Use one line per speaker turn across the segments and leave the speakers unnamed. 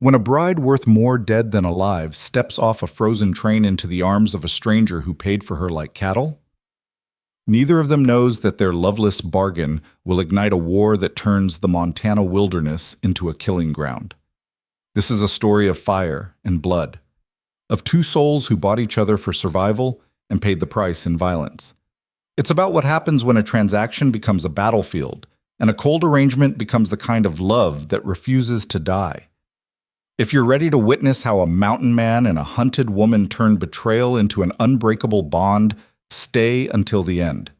When a bride worth more dead than alive steps off a frozen train into the arms of a stranger who paid for her like cattle, neither of them knows that their loveless bargain will ignite a war that turns the Montana wilderness into a killing ground. This is a story of fire and blood, of two souls who bought each other for survival and paid the price in violence. It's about what happens when a transaction becomes a battlefield, and a cold arrangement becomes the kind of love that refuses to die. If you're ready to witness how a mountain man and a hunted woman turn betrayal into an unbreakable bond, stay until the end.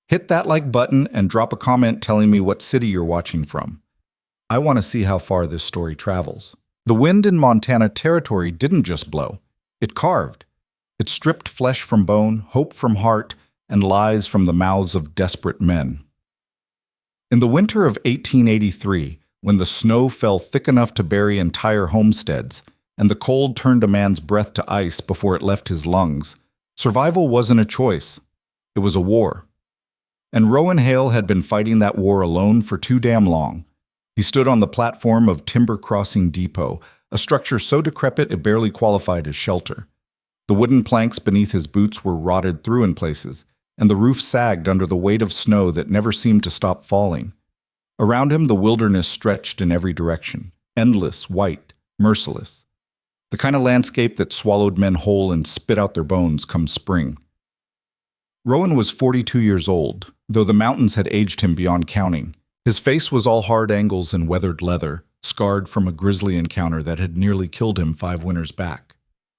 Hit that like button and drop a comment telling me what city you're watching from. I want to see how far this story travels. The wind in Montana territory didn't just blow. It carved. It stripped flesh from bone, hope from heart, and lies from the mouths of desperate men. In the winter of 1883, when the snow fell thick enough to bury entire homesteads, and the cold turned a man's breath to ice before it left his lungs, survival wasn't a choice. It was a war. And Rowan Hale had been fighting that war alone for too damn long. He stood on the platform of Timber Crossing Depot, a structure so decrepit it barely qualified as shelter. The wooden planks beneath his boots were rotted through in places, and the roof sagged under the weight of snow that never seemed to stop falling. Around him, the wilderness stretched in every direction, endless, white, merciless. The kind of landscape that swallowed men whole and spit out their bones come spring. Rowan was 42 years old, though the mountains had aged him beyond counting. His face was all hard angles and weathered leather, scarred from a grisly encounter that had nearly killed him 5 winters back.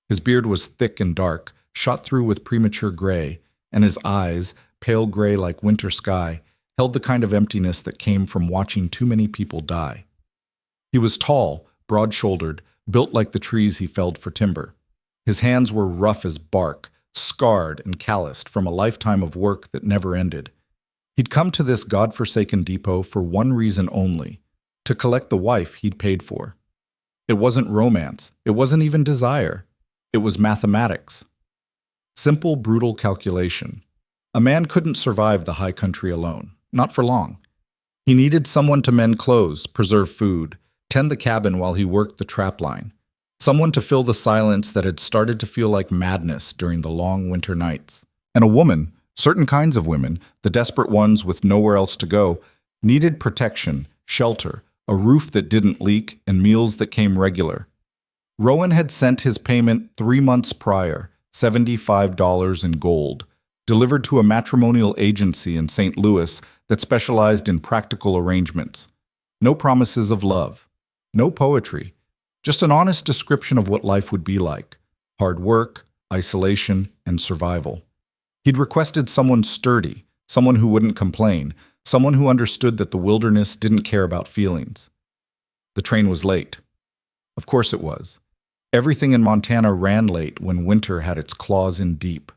His beard was thick and dark, shot through with premature gray, and his eyes, pale gray like winter sky, held the kind of emptiness that came from watching too many people die. He was tall, broad-shouldered, built like the trees he felled for timber. His hands were rough as bark, scarred and calloused from a lifetime of work that never ended. He'd come to this godforsaken depot for one reason only: to collect the wife he'd paid for. It wasn't romance. It wasn't even desire. It was mathematics. Simple, brutal calculation. A man couldn't survive the high country alone. Not for long. He needed someone to mend clothes, preserve food, tend the cabin while he worked the trap line. Someone to fill the silence that had started to feel like madness during the long winter nights. And a woman, certain kinds of women, the desperate ones with nowhere else to go, needed protection, shelter, a roof that didn't leak, and meals that came regular. Rowan had sent his payment 3 months prior, $75 in gold, delivered to a matrimonial agency in St. Louis that specialized in practical arrangements. No promises of love. No poetry. Just an honest description of what life would be like. Hard work, isolation, and survival. He'd requested someone sturdy, someone who wouldn't complain, someone who understood that the wilderness didn't care about feelings. The train was late. Of course it was. Everything in Montana ran late when winter had its claws in deep.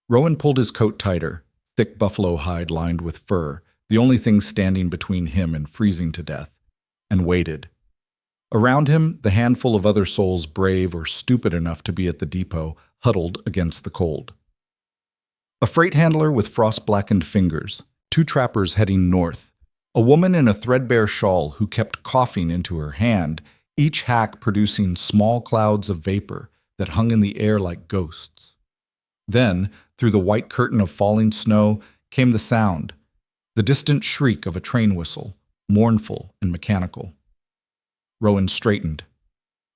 Rowan pulled his coat tighter, thick buffalo hide lined with fur, the only thing standing between him and freezing to death, and waited. Around him, the handful of other souls brave or stupid enough to be at the depot huddled against the cold. A freight handler with frost-blackened fingers, 2 trappers heading north, a woman in a threadbare shawl who kept coughing into her hand, each hack producing small clouds of vapor that hung in the air like ghosts. Then, through the white curtain of falling snow, came the sound, the distant shriek of a train whistle, mournful and mechanical. Rowan straightened.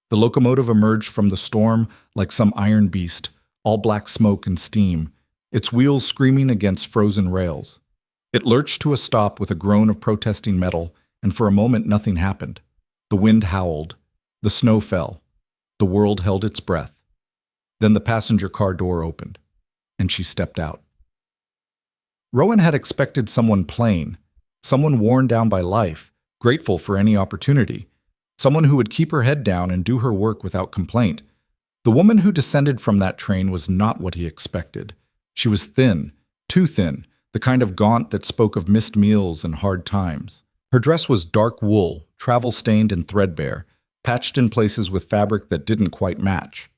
The locomotive emerged from the storm like some iron beast, all black smoke and steam, its wheels screaming against frozen rails. It lurched to a stop with a groan of protesting metal, and for a moment nothing happened. The wind howled. The snow fell. The world held its breath. Then the passenger car door opened, and she stepped out. Rowan had expected someone plain, someone worn down by life, grateful for any opportunity, someone who would keep her head down and do her work without complaint. The woman who descended from that train was not what he expected. She was thin, too thin, the kind of gaunt that spoke of missed meals and hard times. Her dress was dark wool, travel-stained and threadbare, patched in places with fabric that didn't quite match.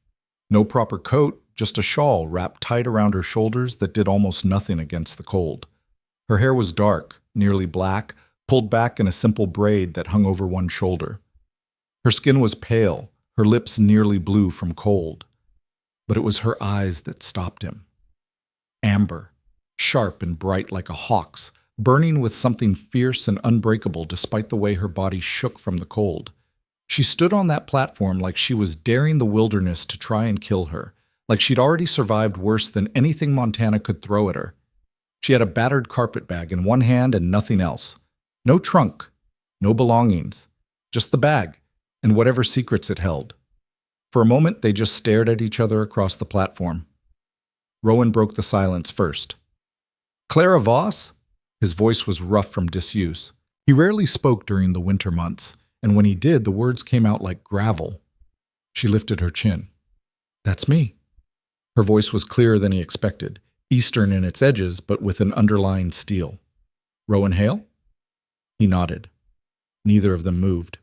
No proper coat, just a shawl wrapped tight around her shoulders that did almost nothing against the cold. Her hair was dark, nearly black, pulled back in a simple braid that hung over one shoulder. Her skin was pale, her lips nearly blue from cold. But it was her eyes that stopped him. Amber, sharp and bright like a hawk's, burning with something fierce and unbreakable despite the way her body shook from the cold. She stood on that platform like she was daring the wilderness to try and kill her, like she'd already survived worse than anything Montana could throw at her. She had a battered carpet bag in one hand and nothing else. No trunk, no belongings, just the bag and whatever secrets it held. For a moment, they just stared at each other across the platform. Rowan broke the silence first. "Clara Voss?" His voice was rough from disuse. He rarely spoke during the winter months, and when he did, the words came out like gravel. She lifted her chin. "That's me." Her voice was clearer than he expected, Eastern in its edges, but with an underlying steel. "Rowan Hale?" He nodded. Neither of them moved.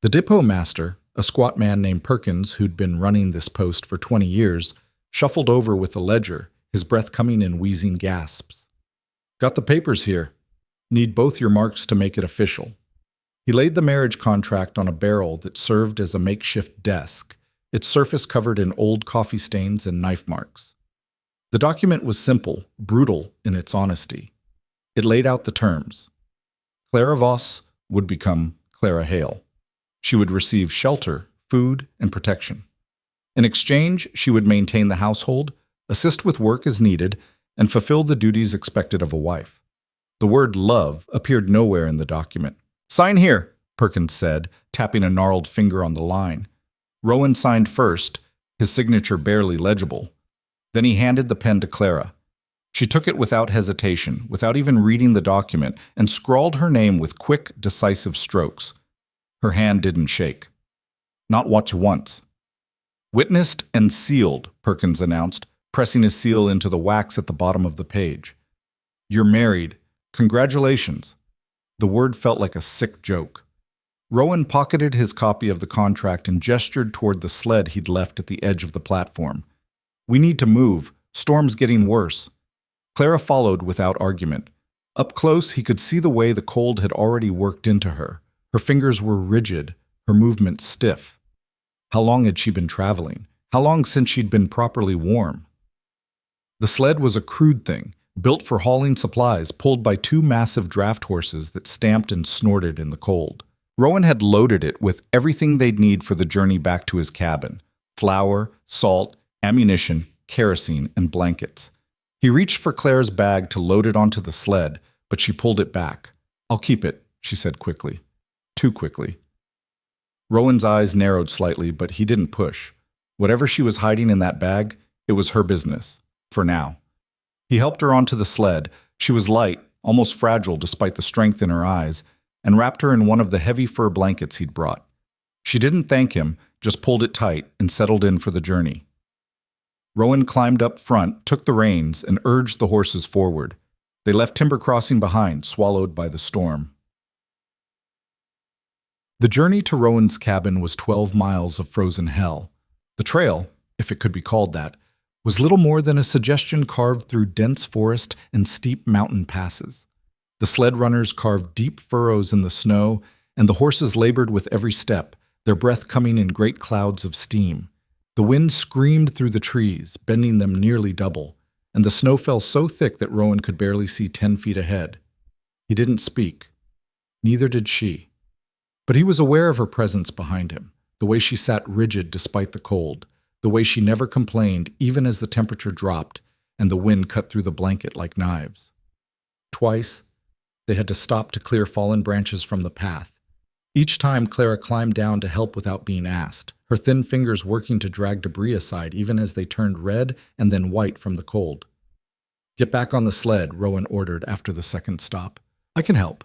The depot master, a squat man named Perkins who'd been running this post for 20 years, shuffled over with a ledger, his breath coming in wheezing gasps. "Got the papers here. Need both your marks to make it official." He laid the marriage contract on a barrel that served as a makeshift desk, its surface covered in old coffee stains and knife marks. The document was simple, brutal in its honesty. It laid out the terms. Clara Voss would become Clara Hale. She would receive shelter, food, and protection. In exchange, she would maintain the household, assist with work as needed, and fulfill the duties expected of a wife. The word love appeared nowhere in the document. "Sign here," Perkins said, tapping a gnarled finger on the line. Rowan signed first, his signature barely legible. Then he handed the pen to Clara. She took it without hesitation, without even reading the document, and scrawled her name with quick, decisive strokes. Her hand didn't shake. "Not what you want." "Witnessed and sealed," Perkins announced, pressing his seal into the wax at the bottom of the page. "You're married. Congratulations." The word felt like a sick joke. Rowan pocketed his copy of the contract and gestured toward the sled he'd left at the edge of the platform. "We need to move. Storm's getting worse." Clara followed without argument. Up close, he could see the way the cold had already worked into her. Her fingers were rigid, her movements stiff. How long had she been traveling? How long since she'd been properly warm? The sled was a crude thing, built for hauling supplies, pulled by two massive draft horses that stamped and snorted in the cold. Rowan had loaded it with everything they'd need for the journey back to his cabin: flour, salt, ammunition, kerosene, and blankets. He reached for Claire's bag to load it onto the sled, but she pulled it back. "I'll keep it," she said quickly. Too quickly. Rowan's eyes narrowed slightly, but he didn't push. Whatever she was hiding in that bag, it was her business. For now. He helped her onto the sled. She was light, almost fragile despite the strength in her eyes, and wrapped her in one of the heavy fur blankets he'd brought. She didn't thank him, just pulled it tight and settled in for the journey. Rowan climbed up front, took the reins, and urged the horses forward. They left Timber Crossing behind, swallowed by the storm. The journey to Rowan's cabin was 12 miles of frozen hell. The trail, if it could be called that, was little more than a suggestion carved through dense forest and steep mountain passes. The sled runners carved deep furrows in the snow, and the horses labored with every step, their breath coming in great clouds of steam. The wind screamed through the trees, bending them nearly double, and the snow fell so thick that Rowan could barely see 10 feet ahead. He didn't speak. Neither did she. But he was aware of her presence behind him, the way she sat rigid despite the cold, the way she never complained even as the temperature dropped and the wind cut through the blanket like knives. Twice, they had to stop to clear fallen branches from the path. Each time Clara climbed down to help without being asked, her thin fingers working to drag debris aside even as they turned red and then white from the cold. "Get back on the sled," Rowan ordered after the second stop. "I can help."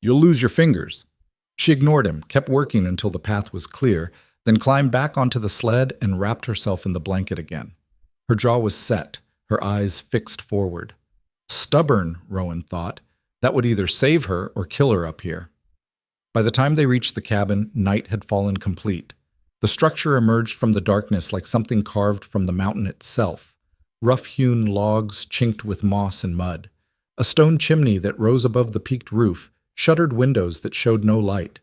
"You'll lose your fingers." She ignored him, kept working until the path was clear, then climbed back onto the sled and wrapped herself in the blanket again. Her jaw was set, her eyes fixed forward. Stubborn, Rowan thought. That would either save her or kill her up here. By the time they reached the cabin, night had fallen complete. The structure emerged from the darkness like something carved from the mountain itself. Rough-hewn logs chinked with moss and mud. A stone chimney that rose above the peaked roof, shuttered windows that showed no light.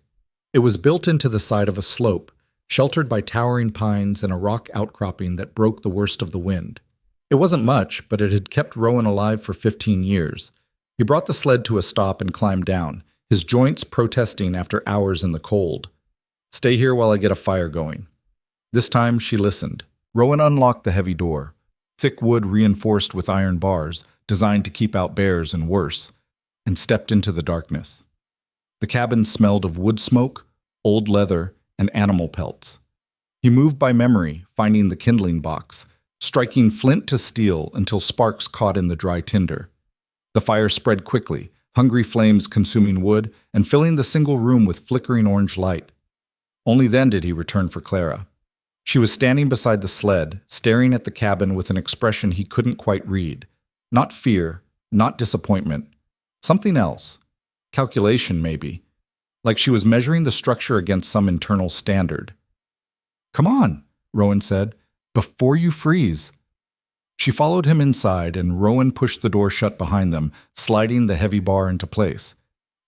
It was built into the side of a slope, sheltered by towering pines and a rock outcropping that broke the worst of the wind. It wasn't much, but it had kept Rowan alive for 15 years. He brought the sled to a stop and climbed down, his joints protesting after hours in the cold. "Stay here while I get a fire going." This time she listened. Rowan unlocked the heavy door, thick wood reinforced with iron bars, designed to keep out bears and worse, and stepped into the darkness. The cabin smelled of wood smoke, old leather, and animal pelts. He moved by memory, finding the kindling box, striking flint to steel until sparks caught in the dry tinder. The fire spread quickly, hungry flames consuming wood and filling the single room with flickering orange light. Only then did he return for Clara. She was standing beside the sled, staring at the cabin with an expression he couldn't quite read. Not fear, not disappointment. Something else. Calculation, maybe. Like she was measuring the structure against some internal standard. "Come on," Rowan said, "before you freeze." She followed him inside, and Rowan pushed the door shut behind them, sliding the heavy bar into place.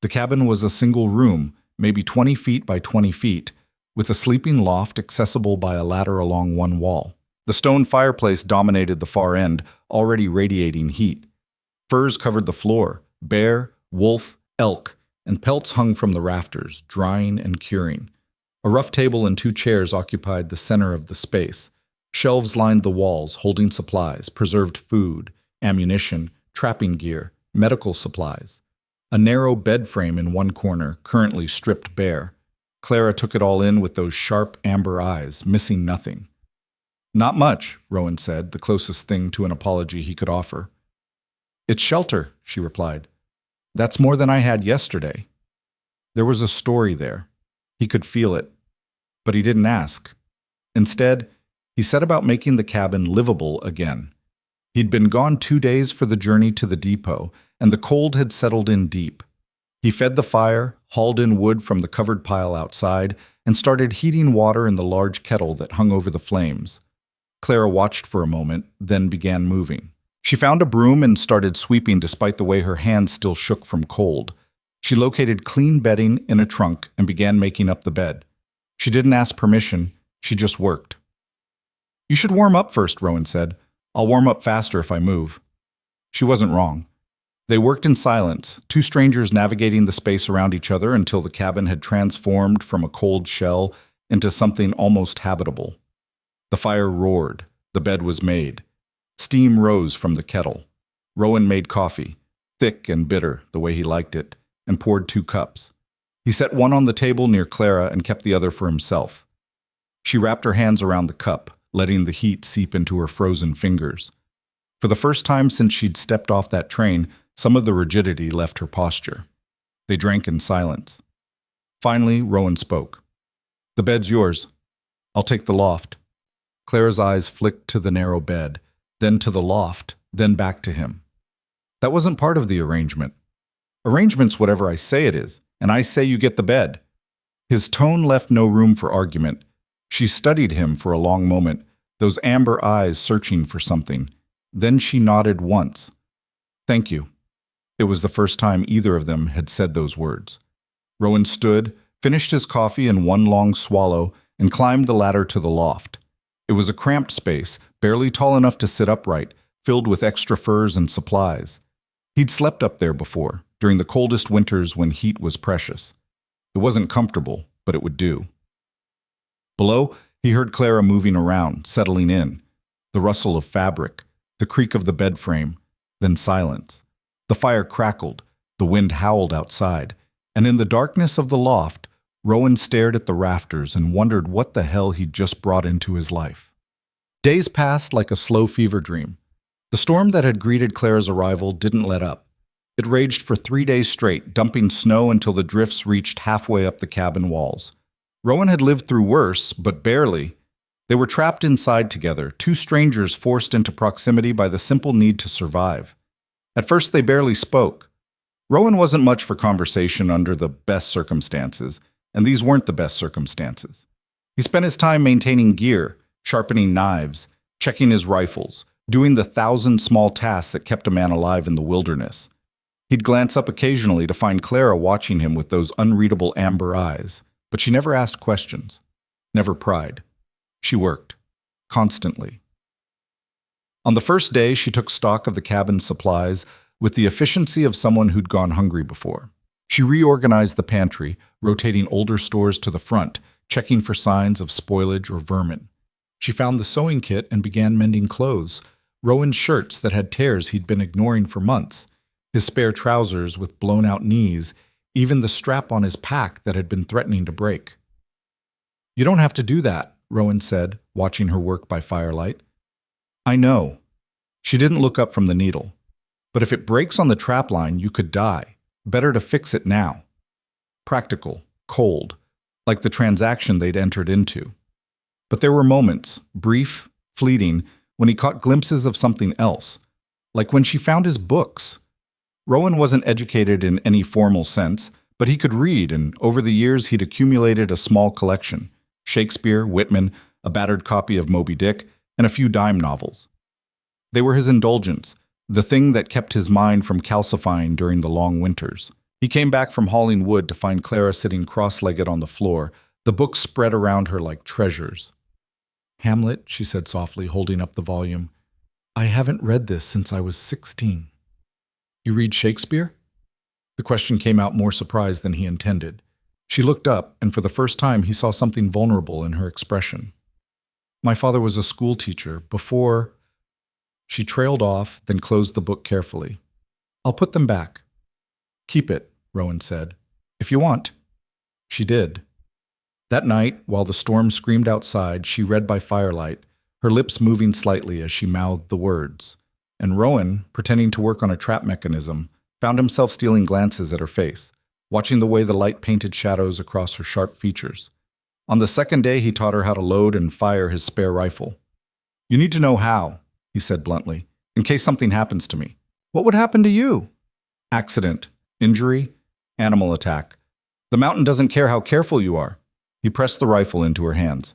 The cabin was a single room, maybe 20 feet by 20 feet, with a sleeping loft accessible by a ladder along one wall. The stone fireplace dominated the far end, already radiating heat. Furs covered the floor, bear, wolf, elk, and pelts hung from the rafters, drying and curing. A rough table and 2 chairs occupied the center of the space. Shelves lined the walls, holding supplies, preserved food, ammunition, trapping gear, medical supplies. A narrow bed frame in one corner, currently stripped bare. Clara took it all in with those sharp amber eyes, missing nothing. "Not much," Rowan said, the closest thing to an apology he could offer. "It's shelter," she replied. "That's more than I had yesterday." There was a story there. He could feel it. But he didn't ask. Instead, he set about making the cabin livable again. He'd been gone 2 days for the journey to the depot, and the cold had settled in deep. He fed the fire, hauled in wood from the covered pile outside, and started heating water in the large kettle that hung over the flames. Clara watched for a moment, then began moving. She found a broom and started sweeping despite the way her hands still shook from cold. She located clean bedding in a trunk and began making up the bed. She didn't ask permission, she just worked. "You should warm up first," Rowan said. "I'll warm up faster if I move." She wasn't wrong. They worked in silence, 2 strangers navigating the space around each other until the cabin had transformed from a cold shell into something almost habitable. The fire roared. The bed was made. Steam rose from the kettle. Rowan made coffee, thick and bitter the way he liked it, and poured 2 cups. He set one on the table near Clara and kept the other for himself. She wrapped her hands around the cup, letting the heat seep into her frozen fingers. For the first time since she'd stepped off that train, some of the rigidity left her posture. They drank in silence. Finally, Rowan spoke. "The bed's yours. I'll take the loft." Clara's eyes flicked to the narrow bed, then to the loft, then back to him. "That wasn't part of the arrangement." "Arrangement's whatever I say it is, and I say you get the bed." His tone left no room for argument. She studied him for a long moment, those amber eyes searching for something. Then she nodded once. "Thank you." It was the first time either of them had said those words. Rowan stood, finished his coffee in one long swallow, and climbed the ladder to the loft. It was a cramped space, barely tall enough to sit upright, filled with extra furs and supplies. He'd slept up there before, during the coldest winters when heat was precious. It wasn't comfortable, but it would do. Below, he heard Clara moving around, settling in. The rustle of fabric, the creak of the bed frame, then silence. The fire crackled, the wind howled outside, and in the darkness of the loft, Rowan stared at the rafters and wondered what the hell he'd just brought into his life. Days passed like a slow fever dream. The storm that had greeted Clara's arrival didn't let up. It raged for 3 days straight, dumping snow until the drifts reached halfway up the cabin walls. Rowan had lived through worse, but barely. They were trapped inside together, 2 strangers forced into proximity by the simple need to survive. At first they barely spoke. Rowan wasn't much for conversation under the best circumstances, and these weren't the best circumstances. He spent his time maintaining gear, sharpening knives, checking his rifles, doing the 1,000 small tasks that kept a man alive in the wilderness. He'd glance up occasionally to find Clara watching him with those unreadable amber eyes, But she never asked questions, never pried. She worked, constantly. On the first day, she took stock of the cabin's supplies with the efficiency of someone who'd gone hungry before. She reorganized the pantry, rotating older stores to the front, checking for signs of spoilage or vermin. She found the sewing kit and began mending clothes, Rowan's shirts that had tears he'd been ignoring for months, his spare trousers with blown-out knees, even the strap on his pack that had been threatening to break. "You don't have to do that," Rowan said, watching her work by firelight. "I know." She didn't look up from the needle. "But if it breaks on the trap line, you could die. Better to fix it now." Practical, cold, like the transaction they'd entered into. But there were moments, brief, fleeting, when he caught glimpses of something else, like when she found his books. Rowan wasn't educated in any formal sense, but he could read, and over the years he'd accumulated a small collection: Shakespeare, Whitman, a battered copy of Moby Dick, and a few dime novels. They were his indulgence, the thing that kept his mind from calcifying during the long winters. He came back from hauling wood to find Clara sitting cross-legged on the floor, the books spread around her like treasures. "Hamlet," she said softly, holding up the volume. "I haven't read this since I was 16. "You read Shakespeare?" The question came out more surprised than he intended. She looked up, and for the first time he saw something vulnerable in her expression. "My father was a school teacher before—" She trailed off, then closed the book carefully. "I'll put them back." "Keep it," Rowan said. "If you want." She did. That night, while the storm screamed outside, she read by firelight, her lips moving slightly as she mouthed the words. And Rowan, pretending to work on a trap mechanism, found himself stealing glances at her face, watching the way the light painted shadows across her sharp features. On the second day, he taught her how to load and fire his spare rifle. "You need to know how," he said bluntly, "in case something happens to me." "What would happen to you?" "Accident, injury, animal attack. The mountain doesn't care how careful you are." He pressed the rifle into her hands.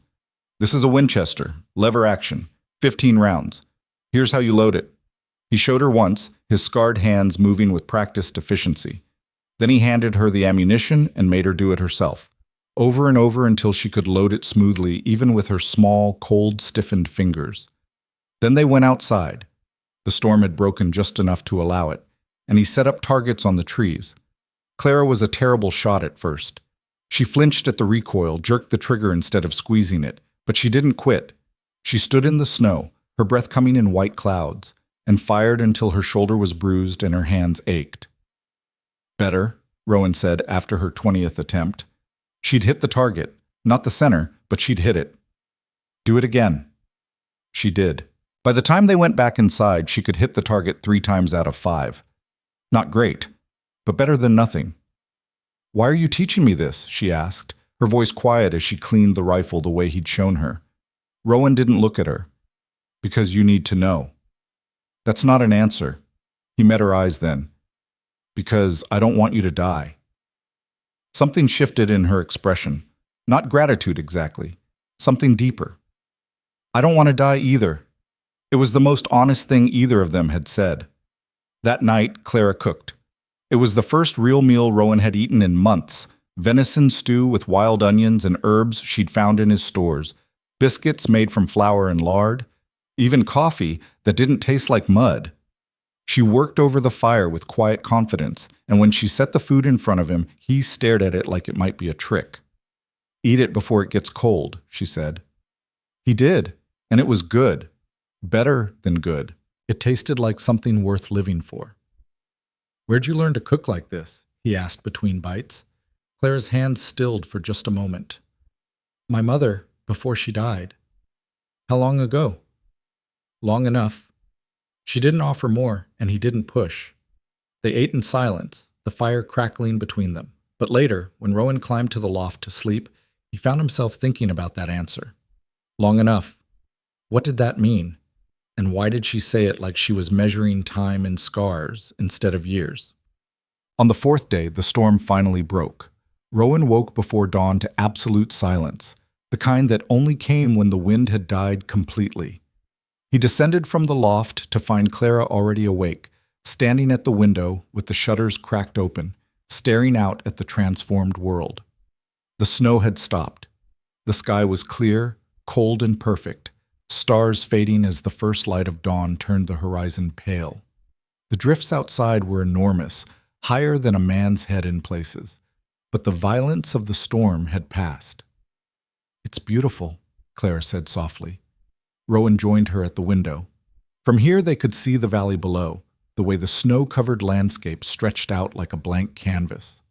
"This is a Winchester, lever action, 15 rounds. Here's how you load it." He showed her once, his scarred hands moving with practiced efficiency. Then he handed her the ammunition and made her do it herself, over and over until she could load it smoothly, even with her small, cold, stiffened fingers. Then they went outside. The storm had broken just enough to allow it, and he set up targets on the trees. Clara was a terrible shot at first. She flinched at the recoil, jerked the trigger instead of squeezing it, but she didn't quit. She stood in the snow, her breath coming in white clouds, and fired until her shoulder was bruised and her hands ached. "Better," Rowan said after her 20th attempt. She'd hit the target, not the center, but she'd hit it. "Do it again." She did. By the time they went back inside, she could hit the target 3 times out of 5. Not great, but better than nothing. "Why are you teaching me this?" she asked, her voice quiet as she cleaned the rifle the way he'd shown her. Rowan didn't look at her. "Because you need to know." "That's not an answer." He met her eyes then. "Because I don't want you to die." Something shifted in her expression. Not gratitude exactly. Something deeper. "I don't want to die either." It was the most honest thing either of them had said. That night, Clara cooked. It was the first real meal Rowan had eaten in months. Venison stew with wild onions and herbs she'd found in his stores, biscuits made from flour and lard, even coffee that didn't taste like mud. She worked over the fire with quiet confidence, and when she set the food in front of him, he stared at it like it might be a trick. "Eat it before it gets cold," she said. He did, and it was good. Better than good. It tasted like something worth living for. "Where'd you learn to cook like this?" he asked between bites. Clara's hands stilled for just a moment. "My mother, before she died." "How long ago?" "Long enough." She didn't offer more, and he didn't push. They ate in silence, the fire crackling between them. But later, when Rowan climbed to the loft to sleep, he found himself thinking about that answer. Long enough. What did that mean? And why did she say it like she was measuring time in scars instead of years? On the 4th day, the storm finally broke. Rowan woke before dawn to absolute silence, the kind that only came when the wind had died completely. He descended from the loft to find Clara already awake, standing at the window with the shutters cracked open, staring out at the transformed world. The snow had stopped. The sky was clear, cold and perfect, stars fading as the first light of dawn turned the horizon pale. The drifts outside were enormous, higher than a man's head in places, but the violence of the storm had passed. "It's beautiful," Clara said softly. Rowan joined her at the window. From here they could see the valley below, the way the snow-covered landscape stretched out like a blank canvas.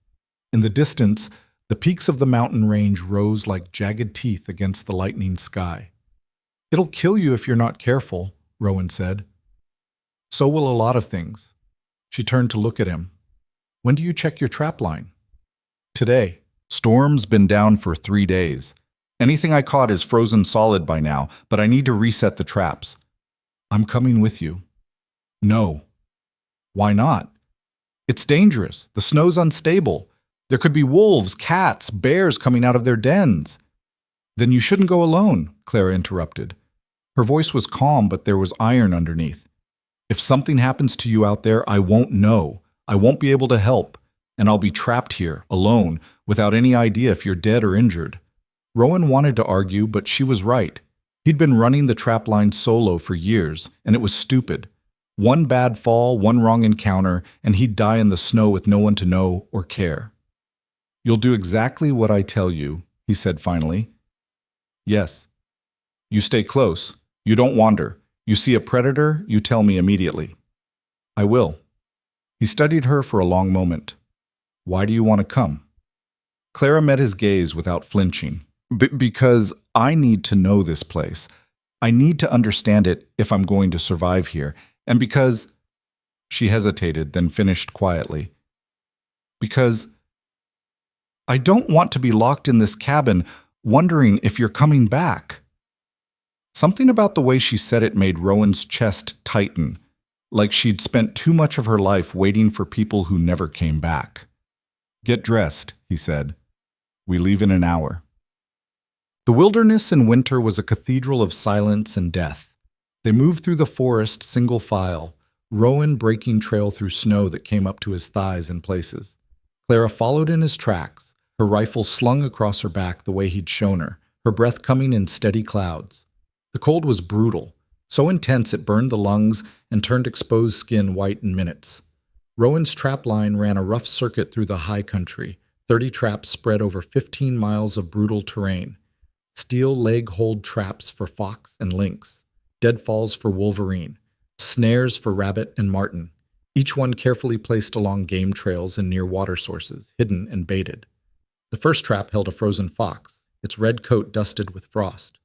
In the distance, the peaks of the mountain range rose like jagged teeth against the lightening sky. "It'll kill you if you're not careful," Rowan said. "So will a lot of things." She turned to look at him. "When do you check your trap line?" "Today. Storm's been down for 3 days. Anything I caught is frozen solid by now, but I need to reset the traps." "I'm coming with you." "No." "Why not?" "It's dangerous. The snow's unstable. There could be wolves, cats, bears coming out of their dens." "Then you shouldn't go alone," Clara interrupted. Her voice was calm, but there was iron underneath. "If something happens to you out there, I won't know. I won't be able to help, and I'll be trapped here, alone, without any idea if you're dead or injured." Rowan wanted to argue, but she was right. He'd been running the trapline solo for years, and it was stupid. One bad fall, one wrong encounter, and he'd die in the snow with no one to know or care. "You'll do exactly what I tell you," he said finally. "Yes." "You stay close. You don't wander. You see a predator, you tell me immediately." "I will." He studied her for a long moment. "Why do you want to come?" Clara met his gaze without flinching. Because I need to know this place. I need to understand it if I'm going to survive here. And because—" She hesitated, then finished quietly. "Because I don't want to be locked in this cabin, wondering if you're coming back." Something about the way she said it made Rowan's chest tighten, like she'd spent too much of her life waiting for people who never came back. "Get dressed," he said. "We leave in an hour." The wilderness in winter was a cathedral of silence and death. They moved through the forest single file, Rowan breaking trail through snow that came up to his thighs in places. Clara followed in his tracks, her rifle slung across her back the way he'd shown her breath coming in steady clouds. The cold was brutal, so intense it burned the lungs and turned exposed skin white in minutes. Rowan's trap line ran a rough circuit through the high country, 30 traps spread over 15 miles of brutal terrain. Steel leg-hold traps for fox and lynx, deadfalls for wolverine, snares for rabbit and marten, each one carefully placed along game trails and near water sources, hidden and baited. The first trap held a frozen fox, its red coat dusted with frost.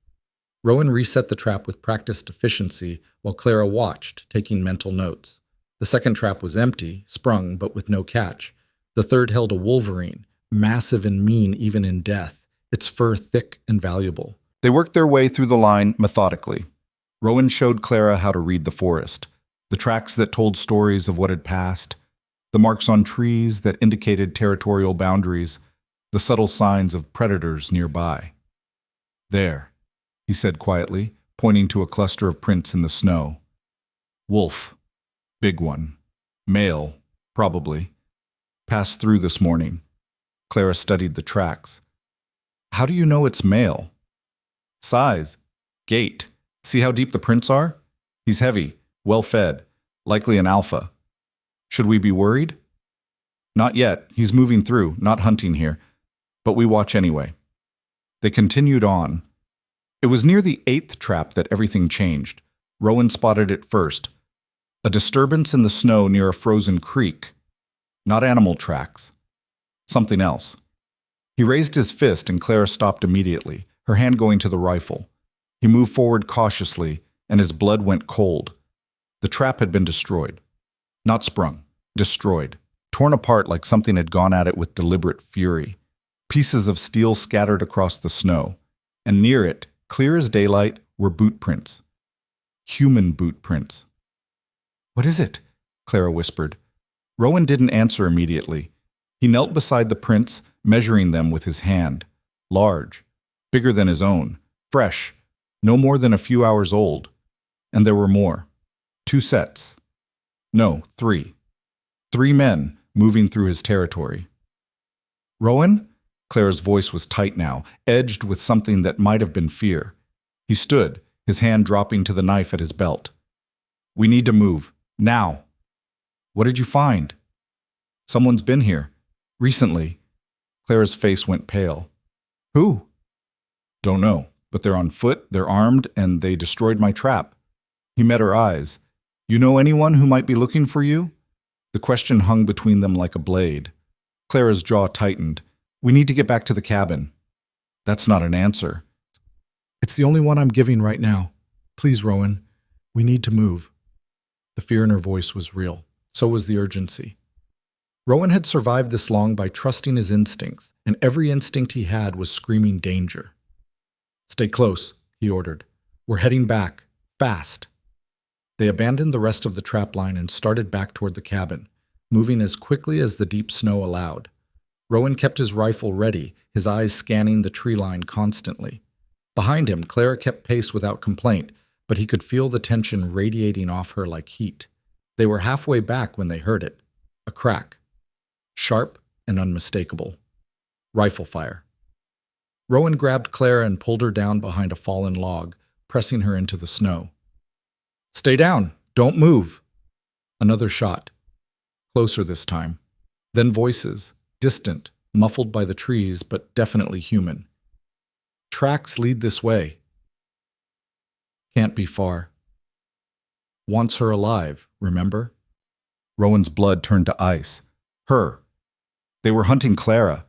Rowan reset the trap with practiced efficiency while Clara watched, taking mental notes. The second trap was empty, sprung, but with no catch. The third held a wolverine, massive and mean even in death, its fur thick and valuable. They worked their way through the line methodically. Rowan showed Clara how to read the forest, the tracks that told stories of what had passed, the marks on trees that indicated territorial boundaries, the subtle signs of predators nearby. "There," he said quietly, pointing to a cluster of prints in the snow. "Wolf. Big one. Male, probably. Passed through this morning." Clara studied the tracks. "How do you know it's male?" "Size. Gait. See how deep the prints are? He's heavy, well-fed, likely an alpha. Should we be worried?" "Not yet. He's moving through, not hunting here. But we watch anyway." They continued on. It was near the 8th trap that everything changed. Rowan spotted it first. A disturbance in the snow near a frozen creek. Not animal tracks. Something else. He raised his fist and Clara stopped immediately, her hand going to the rifle. He moved forward cautiously, and his blood went cold. The trap had been destroyed. Not sprung. Destroyed. Torn apart like something had gone at it with deliberate fury. Pieces of steel scattered across the snow. And near it, clear as daylight, were boot prints. Human boot prints. "What is it?" Clara whispered. Rowan didn't answer immediately. He knelt beside the prints, measuring them with his hand. Large. Bigger than his own. Fresh. No more than a few hours old. And there were more. 2 sets. No, 3. 3 men moving through his territory. "Rowan?" Clara's voice was tight now, edged with something that might have been fear. He stood, his hand dropping to the knife at his belt. We need to move. Now. What did you find? Someone's been here. Recently. Clara's face went pale. Who? Don't know, but they're on foot, they're armed, and they destroyed my trap. He met her eyes. You know anyone who might be looking for you? The question hung between them like a blade. Clara's jaw tightened. We need to get back to the cabin. That's not an answer. It's the only one I'm giving right now. Please, Rowan. We need to move. The fear in her voice was real. So was the urgency. Rowan had survived this long by trusting his instincts, and every instinct he had was screaming danger. Stay close, he ordered. We're heading back. Fast. They abandoned the rest of the trap line and started back toward the cabin, moving as quickly as the deep snow allowed. Rowan kept his rifle ready, his eyes scanning the tree line constantly. Behind him, Clara kept pace without complaint, but he could feel the tension radiating off her like heat. They were halfway back when they heard it. A crack. Sharp and unmistakable. Rifle fire. Rowan grabbed Clara and pulled her down behind a fallen log, pressing her into the snow. Stay down. Don't move. Another shot. Closer this time. Then voices, distant, muffled by the trees, but definitely human. Tracks lead this way. Can't be far. Wants her alive, remember? Rowan's blood turned to ice. Her. They were hunting Clara.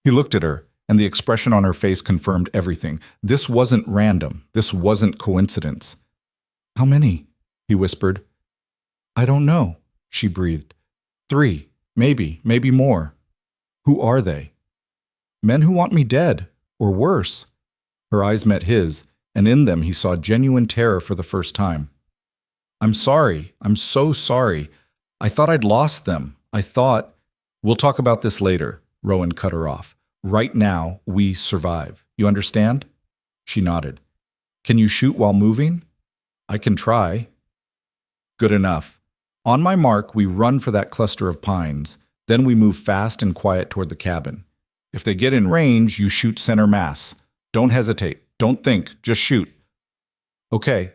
He looked at her, and the expression on her face confirmed everything. This wasn't random. This wasn't coincidence. How many? He whispered. I don't know, she breathed. 3, maybe more. Who are they? Men who want me dead, or worse. Her eyes met his, and in them he saw genuine terror for the first time. I'm sorry. I'm so sorry. I thought I'd lost them. I thought... We'll talk about this later, Rowan cut her off. Right now, we survive. You understand? She nodded. Can you shoot while moving? I can try. Good enough. On my mark, we run for that cluster of pines. Then we move fast and quiet toward the cabin. If they get in range, you shoot center mass. Don't hesitate. Don't think. Just shoot. Okay.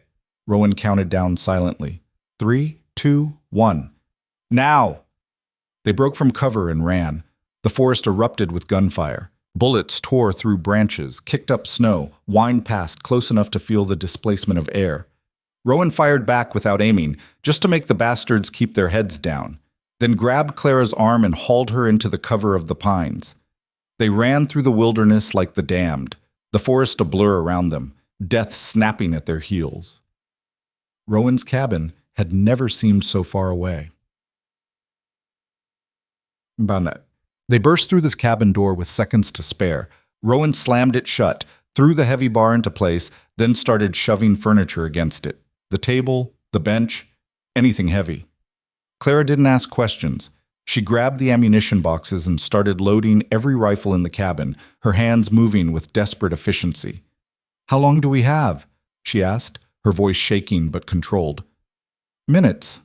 Rowan counted down silently. 3, 2, 1. Now! They broke from cover and ran. The forest erupted with gunfire. Bullets tore through branches, kicked up snow, whined past close enough to feel the displacement of air. Rowan fired back without aiming, just to make the bastards keep their heads down, then grabbed Clara's arm and hauled her into the cover of the pines. They ran through the wilderness like the damned, the forest a blur around them, death snapping at their heels. Rowan's cabin had never seemed so far away. They burst through this cabin door with seconds to spare. Rowan slammed it shut, threw the heavy bar into place, then started shoving furniture against it. The table, the bench, anything heavy. Clara didn't ask questions. She grabbed the ammunition boxes and started loading every rifle in the cabin, her hands moving with desperate efficiency. How long do we have? She asked, her voice shaking but controlled. Minutes.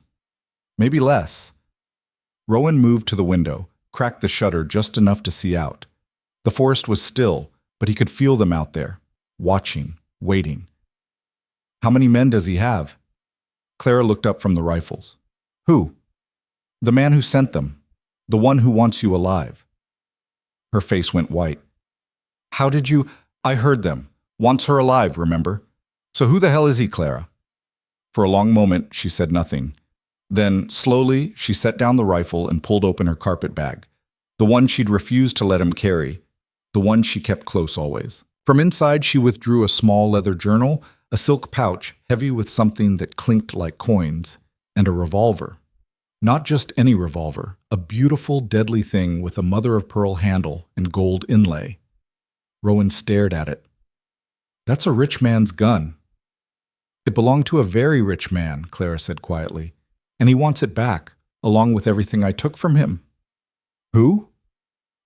Maybe less. Rowan moved to the window, cracked the shutter just enough to see out. The forest was still, but he could feel them out there, watching, waiting. How many men does he have? Clara looked up from the rifles. Who? The man who sent them. The one who wants you alive. Her face went white. How did you... I heard them. Wants her alive, remember? So who the hell is he, Clara? For a long moment, she said nothing. Then, slowly, she set down the rifle and pulled open her carpet bag. The one she'd refused to let him carry. The one she kept close always. From inside, she withdrew a small leather journal, a silk pouch heavy with something that clinked like coins, and a revolver. Not just any revolver, a beautiful, deadly thing with a mother-of-pearl handle and gold inlay. Rowan stared at it. That's a rich man's gun. It belonged to a very rich man, Clara said quietly, and he wants it back, along with everything I took from him. Who?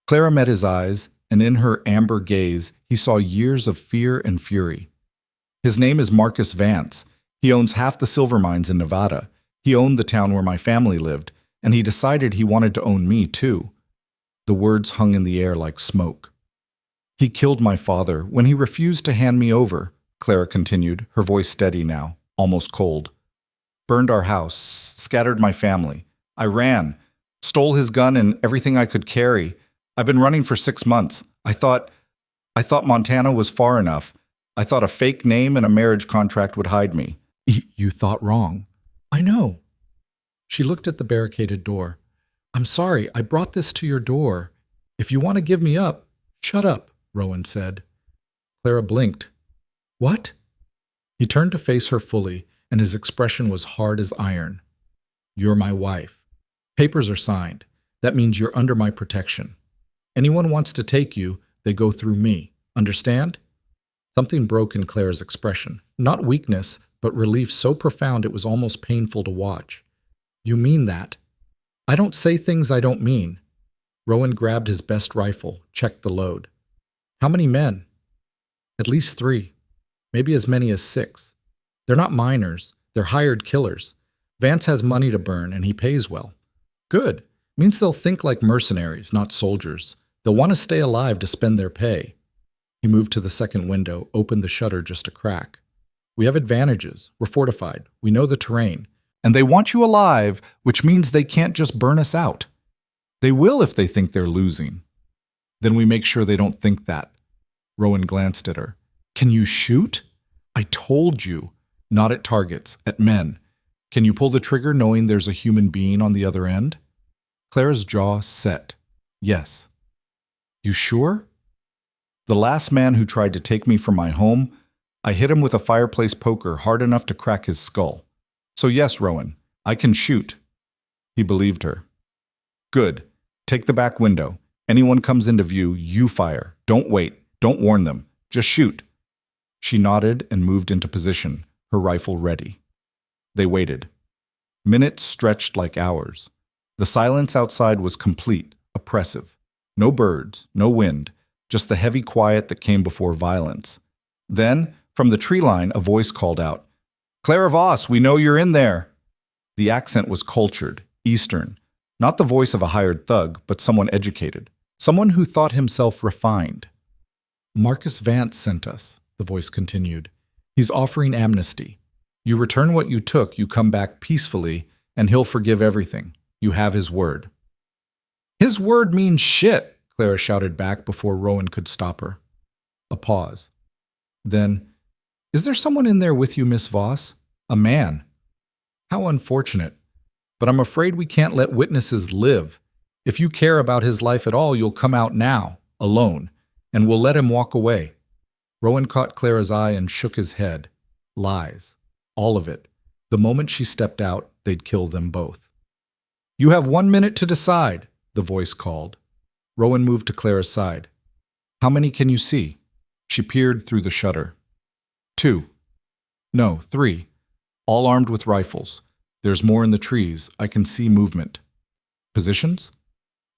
Clara met his eyes, and in her amber gaze, he saw years of fear and fury. His name is Marcus Vance. He owns half the silver mines in Nevada. He owned the town where my family lived, and he decided he wanted to own me too. The words hung in the air like smoke. He killed my father when he refused to hand me over, Clara continued, her voice steady now, almost cold. Burned our house, scattered my family. I ran, stole his gun and everything I could carry. I've been running for 6 months. I thought Montana was far enough. I thought a fake name and a marriage contract would hide me. You thought wrong. I know. She looked at the barricaded door. I'm sorry, I brought this to your door. If you want to give me up, shut up, Rowan said. Clara blinked. What? He turned to face her fully, and his expression was hard as iron. You're my wife. Papers are signed. That means you're under my protection. Anyone wants to take you, they go through me. Understand? Something broke in Clara's expression. Not weakness, but relief so profound it was almost painful to watch. You mean that? I don't say things I don't mean. Rowan grabbed his best rifle, checked the load. How many men? At least 3. Maybe as many as 6. They're not minors. They're hired killers. Vance has money to burn, and he pays well. Good. Means they'll think like mercenaries, not soldiers. They'll want to stay alive to spend their pay. He moved to the second window, opened the shutter just a crack. We have advantages. We're fortified. We know the terrain. And they want you alive, which means they can't just burn us out. They will if they think they're losing. Then we make sure they don't think that. Rowan glanced at her. Can you shoot? I told you. Not at targets, at men. Can you pull the trigger knowing there's a human being on the other end? Clara's jaw set. Yes. You sure? The last man who tried to take me from my home, I hit him with a fireplace poker hard enough to crack his skull. So yes, Rowan, I can shoot. He believed her. Good. Take the back window. Anyone comes into view, you fire. Don't wait. Don't warn them. Just shoot. She nodded and moved into position, her rifle ready. They waited. Minutes stretched like hours. The silence outside was complete, oppressive. No birds, no wind, just the heavy quiet that came before violence. Then, from the tree line, a voice called out, Clara Voss, we know you're in there. The accent was cultured, Eastern, not the voice of a hired thug, but someone educated, someone who thought himself refined. Marcus Vance sent us, the voice continued. He's offering amnesty. You return what you took, you come back peacefully, and he'll forgive everything. You have his word. His word means shit, Clara shouted back before Rowan could stop her. A pause. Then, is there someone in there with you, Miss Voss? A man. How unfortunate. But I'm afraid we can't let witnesses live. If you care about his life at all, you'll come out now, alone, and we'll let him walk away. Rowan caught Clara's eye and shook his head. Lies. All of it. The moment she stepped out, they'd kill them both. You have 1 minute to decide, the voice called. Rowan moved to Clara's side. How many can you see? She peered through the shutter. 2. No, 3. All armed with rifles. There's more in the trees. I can see movement. Positions?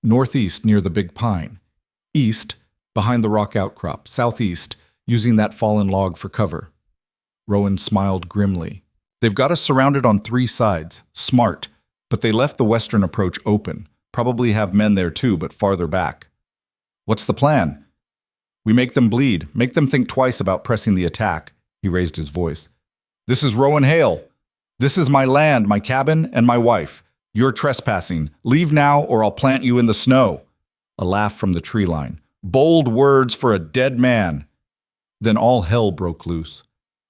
Northeast near the big pine. East, behind the rock outcrop. Southeast, using that fallen log for cover. Rowan smiled grimly. They've got us surrounded on 3 sides. Smart. But they left the western approach open. Probably have men there too, but farther back. What's the plan? We make them bleed. Make them think twice about pressing the attack. He raised his voice. This is Rowan Hale. This is my land, my cabin, and my wife. You're trespassing. Leave now or I'll plant you in the snow. A laugh from the tree line. Bold words for a dead man. Then all hell broke loose.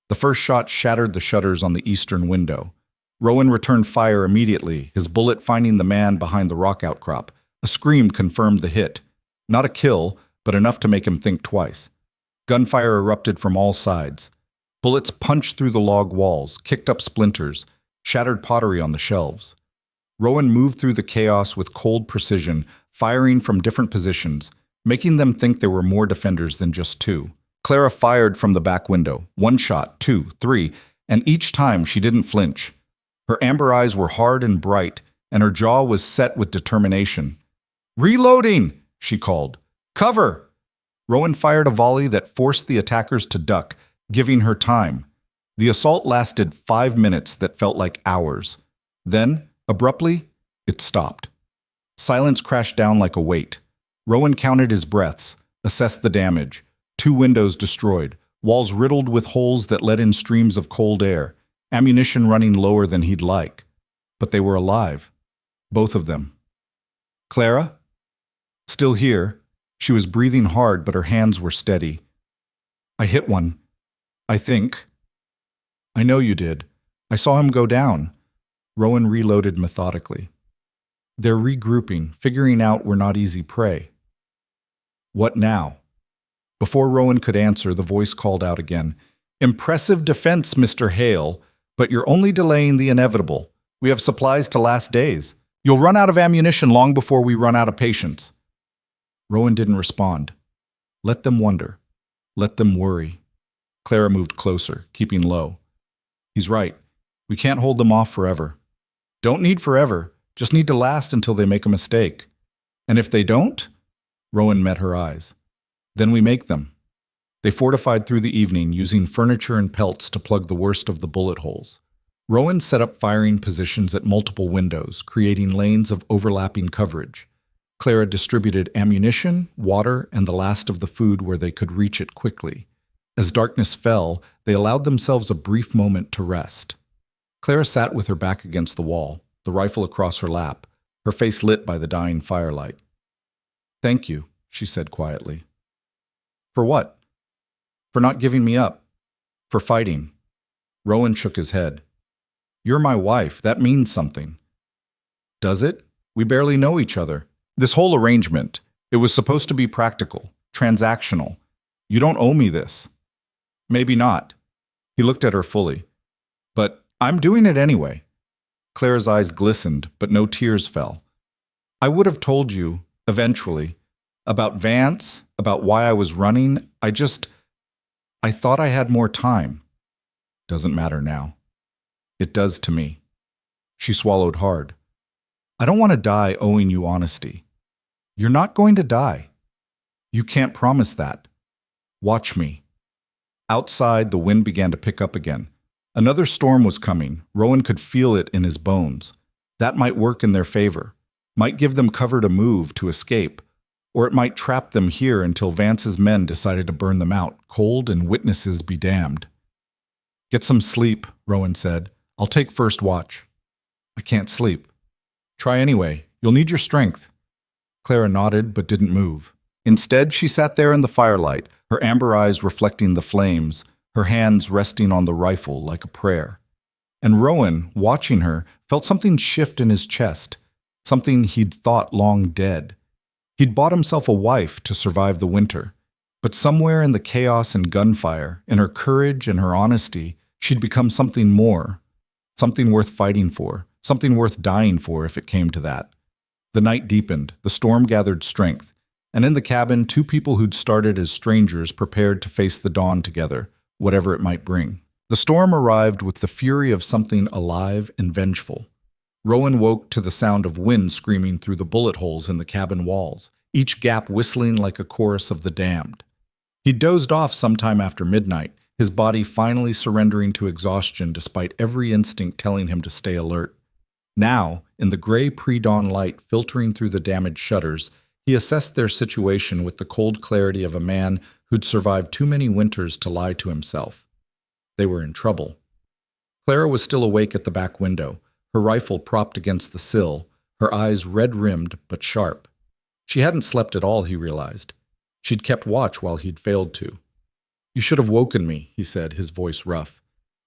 The first shot shattered the shutters on the eastern window. Rowan returned fire immediately, his bullet finding the man behind the rock outcrop. A scream confirmed the hit. Not a kill, but enough to make him think twice. Gunfire erupted from all sides. Bullets punched through the log walls, kicked up splinters, shattered pottery on the shelves. Rowan moved through the chaos with cold precision, firing from different positions, making them think there were more defenders than just 2. Clara fired from the back window. 1 shot, 2, 3, and each time she didn't flinch. Her amber eyes were hard and bright, and her jaw was set with determination. Reloading, she called. Cover! Rowan fired a volley that forced the attackers to duck, giving her time. The assault lasted 5 minutes that felt like hours. Then, abruptly, it stopped. Silence crashed down like a weight. Rowan counted his breaths, Assess the damage. 2 windows destroyed, walls riddled with holes that let in streams of cold air, ammunition running lower than he'd like. But they were alive. Both of them. Clara? Still here. She was breathing hard, but her hands were steady. I hit one. I think. I know you did. I saw him go down. Rowan reloaded methodically. They're regrouping, figuring out we're not easy prey. What now? Before Rowan could answer, the voice called out again. Impressive defense, Mr. Hale, but you're only delaying the inevitable. We have supplies to last days. You'll run out of ammunition long before we run out of patience. Rowan didn't respond. Let them wonder. Let them worry. Clara moved closer, keeping low. He's right. We can't hold them off forever. Don't need forever. Just need to last until they make a mistake. And if they don't? Rowan met her eyes. Then we make them. They fortified through the evening, using furniture and pelts to plug the worst of the bullet holes. Rowan set up firing positions at multiple windows, creating lanes of overlapping coverage. Clara distributed ammunition, water, and the last of the food where they could reach it quickly. As darkness fell, they allowed themselves a brief moment to rest. Clara sat with her back against the wall, the rifle across her lap, her face lit by the dying firelight. Thank you, she said quietly. For what? For not giving me up. For fighting. Rowan shook his head. You're my wife. That means something. Does it? We barely know each other. This whole arrangement, it was supposed to be practical, transactional. You don't owe me this. Maybe not. He looked at her fully. But I'm doing it anyway. Clara's eyes glistened, but no tears fell. I would have told you, eventually, about Vance, about why I was running. I thought I had more time. Doesn't matter now. It does to me. She swallowed hard. I don't want to die owing you honesty. You're not going to die. You can't promise that. Watch me. Outside, the wind began to pick up again. Another storm was coming. Rowan could feel it in his bones. That might work in their favor. Might give them cover to move, to escape. Or it might trap them here until Vance's men decided to burn them out, cold and witnesses be damned. Get some sleep, Rowan said. I'll take first watch. I can't sleep. Try anyway. You'll need your strength. Clara nodded but didn't move. Instead, she sat there in the firelight, her amber eyes reflecting the flames, her hands resting on the rifle like a prayer. And Rowan, watching her, felt something shift in his chest, something he'd thought long dead. He'd bought himself a wife to survive the winter, but somewhere in the chaos and gunfire, in her courage and her honesty, she'd become something more, something worth fighting for, something worth dying for if it came to that. The night deepened, the storm gathered strength, and in the cabin, 2 people who'd started as strangers prepared to face the dawn together, whatever it might bring. The storm arrived with the fury of something alive and vengeful. Rowan woke to the sound of wind screaming through the bullet holes in the cabin walls, each gap whistling like a chorus of the damned. He dozed off sometime after midnight, his body finally surrendering to exhaustion despite every instinct telling him to stay alert. Now, in the gray pre-dawn light filtering through the damaged shutters, he assessed their situation with the cold clarity of a man who'd survived too many winters to lie to himself. They were in trouble. Clara was still awake at the back window, her rifle propped against the sill, her eyes red-rimmed but sharp. She hadn't slept at all, he realized. She'd kept watch while he'd failed to. You should have woken me, he said, his voice rough.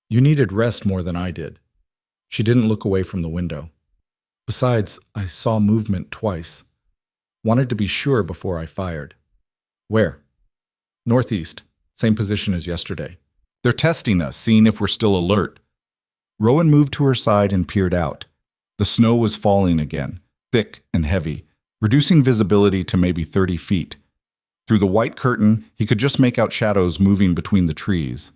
You needed rest more than I did. She didn't look away from the window. Besides, I saw movement twice. Wanted to be sure before I fired. Where? Northeast, same position as yesterday. They're testing us, seeing if we're still alert. Rowan moved to her side and peered out. The snow was falling again, thick and heavy, reducing visibility to maybe 30 feet. Through the white curtain, he could just make out shadows moving between the trees.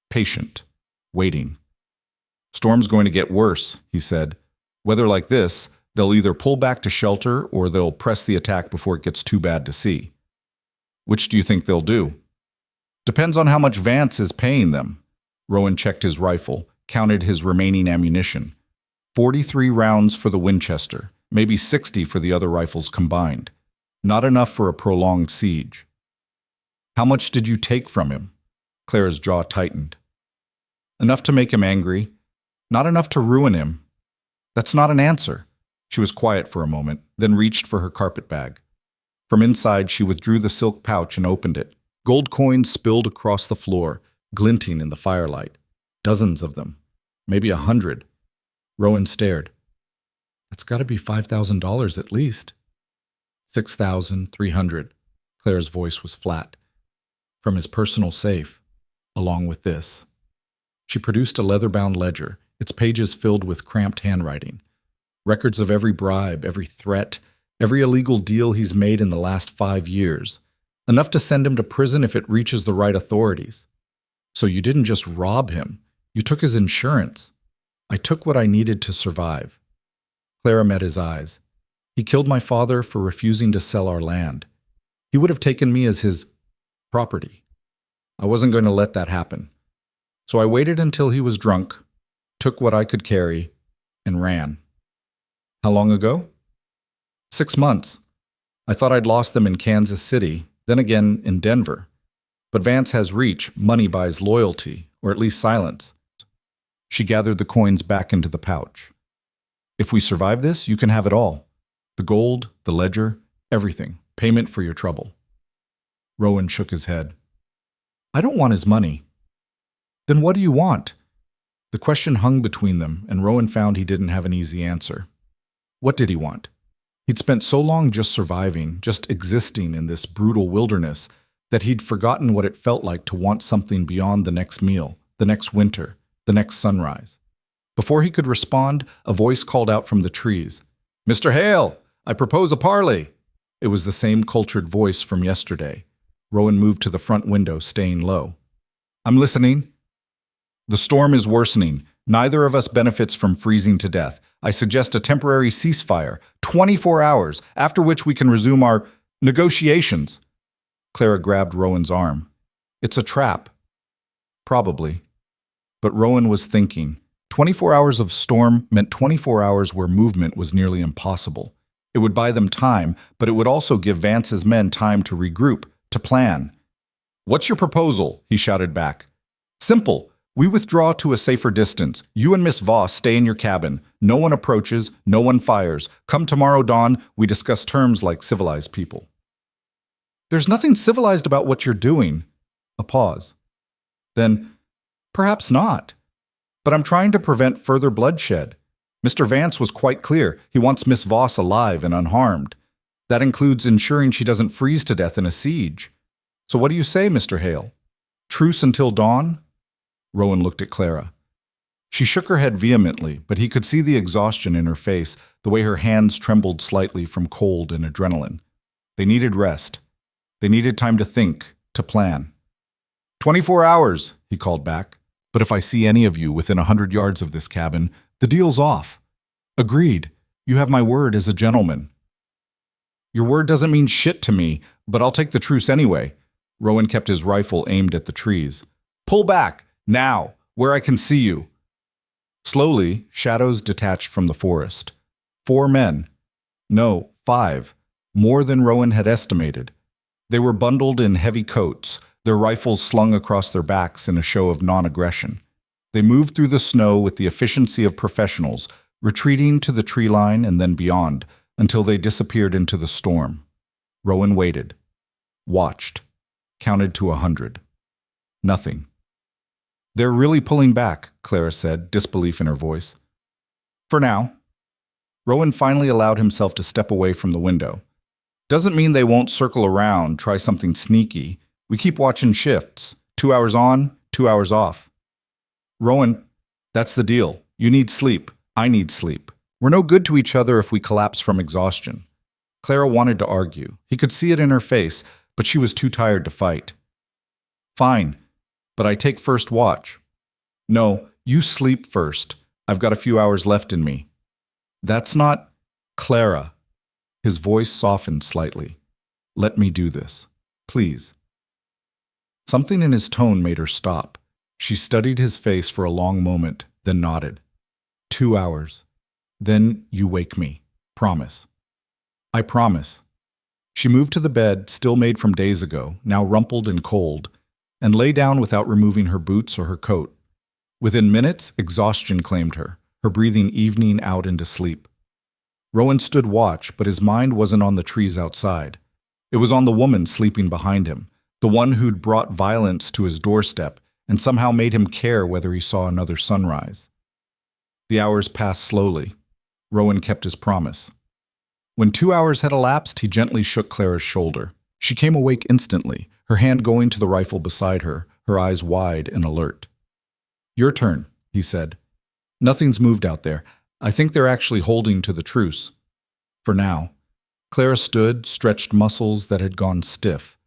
Patient. Waiting. Storm's going to get worse, he said. Weather like this, they'll either pull back to shelter or they'll press the attack before it gets too bad to see. Which do you think they'll do? Depends on how much Vance is paying them. Rowan checked his rifle, counted his remaining ammunition. 43 rounds for the Winchester, maybe 60 for the other rifles combined. Not enough for a prolonged siege. How much did you take from him? Clara's jaw tightened. Enough to make him angry, not enough to ruin him. That's not an answer. She was quiet for a moment, then reached for her carpet bag. From inside, she withdrew the silk pouch and opened it. Gold coins spilled across the floor, glinting in the firelight. Dozens of them. Maybe 100. Rowan stared. That's got to be $5,000 at least. 6,300. Claire's voice was flat. From his personal safe, along with this. She produced a leather-bound ledger, its pages filled with cramped handwriting. Records of every bribe, every threat, every illegal deal he's made in the last 5 years. Enough to send him to prison if it reaches the right authorities. So you didn't just rob him. You took his insurance. I took what I needed to survive. Clara met his eyes. He killed my father for refusing to sell our land. He would have taken me as his property. I wasn't going to let that happen. So I waited until he was drunk, took what I could carry, and ran. How long ago? 6 months. I thought I'd lost them in Kansas City, then again in Denver. But Vance has reach, money buys loyalty, or at least silence. She gathered the coins back into the pouch. If we survive this, you can have it all. The gold, the ledger, everything. Payment for your trouble. Rowan shook his head. I don't want his money. Then what do you want? The question hung between them, and Rowan found he didn't have an easy answer. What did he want? He'd spent so long just surviving, just existing in this brutal wilderness, that he'd forgotten what it felt like to want something beyond the next meal, the next winter, the next sunrise. Before he could respond, a voice called out from the trees. Mr. Hale, I propose a parley. It was the same cultured voice from yesterday. Rowan moved to the front window, staying low. I'm listening. The storm is worsening. Neither of us benefits from freezing to death. I suggest a temporary ceasefire, 24 hours, after which we can resume our negotiations. Clara grabbed Rowan's arm. It's a trap. Probably. But Rowan was thinking. 24 hours of storm meant 24 hours where movement was nearly impossible. It would buy them time, but it would also give Vance's men time to regroup, to plan. What's your proposal? He shouted back. Simple. We withdraw to a safer distance. You and Miss Voss stay in your cabin. No one approaches, no one fires. Come tomorrow dawn, we discuss terms like civilized people. There's nothing civilized about what you're doing. A pause. Then, perhaps not. But I'm trying to prevent further bloodshed. Mr. Vance was quite clear. He wants Miss Voss alive and unharmed. That includes ensuring she doesn't freeze to death in a siege. So what do you say, Mr. Hale? Truce until dawn? Rowan looked at Clara. She shook her head vehemently, but he could see the exhaustion in her face, the way her hands trembled slightly from cold and adrenaline. They needed rest. They needed time to think, to plan. 24 hours, he called back. But if I see any of you within 100 yards of this cabin, the deal's off. Agreed. You have my word as a gentleman. Your word doesn't mean shit to me, but I'll take the truce anyway. Rowan kept his rifle aimed at the trees. Pull back, now, where I can see you. Slowly, shadows detached from the forest. 4 men. No, 5. More than Rowan had estimated. They were bundled in heavy coats, their rifles slung across their backs in a show of non-aggression. They moved through the snow with the efficiency of professionals, retreating to the tree line and then beyond, until they disappeared into the storm. Rowan waited, watched, counted to 100. Nothing. They're really pulling back, Clara said, disbelief in her voice. For now. Rowan finally allowed himself to step away from the window. Doesn't mean they won't circle around, try something sneaky. We keep watching shifts. 2 hours on, 2 hours off. Rowan, that's the deal. You need sleep. I need sleep. We're no good to each other if we collapse from exhaustion. Clara wanted to argue. He could see it in her face, but she was too tired to fight. Fine, but I take first watch. No, you sleep first. I've got a few hours left in me. That's not Clara. His voice softened slightly. Let me do this. Please. Something in his tone made her stop. She studied his face for a long moment, then nodded. 2 hours. Then you wake me. Promise. I promise. She moved to the bed, still made from days ago, now rumpled and cold, and lay down without removing her boots or her coat. Within minutes, exhaustion claimed her, her breathing evening out into sleep. Rowan stood watch, but his mind wasn't on the trees outside. It was on the woman sleeping behind him, the one who'd brought violence to his doorstep and somehow made him care whether he saw another sunrise. The hours passed slowly. Rowan kept his promise. When 2 hours had elapsed, he gently shook Clara's shoulder. She came awake instantly, her hand going to the rifle beside her, her eyes wide and alert. "Your turn," he said. "Nothing's moved out there. I think they're actually holding to the truce. For now." Clara stood, stretched muscles that had gone stiff.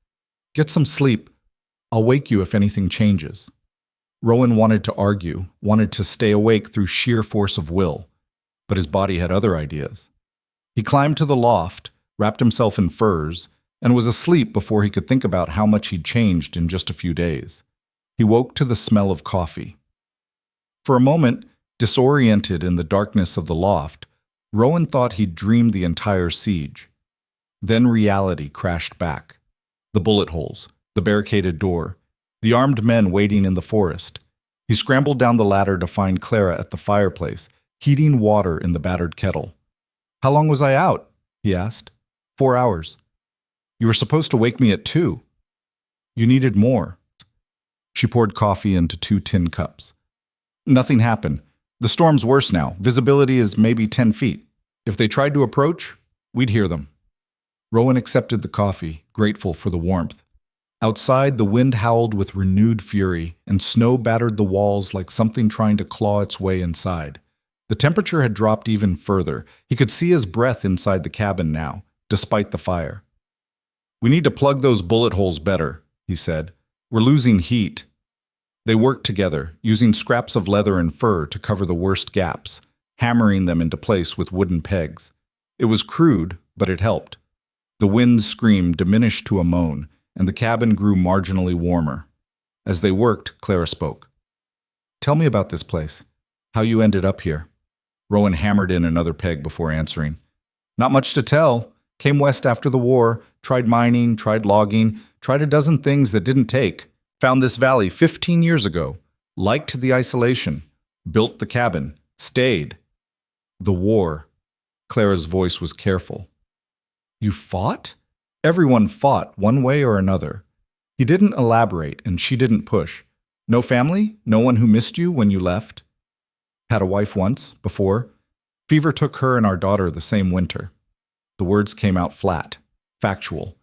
"Get some sleep. I'll wake you if anything changes." Rowan wanted to argue, wanted to stay awake through sheer force of will, but his body had other ideas. He climbed to the loft, wrapped himself in furs, and was asleep before he could think about how much he'd changed in just a few days. He woke to the smell of coffee. For a moment, disoriented in the darkness of the loft, Rowan thought he'd dreamed the entire siege. Then reality crashed back. The bullet holes, the barricaded door, the armed men waiting in the forest. He scrambled down the ladder to find Clara at the fireplace, heating water in the battered kettle. "How long was I out?" he asked. 4 hours. "You were supposed to wake me at 2. "You needed more." She poured coffee into 2 tin cups. "Nothing happened. The storm's worse now. Visibility is maybe 10 feet. If they tried to approach, we'd hear them." Rowan accepted the coffee, grateful for the warmth. Outside, the wind howled with renewed fury, and snow battered the walls like something trying to claw its way inside. The temperature had dropped even further. He could see his breath inside the cabin now, despite the fire. "We need to plug those bullet holes better," he said. "We're losing heat." They worked together, using scraps of leather and fur to cover the worst gaps, hammering them into place with wooden pegs. It was crude, but it helped. The wind's scream diminished to a moan, and the cabin grew marginally warmer. As they worked, Clara spoke. "Tell me about this place. How you ended up here." Rowan hammered in another peg before answering. "Not much to tell. Came west after the war, tried mining, tried logging, tried a dozen things that didn't take. Found this valley 15 years ago. Liked the isolation. Built the cabin. Stayed." "The war." Clara's voice was careful. "You fought?" "Everyone fought, one way or another." He didn't elaborate, and she didn't push. "No family? No one who missed you when you left?" "Had a wife once, before. Fever took her and our daughter the same winter." The words came out flat, factual.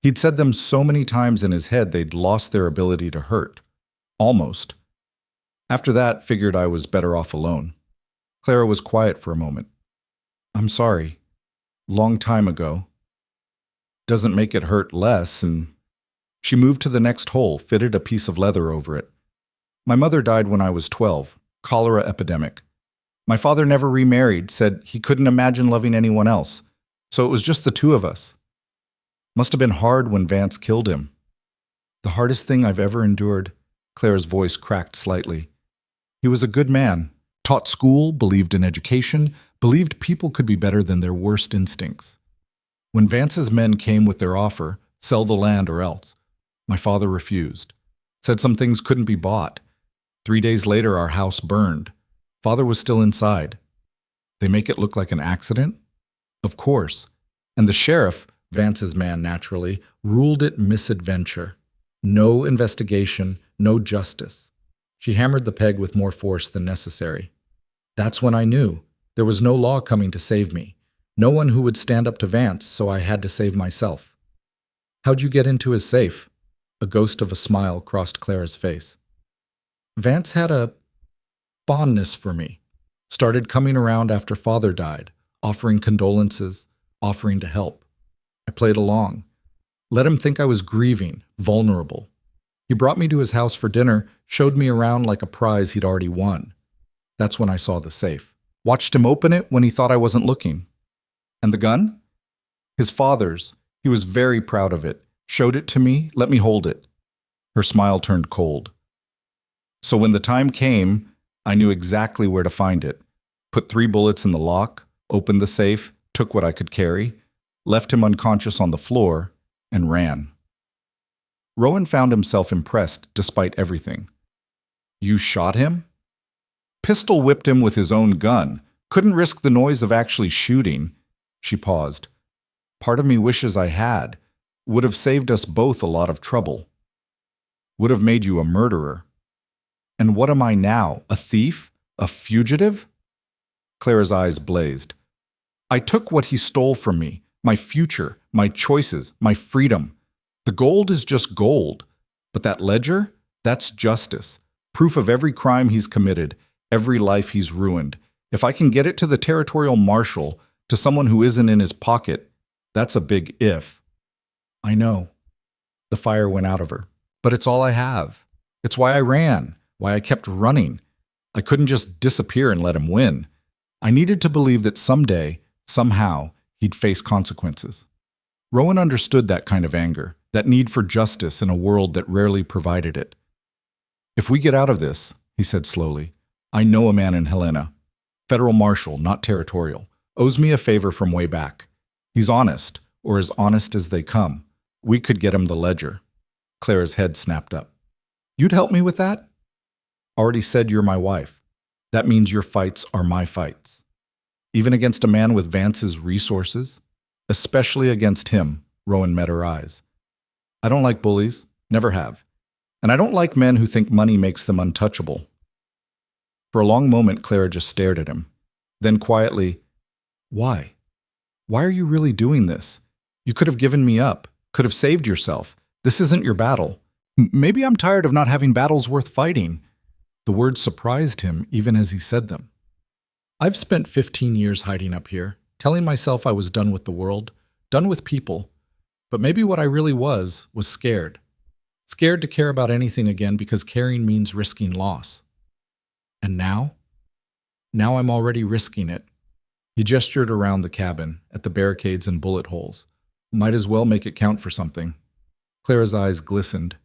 He'd said them so many times in his head they'd lost their ability to hurt. Almost. After that, figured I was better off alone. Clara was quiet for a moment. "I'm sorry. Long time ago." "Doesn't make it hurt less," and she moved to the next hole, fitted a piece of leather over it. "My mother died when I was 12, cholera epidemic. My father never remarried, said he couldn't imagine loving anyone else, so it was just the 2 of us. Must have been hard when Vance killed him." "The hardest thing I've ever endured." Clara's voice cracked slightly. "He was a good man, taught school, believed in education, believed people could be better than their worst instincts. When Vance's men came with their offer, sell the land or else, my father refused. Said some things couldn't be bought. 3 days later, our house burned. Father was still inside. They make it look like an accident? Of course. And the sheriff, Vance's man naturally, ruled it misadventure. No investigation, no justice." She hammered the peg with more force than necessary. "That's when I knew. There was no law coming to save me. No one who would stand up to Vance, so I had to save myself." "How'd you get into his safe?" A ghost of a smile crossed Clara's face. "Vance had a fondness for me. Started coming around after Father died, offering condolences, offering to help. I played along. Let him think I was grieving, vulnerable. He brought me to his house for dinner, showed me around like a prize he'd already won. That's when I saw the safe. Watched him open it when he thought I wasn't looking. And the gun? His father's. He was very proud of it. Showed it to me, let me hold it." Her smile turned cold. "So when the time came, I knew exactly where to find it. Put 3 bullets in the lock, opened the safe, took what I could carry. left him unconscious on the floor, and ran. Rowan found himself impressed despite everything. You shot him? Pistol whipped him with his own gun. Couldn't risk the noise of actually shooting. She paused. Part of me wishes I had. Would have saved us both a lot of trouble. Would have made you a murderer. And what am I now? A thief? A fugitive? Clara's eyes blazed. I took what he stole from me. My future, my choices, my freedom. The gold is just gold. But that ledger? That's justice. Proof of every crime he's committed, every life he's ruined. If I can get it to the territorial marshal, to someone who isn't in his pocket, that's a big if. I know. The fire went out of her. But it's all I have. It's why I ran, why I kept running. I couldn't just disappear and let him win. I needed to believe that someday, somehow, he'd face consequences. Rowan understood that kind of anger, that need for justice in a world that rarely provided it. If we get out of this, he said slowly, I know a man in Helena. Federal marshal, not territorial. Owes me a favor from way back. He's honest, or as honest as they come. We could get him the ledger. Clara's head snapped up. You'd help me with that? Already said you're my wife. That means your fights are my fights. Even against a man with Vance's resources? Especially against him, Rowan met her eyes. I don't like bullies, never have. And I don't like men who think money makes them untouchable. For a long moment, Clara just stared at him. Then quietly, why? Why are you really doing this? You could have given me up, could have saved yourself. This isn't your battle. Maybe I'm tired of not having battles worth fighting. The words surprised him even as he said them. I've spent 15 years hiding up here, telling myself I was done with the world, done with people. But maybe what I really was scared. Scared to care about anything again because caring means risking loss. And now? Now I'm already risking it. He gestured around the cabin, at the barricades and bullet holes. Might as well make it count for something. Clara's eyes glistened.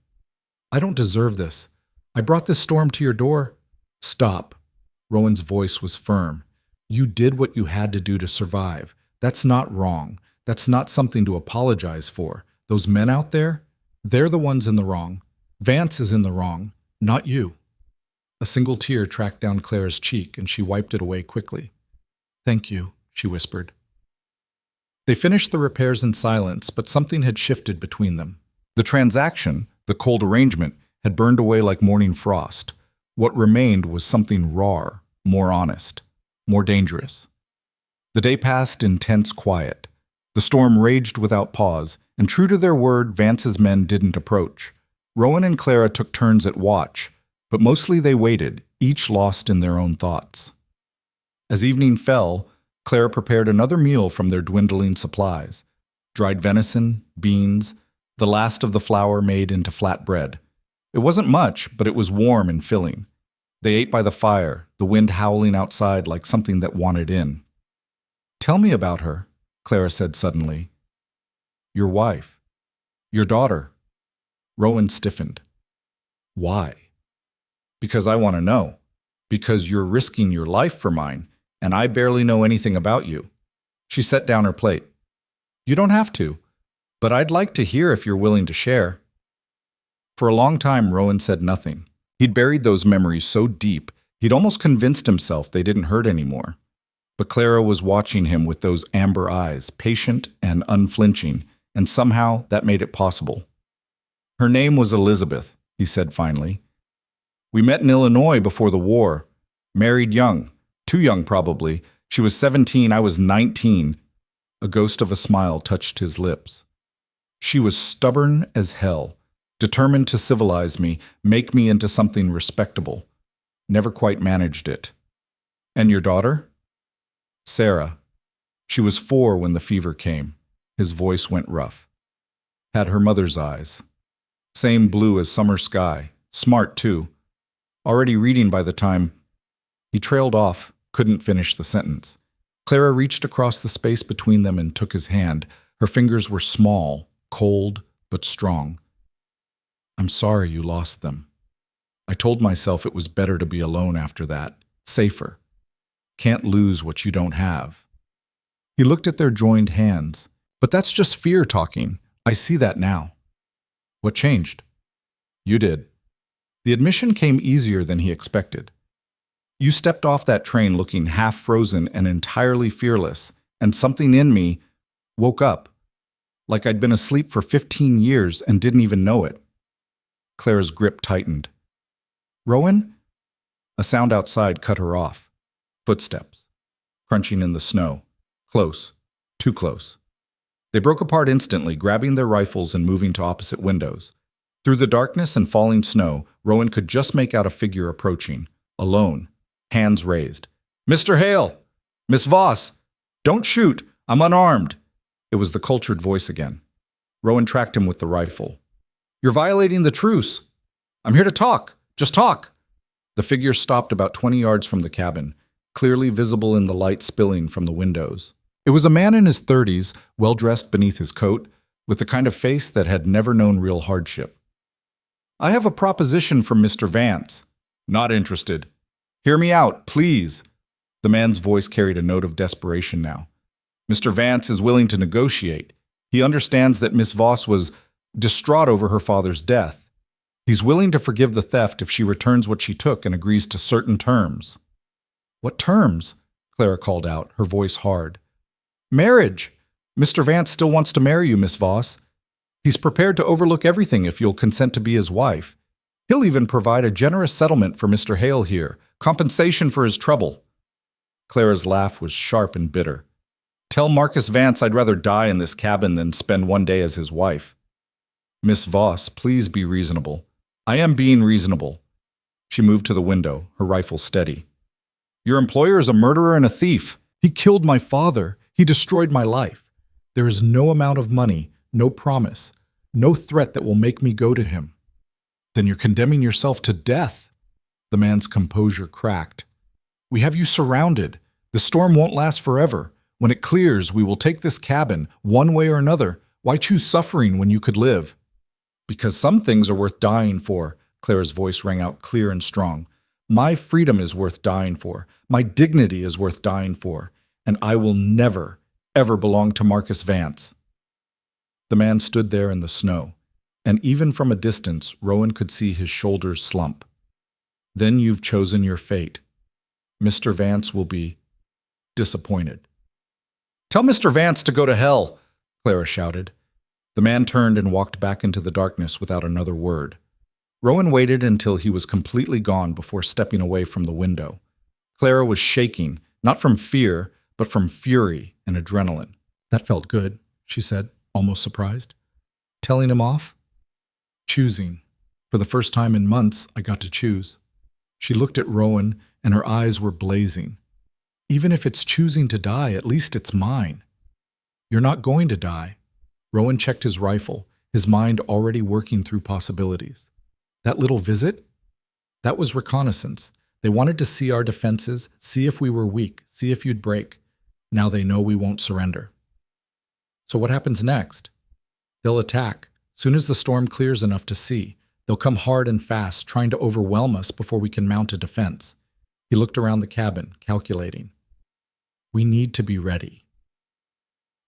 I don't deserve this. I brought this storm to your door. Stop. Rowan's voice was firm. You did what you had to do to survive. That's not wrong. That's not something to apologize for. Those men out there, they're the ones in the wrong. Vance is in the wrong, not you. A single tear tracked down Clara's cheek, and she wiped it away quickly. Thank you, she whispered. They finished the repairs in silence, but something had shifted between them. The transaction, the cold arrangement, had burned away like morning frost. What remained was something rawer, more honest, more dangerous. The day passed in tense quiet. The storm raged without pause, and true to their word, Vance's men didn't approach. Rowan and Clara took turns at watch, but mostly they waited, each lost in their own thoughts. As evening fell, Clara prepared another meal from their dwindling supplies. Dried venison, beans, the last of the flour made into flat bread. It wasn't much, but it was warm and filling. They ate by the fire, the wind howling outside like something that wanted in. Tell me about her, Clara said suddenly. Your wife. Your daughter. Rowan stiffened. Why? Because I want to know. Because you're risking your life for mine, and I barely know anything about you. She set down her plate. You don't have to, but I'd like to hear if you're willing to share. For a long time, Rowan said nothing. He'd buried those memories so deep, he'd almost convinced himself they didn't hurt anymore. But Clara was watching him with those amber eyes, patient and unflinching, and somehow that made it possible. Her name was Elizabeth, he said finally. We met in Illinois before the war. Married young. Too young, probably. She was 17, I was 19. A ghost of a smile touched his lips. She was stubborn as hell, determined to civilize me, make me into something respectable. Never quite managed it. And your daughter? Sarah. She was 4 when the fever came. His voice went rough. Had her mother's eyes. Same blue as summer sky. Smart, too. Already reading by the time... He trailed off, couldn't finish the sentence. Clara reached across the space between them and took his hand. Her fingers were small, cold, but strong. I'm sorry you lost them. I told myself it was better to be alone after that. Safer. Can't lose what you don't have. He looked at their joined hands. But that's just fear talking. I see that now. What changed? You did. The admission came easier than he expected. You stepped off that train looking half frozen and entirely fearless, and something in me woke up, like I'd been asleep for 15 years and didn't even know it. Clara's grip tightened. Rowan? A sound outside cut her off. Footsteps, crunching in the snow. Close. Too close. They broke apart instantly, grabbing their rifles and moving to opposite windows. Through the darkness and falling snow, Rowan could just make out a figure approaching, alone, hands raised. Mr. Hale! Miss Voss! Don't shoot! I'm unarmed! It was the cultured voice again. Rowan tracked him with the rifle. You're violating the truce! I'm here to talk! Just talk! The figure stopped about 20 yards from the cabin, clearly visible in the light spilling from the windows. It was a man in his 30s, well-dressed beneath his coat, with the kind of face that had never known real hardship. I have a proposition from Mr. Vance. Not interested. Hear me out, please. The man's voice carried a note of desperation now. Mr. Vance is willing to negotiate. He understands that Miss Voss was distraught over her father's death. He's willing to forgive the theft if she returns what she took and agrees to certain terms. What terms? Clara called out, her voice hard. Marriage. Mr. Vance still wants to marry you, Miss Voss. He's prepared to overlook everything if you'll consent to be his wife. He'll even provide a generous settlement for Mr. Hale here, compensation for his trouble. Clara's laugh was sharp and bitter. Tell Marcus Vance I'd rather die in this cabin than spend one day as his wife. Miss Voss, please be reasonable. I am being reasonable. She moved to the window, her rifle steady. Your employer is a murderer and a thief. He killed my father. He destroyed my life. There is no amount of money, no promise, no threat that will make me go to him. Then you're condemning yourself to death. The man's composure cracked. We have you surrounded. The storm won't last forever. When it clears, we will take this cabin, one way or another. Why choose suffering when you could live? Because some things are worth dying for, Clara's voice rang out clear and strong. My freedom is worth dying for. My dignity is worth dying for. And I will never, ever belong to Marcus Vance. The man stood there in the snow, and even from a distance, Rowan could see his shoulders slump. Then you've chosen your fate. Mr. Vance will be disappointed. Tell Mr. Vance to go to hell, Clara shouted. The man turned and walked back into the darkness without another word. Rowan waited until he was completely gone before stepping away from the window. Clara was shaking, not from fear, but from fury and adrenaline. That felt good, she said, almost surprised. Telling him off? Choosing. For the first time in months, I got to choose. She looked at Rowan, and her eyes were blazing. Even if it's choosing to die, at least it's mine. You're not going to die. Rowan checked his rifle, his mind already working through possibilities. That little visit? That was reconnaissance. They wanted to see our defenses, see if we were weak, see if you'd break. Now they know we won't surrender. So what happens next? They'll attack. Soon as the storm clears enough to see, they'll come hard and fast, trying to overwhelm us before we can mount a defense. He looked around the cabin, calculating. We need to be ready.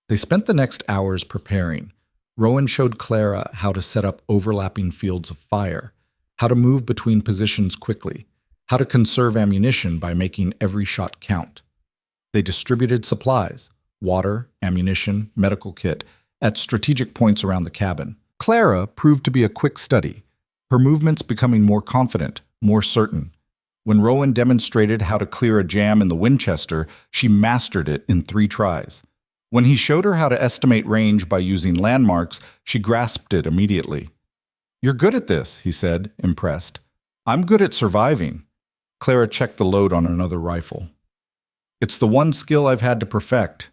They spent the next hours preparing. Rowan showed Clara how to set up overlapping fields of fire, how to move between positions quickly, how to conserve ammunition by making every shot count. They distributed supplies, water, ammunition, medical kit, at strategic points around the cabin. Clara proved to be a quick study, her movements becoming more confident, more certain. When Rowan demonstrated how to clear a jam in the Winchester, she mastered it in 3 tries. When he showed her how to estimate range by using landmarks, she grasped it immediately. You're good at this, he said, impressed. I'm good at surviving. Clara checked the load on another rifle. It's the one skill I've had to perfect.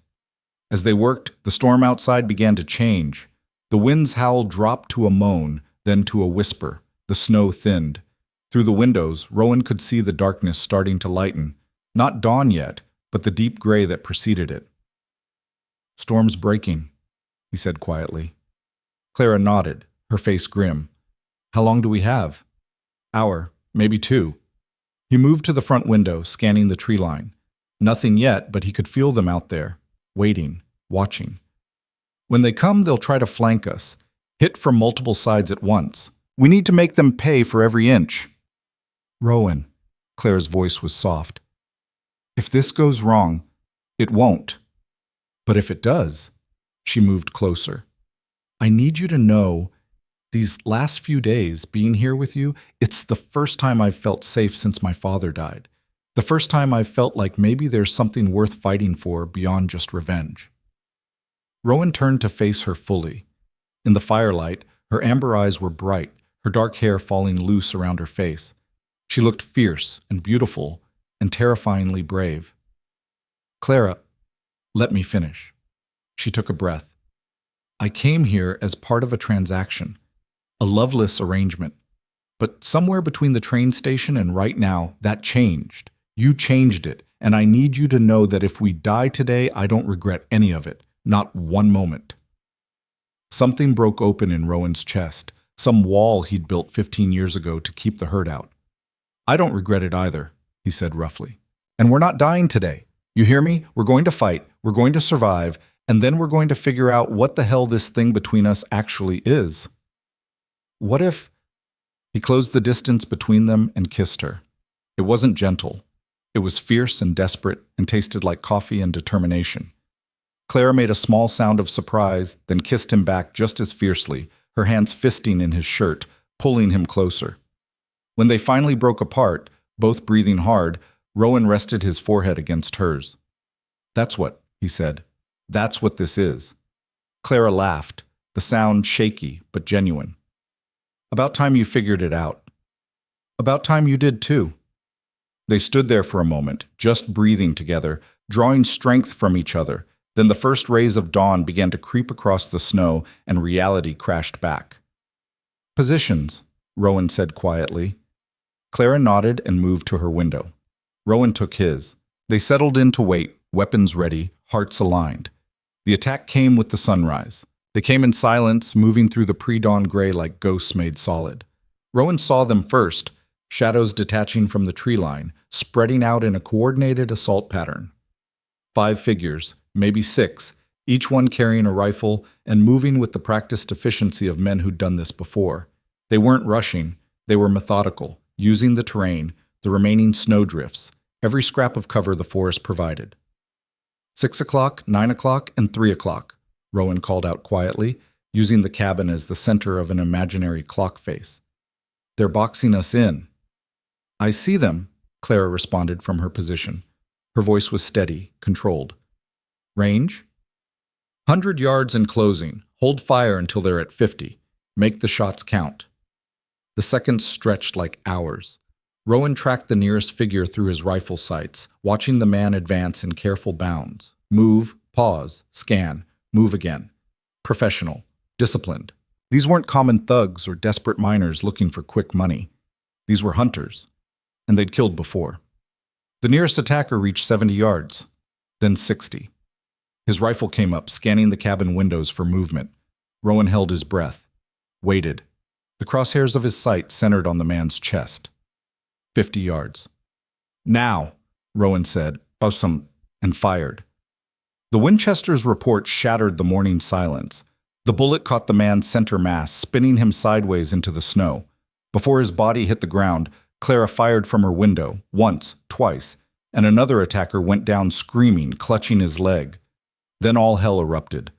As they worked, the storm outside began to change. The wind's howl dropped to a moan, then to a whisper. The snow thinned. Through the windows, Rowan could see the darkness starting to lighten. Not dawn yet, but the deep gray that preceded it. Storm's breaking, he said quietly. Clara nodded, her face grim. How long do we have? Hour, maybe 2. He moved to the front window, scanning the tree line. Nothing yet, but he could feel them out there, waiting, watching. When they come, they'll try to flank us, hit from multiple sides at once. We need to make them pay for every inch. Rowan, Claire's voice was soft. If this goes wrong, it won't. But if it does, she moved closer. I need you to know, these last few days being here with you, it's the first time I've felt safe since my father died. The first time I've felt like maybe there's something worth fighting for beyond just revenge. Rowan turned to face her fully. In the firelight, her amber eyes were bright, her dark hair falling loose around her face. She looked fierce and beautiful and terrifyingly brave. Clara, let me finish. She took a breath. I came here as part of a transaction, a loveless arrangement. But somewhere between the train station and right now, that changed. You changed it, and I need you to know that if we die today, I don't regret any of it, not one moment. Something broke open in Rowan's chest, some wall he'd built 15 years ago to keep the hurt out. I don't regret it either, he said roughly. And we're not dying today. You hear me? We're going to fight, we're going to survive, and then we're going to figure out what the hell this thing between us actually is. What if... He closed the distance between them and kissed her. It wasn't gentle. It was fierce and desperate and tasted like coffee and determination. Clara made a small sound of surprise, then kissed him back just as fiercely, her hands fisting in his shirt, pulling him closer. When they finally broke apart, both breathing hard, Rowan rested his forehead against hers. That's what, he said. That's what this is. Clara laughed, the sound shaky but genuine. About time you figured it out. About time you did too. They stood there for a moment, just breathing together, drawing strength from each other. Then the first rays of dawn began to creep across the snow and reality crashed back. Positions, Rowan said quietly. Clara nodded and moved to her window. Rowan took his. They settled in to wait, weapons ready, hearts aligned. The attack came with the sunrise. They came in silence, moving through the pre-dawn gray like ghosts made solid. Rowan saw them first, shadows detaching from the tree line, spreading out in a coordinated assault pattern. 5 figures, maybe 6, each one carrying a rifle and moving with the practiced efficiency of men who'd done this before. They weren't rushing, they were methodical, using the terrain, the remaining snowdrifts, every scrap of cover the forest provided. 6 o'clock, 9 o'clock, and 3 o'clock, Rowan called out quietly, using the cabin as the center of an imaginary clock face. They're boxing us in. I see them, Clara responded from her position. Her voice was steady, controlled. Range? 100 yards in closing. Hold fire until they're at 50. Make the shots count. The seconds stretched like hours. Rowan tracked the nearest figure through his rifle sights, watching the man advance in careful bounds. Move, pause, scan, move again. Professional, disciplined. These weren't common thugs or desperate miners looking for quick money. These were hunters, and they'd killed before. The nearest attacker reached 70 yards, then 60. His rifle came up, scanning the cabin windows for movement. Rowan held his breath, waited. The crosshairs of his sight centered on the man's chest. 50 yards. Now, Rowan said, "Bosom," and fired. The Winchester's report shattered the morning silence. The bullet caught the man's center mass, spinning him sideways into the snow. Before his body hit the ground, Clara fired from her window, once, twice, and another attacker went down screaming, clutching his leg. Then all hell erupted.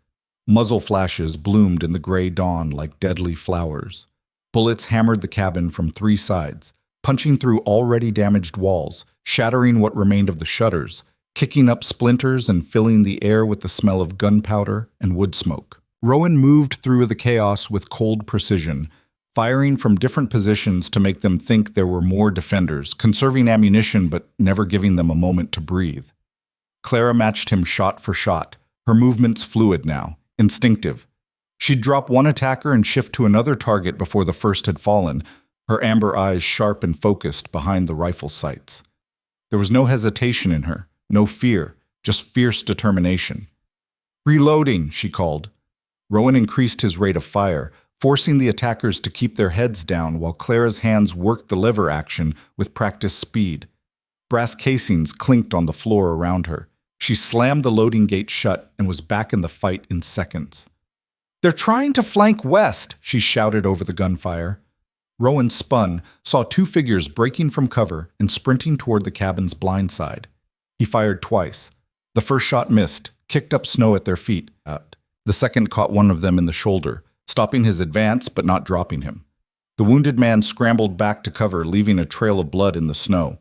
Muzzle flashes bloomed in the gray dawn like deadly flowers. Bullets hammered the cabin from 3 sides, punching through already damaged walls, shattering what remained of the shutters, kicking up splinters and filling the air with the smell of gunpowder and wood smoke. Rowan moved through the chaos with cold precision, firing from different positions to make them think there were more defenders, conserving ammunition but never giving them a moment to breathe. Clara matched him shot for shot, her movements fluid now, instinctive. She'd drop one attacker and shift to another target before the first had fallen, her amber eyes sharp and focused behind the rifle sights. There was no hesitation in her, no fear, just fierce determination. "Reloading," she called. Rowan increased his rate of fire, forcing the attackers to keep their heads down while Clara's hands worked the lever action with practiced speed. Brass casings clinked on the floor around her. She slammed the loading gate shut and was back in the fight in seconds. They're trying to flank west, she shouted over the gunfire. Rowan spun, saw two figures breaking from cover and sprinting toward the cabin's blind side. He fired twice. The first shot missed, kicked up snow at their feet. The second caught one of them in the shoulder, stopping his advance but not dropping him. The wounded man scrambled back to cover, leaving a trail of blood in the snow.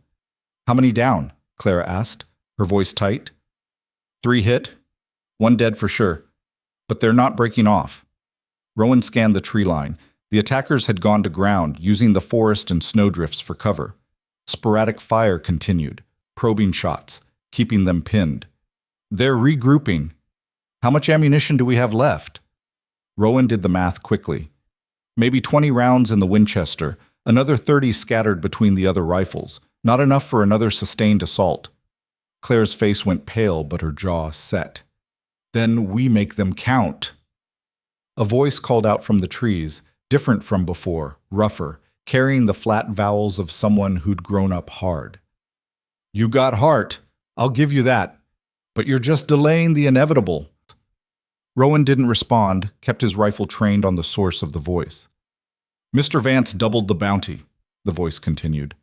How many down? Clara asked, her voice tight. 3 hit. 1 dead for sure. But they're not breaking off. Rowan scanned the tree line. The attackers had gone to ground, using the forest and snowdrifts for cover. Sporadic fire continued, probing shots, keeping them pinned. They're regrouping. How much ammunition do we have left? Rowan did the math quickly. Maybe 20 rounds in the Winchester, another 30 scattered between the other rifles, not enough for another sustained assault. Claire's face went pale, but her jaw set. Then we make them count. A voice called out from the trees, different from before, rougher, carrying the flat vowels of someone who'd grown up hard. You got heart, I'll give you that, but you're just delaying the inevitable. Rowan didn't respond, kept his rifle trained on the source of the voice. Mr. Vance doubled the bounty, the voice continued.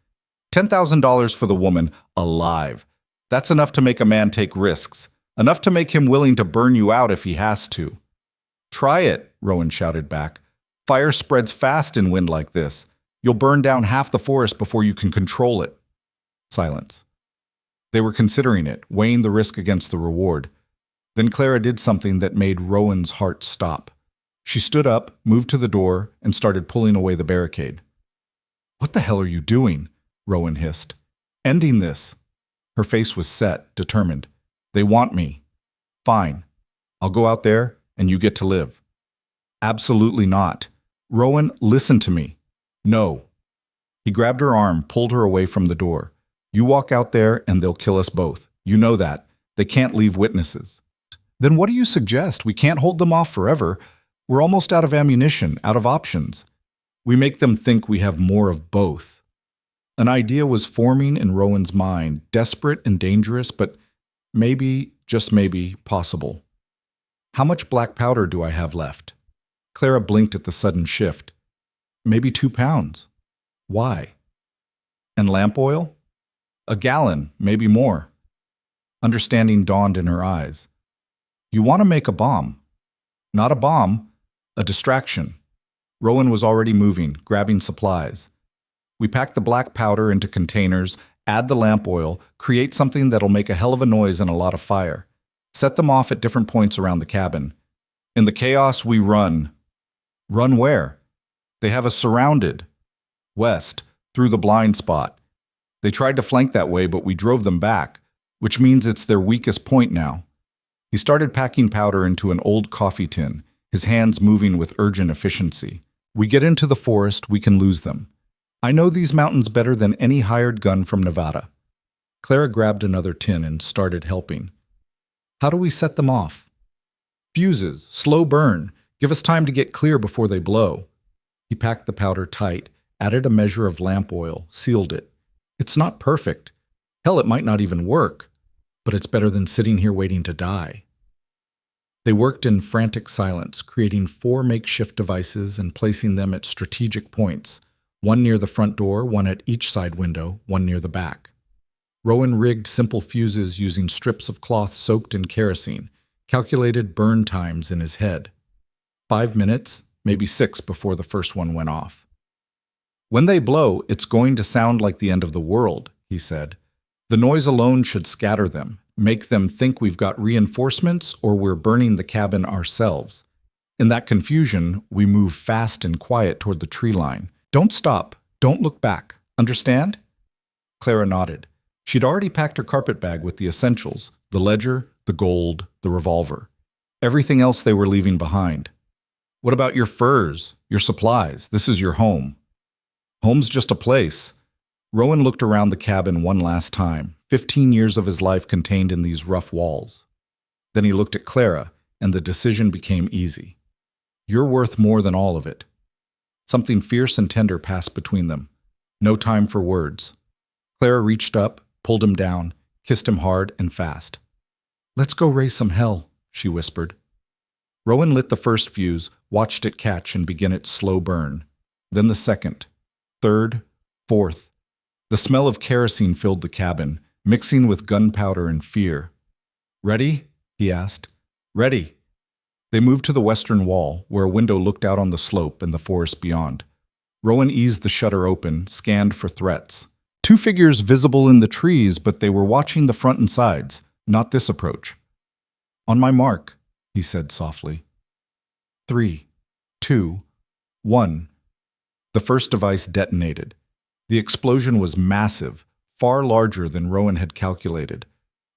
$10,000 for the woman, alive. That's enough to make a man take risks, enough to make him willing to burn you out if he has to. Try it, Rowan shouted back. Fire spreads fast in wind like this. You'll burn down half the forest before you can control it. Silence. They were considering it, weighing the risk against the reward. Then Clara did something that made Rowan's heart stop. She stood up, moved to the door, and started pulling away the barricade. What the hell are you doing? Rowan hissed. Ending this. Her face was set, determined. They want me. Fine. I'll go out there, and you get to live. Absolutely not. Rowan, listen to me. No. He grabbed her arm, pulled her away from the door. You walk out there, and they'll kill us both. You know that. They can't leave witnesses. Then what do you suggest? We can't hold them off forever. We're almost out of ammunition, out of options. We make them think we have more of both. An idea was forming in Rowan's mind, desperate and dangerous, but maybe, just maybe, possible. How much black powder do I have left? Clara blinked at the sudden shift. Maybe 2 pounds. Why? And lamp oil? A gallon, maybe more. Understanding dawned in her eyes. You want to make a bomb. Not a bomb, a distraction. Rowan was already moving, grabbing supplies. We pack the black powder into containers, add the lamp oil, create something that'll make a hell of a noise and a lot of fire. Set them off at different points around the cabin. In the chaos, we run. Run where? They have us surrounded. West, through the blind spot. They tried to flank that way, but we drove them back, which means it's their weakest point now. He started packing powder into an old coffee tin, his hands moving with urgent efficiency. We get into the forest, we can lose them. I know these mountains better than any hired gun from Nevada. Clara grabbed another tin and started helping. How do we set them off? Fuses, slow burn. Give us time to get clear before they blow. He packed the powder tight, added a measure of lamp oil, sealed it. It's not perfect. Hell, it might not even work. But it's better than sitting here waiting to die. They worked in frantic silence, creating 4 makeshift devices and placing them at strategic points, one near the front door, one at each side window, one near the back. Rowan rigged simple fuses using strips of cloth soaked in kerosene, calculated burn times in his head. 5 minutes, maybe 6 before the first one went off. When they blow, it's going to sound like the end of the world, he said. The noise alone should scatter them, make them think we've got reinforcements or we're burning the cabin ourselves. In that confusion, we move fast and quiet toward the tree line. Don't stop. Don't look back. Understand? Clara nodded. She'd already packed her carpet bag with the essentials, the ledger, the gold, the revolver. Everything else they were leaving behind. What about your furs, your supplies? This is your home. Home's just a place. Rowan looked around the cabin one last time, 15 years of his life contained in these rough walls. Then he looked at Clara, and the decision became easy. You're worth more than all of it. Something fierce and tender passed between them. No time for words. Clara reached up, pulled him down, kissed him hard and fast. Let's go raise some hell, she whispered. Rowan lit the first fuse, watched it catch and begin its slow burn. Then the second, third, fourth. The smell of kerosene filled the cabin, mixing with gunpowder and fear. "Ready?" he asked. "Ready." They moved to the western wall, where a window looked out on the slope and the forest beyond. Rowan eased the shutter open, scanned for threats. Two figures visible in the trees, but they were watching the front and sides, not this approach. "On my mark," he said softly. 3, 2, 1. The first device detonated. The explosion was massive, far larger than Rowan had calculated.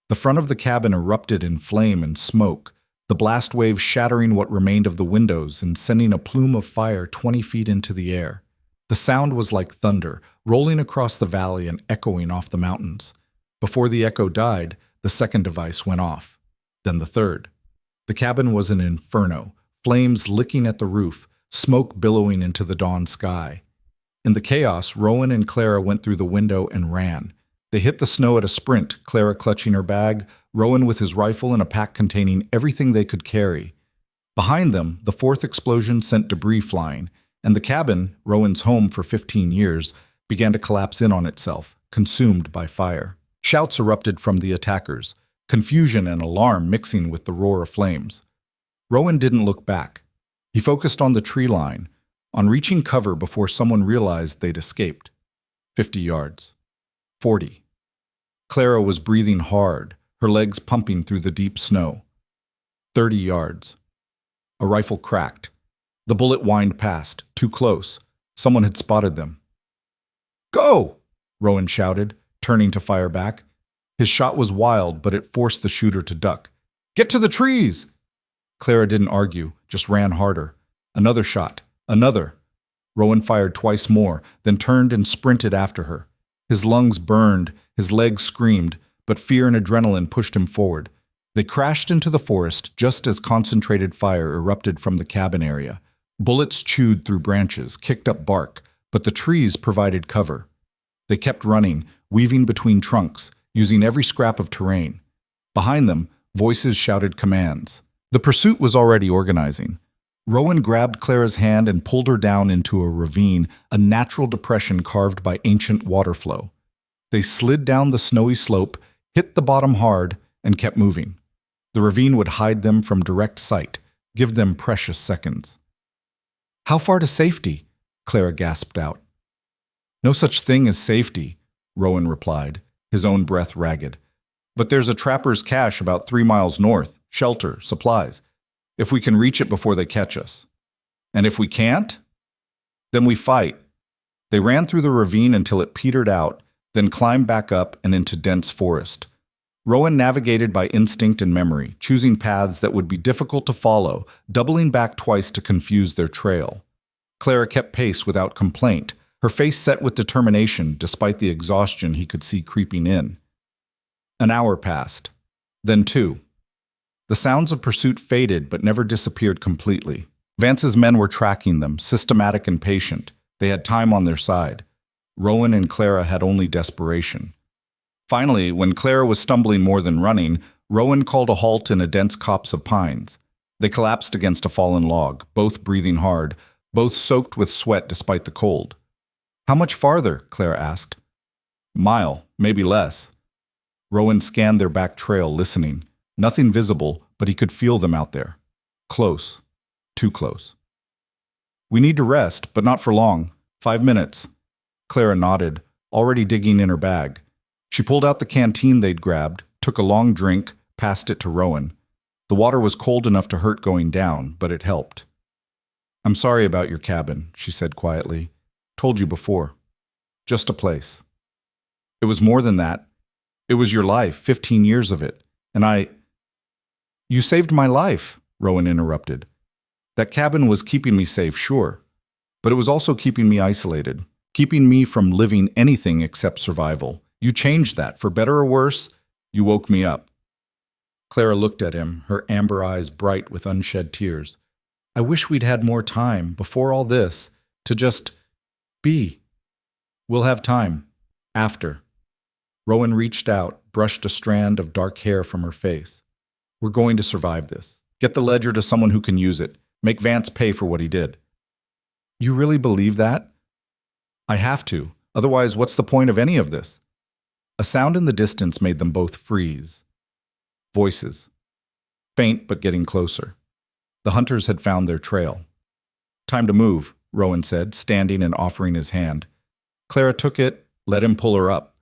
The front of the cabin erupted in flame and smoke, the blast wave shattering what remained of the windows and sending a plume of fire 20 feet into the air. The sound was like thunder, rolling across the valley and echoing off the mountains. Before the echo died, the second device went off. Then the third. The cabin was an inferno, flames licking at the roof, smoke billowing into the dawn sky. In the chaos, Rowan and Clara went through the window and ran. They hit the snow at a sprint, Clara clutching her bag, Rowan with his rifle and a pack containing everything they could carry. Behind them, the fourth explosion sent debris flying, and the cabin, Rowan's home for 15 years, began to collapse in on itself, consumed by fire. Shouts erupted from the attackers, confusion and alarm mixing with the roar of flames. Rowan didn't look back. He focused on the tree line, on reaching cover before someone realized they'd escaped. 50 yards. 40. Clara was breathing hard, her legs pumping through the deep snow. 30 yards. A rifle cracked. The bullet whined past, too close. Someone had spotted them. "Go!" Rowan shouted, turning to fire back. His shot was wild, but it forced the shooter to duck. "Get to the trees!" Clara didn't argue, just ran harder. Another shot. Another. Rowan fired twice more, then turned and sprinted after her. His lungs burned, his legs screamed, but fear and adrenaline pushed him forward. They crashed into the forest just as concentrated fire erupted from the cabin area. Bullets chewed through branches, kicked up bark, but the trees provided cover. They kept running, weaving between trunks, using every scrap of terrain. Behind them, voices shouted commands. The pursuit was already organizing. Rowan grabbed Clara's hand and pulled her down into a ravine, a natural depression carved by ancient water flow. They slid down the snowy slope, hit the bottom hard, and kept moving. The ravine would hide them from direct sight, give them precious seconds. "How far to safety?" Clara gasped out. "No such thing as safety," Rowan replied, his own breath ragged. "But there's a trapper's cache about 3 miles north, shelter, supplies. If we can reach it before they catch us. And if we can't? Then we fight." They ran through the ravine until it petered out, then climbed back up and into dense forest. Rowan navigated by instinct and memory, choosing paths that would be difficult to follow, doubling back twice to confuse their trail. Clara kept pace without complaint, her face set with determination despite the exhaustion he could see creeping in. An hour passed, then 2. The sounds of pursuit faded but never disappeared completely. Vance's men were tracking them, systematic and patient. They had time on their side. Rowan and Clara had only desperation. Finally, when Clara was stumbling more than running, Rowan called a halt in a dense copse of pines. They collapsed against a fallen log, both breathing hard, both soaked with sweat despite the cold. "How much farther?" Clara asked. "Mile, maybe less." Rowan scanned their back trail, listening. Nothing visible, but he could feel them out there. Close. Too close. "We need to rest, but not for long. 5 minutes. Clara nodded, already digging in her bag. She pulled out the canteen they'd grabbed, took a long drink, passed it to Rowan. The water was cold enough to hurt going down, but it helped. "I'm sorry about your cabin," she said quietly. "Told you before. Just a place." "It was more than that. It was your life, 15 years of it. And "You saved my life," Rowan interrupted. "That cabin was keeping me safe, sure. But it was also keeping me isolated, keeping me from living anything except survival. You changed that, for better or worse. You woke me up." Clara looked at him, her amber eyes bright with unshed tears. "I wish we'd had more time, before all this, to just be. We'll have time. After." Rowan reached out, brushed a strand of dark hair from her face. "We're going to survive this. Get the ledger to someone who can use it. Make Vance pay for what he did. You really believe that? I have to. Otherwise, what's the point of any of this? A sound in the distance made them both freeze. Voices. Faint but getting closer. The hunters had found their trail. Time to move, Rowan said, standing and offering his hand. Clara took it, let him pull her up.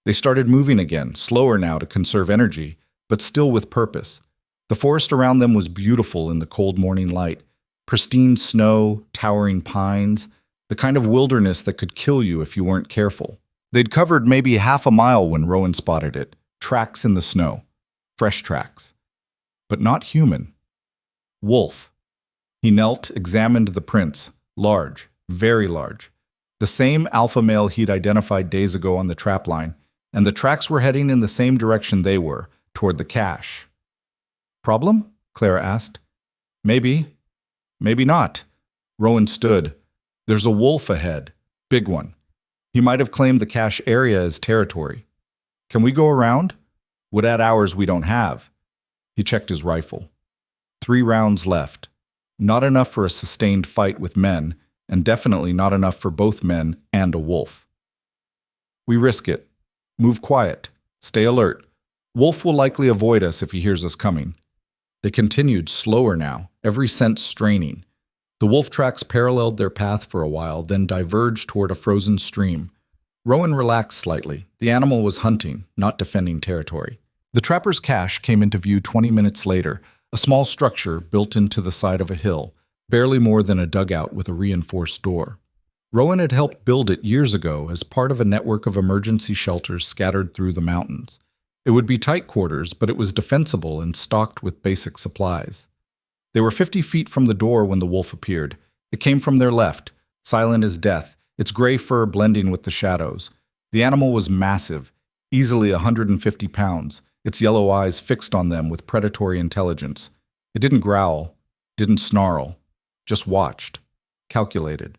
They started moving again, slower now to conserve energy, but still with purpose. The forest around them was beautiful in the cold morning light. Pristine snow, towering pines, the kind of wilderness that could kill you if you weren't careful. They'd covered maybe half a mile when Rowan spotted it. Tracks in the snow. Fresh tracks. But not human. Wolf. He knelt, examined the prints. Large. Very large. The same alpha male he'd identified days ago on the trap line, and the tracks were heading in the same direction they were, toward the cache. Problem? Clara asked. Maybe. Maybe not. Rowan stood. There's a wolf ahead. Big one. He might have claimed the cache area as territory. Can we go around? Would add hours we don't have. He checked his rifle. 3 rounds left. Not enough for a sustained fight with men, and definitely not enough for both men and a wolf. We risk it. Move quiet. Stay alert. Wolf will likely avoid us if he hears us coming. They continued slower now, every sense straining. The wolf tracks paralleled their path for a while, then diverged toward a frozen stream. Rowan relaxed slightly. The animal was hunting, not defending territory. The trapper's cache came into view 20 minutes later, a small structure built into the side of a hill, barely more than a dugout with a reinforced door. Rowan had helped build it years ago as part of a network of emergency shelters scattered through the mountains. It would be tight quarters, but it was defensible and stocked with basic supplies. They were 50 feet from the door when the wolf appeared. It came from their left, silent as death, its gray fur blending with the shadows. The animal was massive, easily 150 pounds, its yellow eyes fixed on them with predatory intelligence. It didn't growl, didn't snarl, just watched, calculated.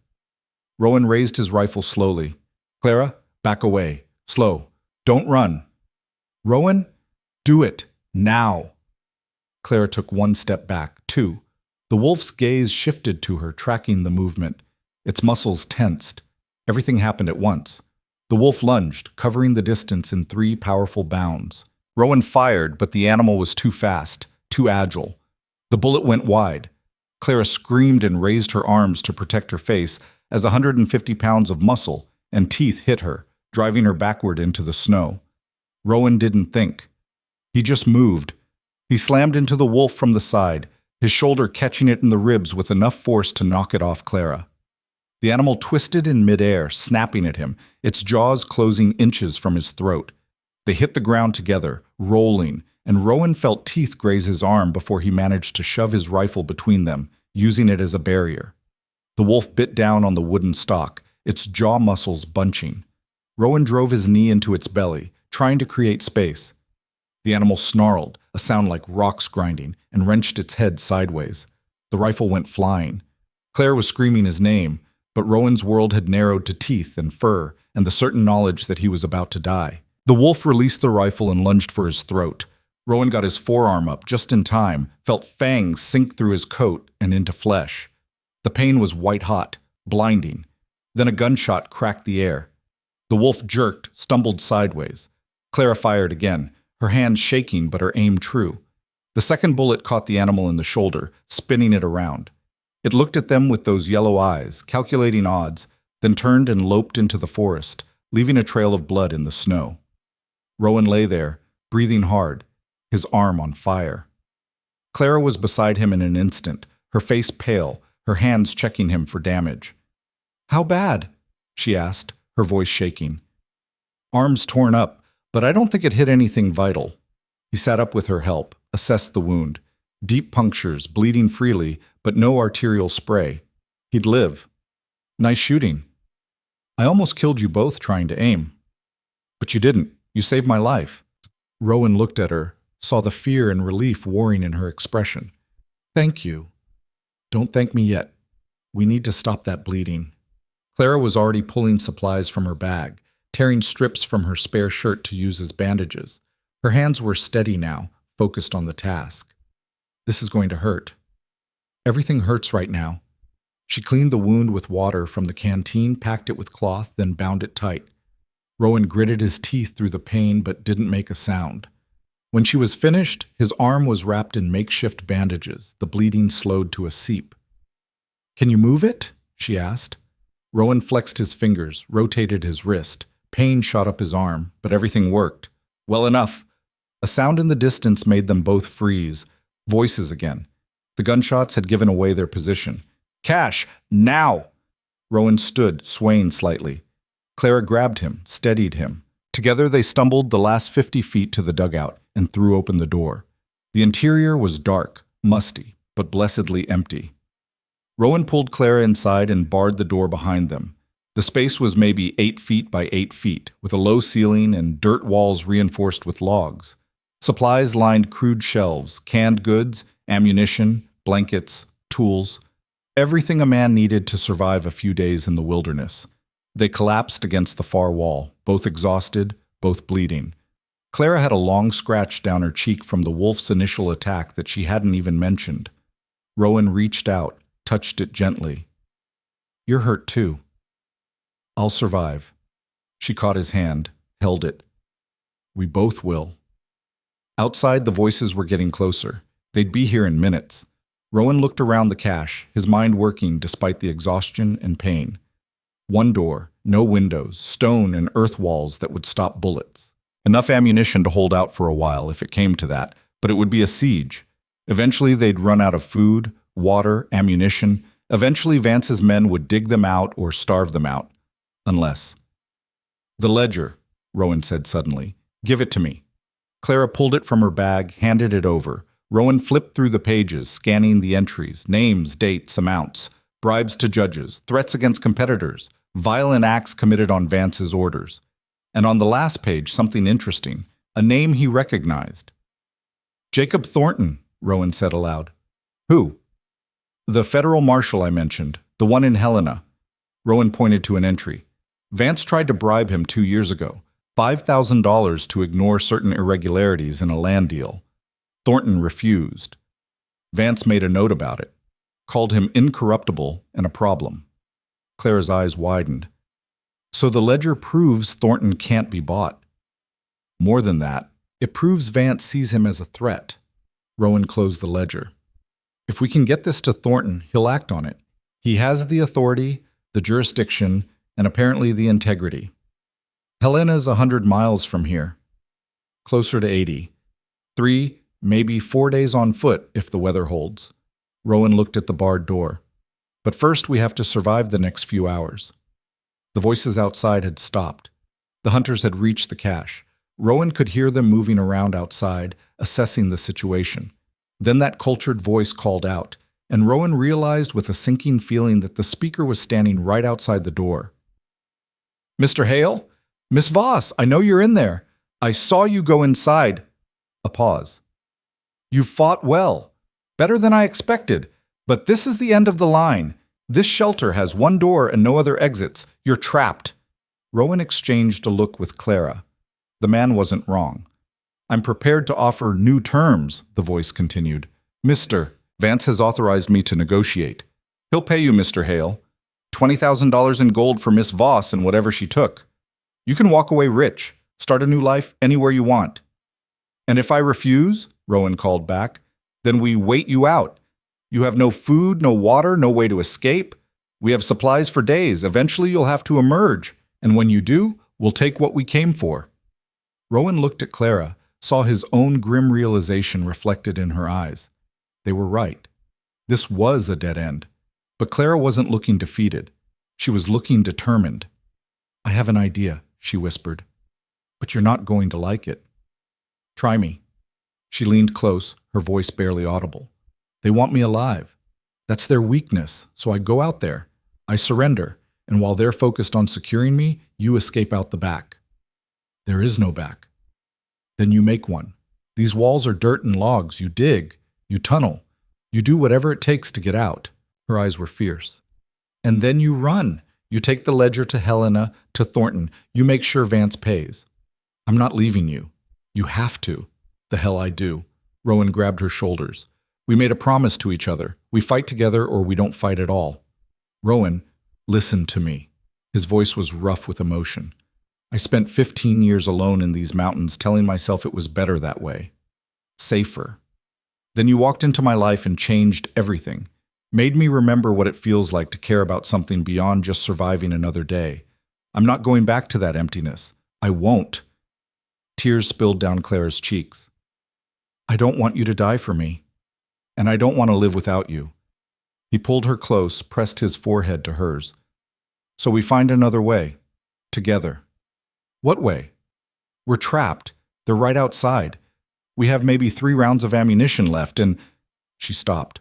Rowan raised his rifle slowly. Clara, back away. Slow. Don't run. Rowan, do it. Now. Clara took 1 step back, 2. The wolf's gaze shifted to her, tracking the movement. Its muscles tensed. Everything happened at once. The wolf lunged, covering the distance in 3 powerful bounds. Rowan fired, but the animal was too fast, too agile. The bullet went wide. Clara screamed and raised her arms to protect her face as 150 pounds of muscle and teeth hit her, driving her backward into the snow. Rowan didn't think. He just moved. He slammed into the wolf from the side, his shoulder catching it in the ribs with enough force to knock it off Clara. The animal twisted in midair, snapping at him, its jaws closing inches from his throat. They hit the ground together, rolling, and Rowan felt teeth graze his arm before he managed to shove his rifle between them, using it as a barrier. The wolf bit down on the wooden stock, its jaw muscles bunching. Rowan drove his knee into its belly, trying to create space. The animal snarled, a sound like rocks grinding, and wrenched its head sideways. The rifle went flying. Claire was screaming his name, but Rowan's world had narrowed to teeth and fur and the certain knowledge that he was about to die. The wolf released the rifle and lunged for his throat. Rowan got his forearm up just in time, felt fangs sink through his coat and into flesh. The pain was white-hot, blinding. Then a gunshot cracked the air. The wolf jerked, stumbled sideways. Clara fired again, her hand shaking but her aim true. The second bullet caught the animal in the shoulder, spinning it around. It looked at them with those yellow eyes, calculating odds, then turned and loped into the forest, leaving a trail of blood in the snow. Rowan lay there, breathing hard, his arm on fire. Clara was beside him in an instant, her face pale, her hands checking him for damage. "How bad?" she asked, her voice shaking. "Arms torn up, but I don't think it hit anything vital." He sat up with her help, assessed the wound. Deep punctures, bleeding freely, but no arterial spray. He'd live. "Nice shooting." "I almost killed you both trying to aim." "But you didn't. You saved my life." Rowan looked at her, saw the fear and relief warring in her expression. "Thank you." "Don't thank me yet. We need to stop that bleeding." Clara was already pulling supplies from her bag, tearing strips from her spare shirt to use as bandages. Her hands were steady now, focused on the task. This is going to hurt. Everything hurts right now. She cleaned the wound with water from the canteen, packed it with cloth, then bound it tight. Rowan gritted his teeth through the pain but didn't make a sound. When she was finished, his arm was wrapped in makeshift bandages. The bleeding slowed to a seep. "Can you move it?" she asked. Rowan flexed his fingers, rotated his wrist. Pain shot up his arm, but everything worked. Well enough. A sound in the distance made them both freeze. Voices again. The gunshots had given away their position. "Cash! Now!" Rowan stood, swaying slightly. Clara grabbed him, steadied him. Together they stumbled the last 50 feet to the dugout and threw open the door. The interior was dark, musty, but blessedly empty. Rowan pulled Clara inside and barred the door behind them. The space was maybe 8 feet by 8 feet, with a low ceiling and dirt walls reinforced with logs. Supplies lined crude shelves, canned goods, ammunition, blankets, tools, everything a man needed to survive a few days in the wilderness. They collapsed against the far wall, both exhausted, both bleeding. Clara had a long scratch down her cheek from the wolf's initial attack that she hadn't even mentioned. Rowan reached out, touched it gently. "You're hurt too." "I'll survive." She caught his hand, held it. "We both will." Outside, the voices were getting closer. They'd be here in minutes. Rowan looked around the cache, his mind working despite the exhaustion and pain. One door, no windows, stone and earth walls that would stop bullets. Enough ammunition to hold out for a while if it came to that, but it would be a siege. Eventually they'd run out of food, water, ammunition. Eventually Vance's men would dig them out or starve them out. Unless. "The ledger," Rowan said suddenly. "Give it to me." Clara pulled it from her bag, handed it over. Rowan flipped through the pages, scanning the entries, names, dates, amounts, bribes to judges, threats against competitors, violent acts committed on Vance's orders. And on the last page, something interesting, a name he recognized. "Jacob Thornton," Rowan said aloud. "Who?" "The federal marshal I mentioned, the one in Helena." Rowan pointed to an entry. "Vance tried to bribe him 2 years ago, $5,000 to ignore certain irregularities in a land deal. Thornton refused. Vance made a note about it, called him incorruptible and a problem." Clara's eyes widened. "So the ledger proves Thornton can't be bought." "More than that, it proves Vance sees him as a threat." Rowan closed the ledger. "If we can get this to Thornton, he'll act on it. He has the authority, the jurisdiction, and apparently the integrity. Helena's 100 miles from here. Closer to 80. 3, maybe 4 days on foot if the weather holds." Rowan looked at the barred door. "But first we have to survive the next few hours." The voices outside had stopped. The hunters had reached the cache. Rowan could hear them moving around outside, assessing the situation. Then that cultured voice called out, and Rowan realized with a sinking feeling that the speaker was standing right outside the door. "Mr. Hale? Miss Voss, I know you're in there. I saw you go inside." A pause. "You've fought well. Better than I expected. But this is the end of the line. This shelter has one door and no other exits. You're trapped." Rowan exchanged a look with Clara. The man wasn't wrong. "I'm prepared to offer new terms," the voice continued. "Mr. Vance has authorized me to negotiate. He'll pay you, Mr. Hale. $20,000 in gold for Miss Voss and whatever she took. You can walk away rich, start a new life anywhere you want." "And if I refuse," Rowan called back, "then we wait you out. You have no food, no water, no way to escape. We have supplies for days. Eventually you'll have to emerge. And when you do, we'll take what we came for." Rowan looked at Clara, saw his own grim realization reflected in her eyes. They were right. This was a dead end. But Clara wasn't looking defeated. She was looking determined. "I have an idea," she whispered. "But you're not going to like it. Try me." She leaned close, her voice barely audible. "They want me alive. That's their weakness, so I go out there. I surrender, and while they're focused on securing me, you escape out the back." "There is no back." "Then you make one. These walls are dirt and logs. You dig, you tunnel, you do whatever it takes to get out." Her eyes were fierce. "And then you run. You take the ledger to Helena, to Thornton. You make sure Vance pays. I'm not leaving you. You have to." "The hell I do." Rowan grabbed her shoulders. We made a promise to each other. We fight together or we don't fight at all. Rowan, listen to me. His voice was rough with emotion. I spent 15 years alone in these mountains telling myself it was better that way. Safer. Then you walked into my life and changed everything. Made me remember what it feels like to care about something beyond just surviving another day. I'm not going back to that emptiness. I won't. Tears spilled down Clara's cheeks. I don't want you to die for me. And I don't want to live without you. He pulled her close, pressed his forehead to hers. So we find another way. Together. What way? We're trapped. They're right outside. We have maybe 3 rounds of ammunition left and… She stopped.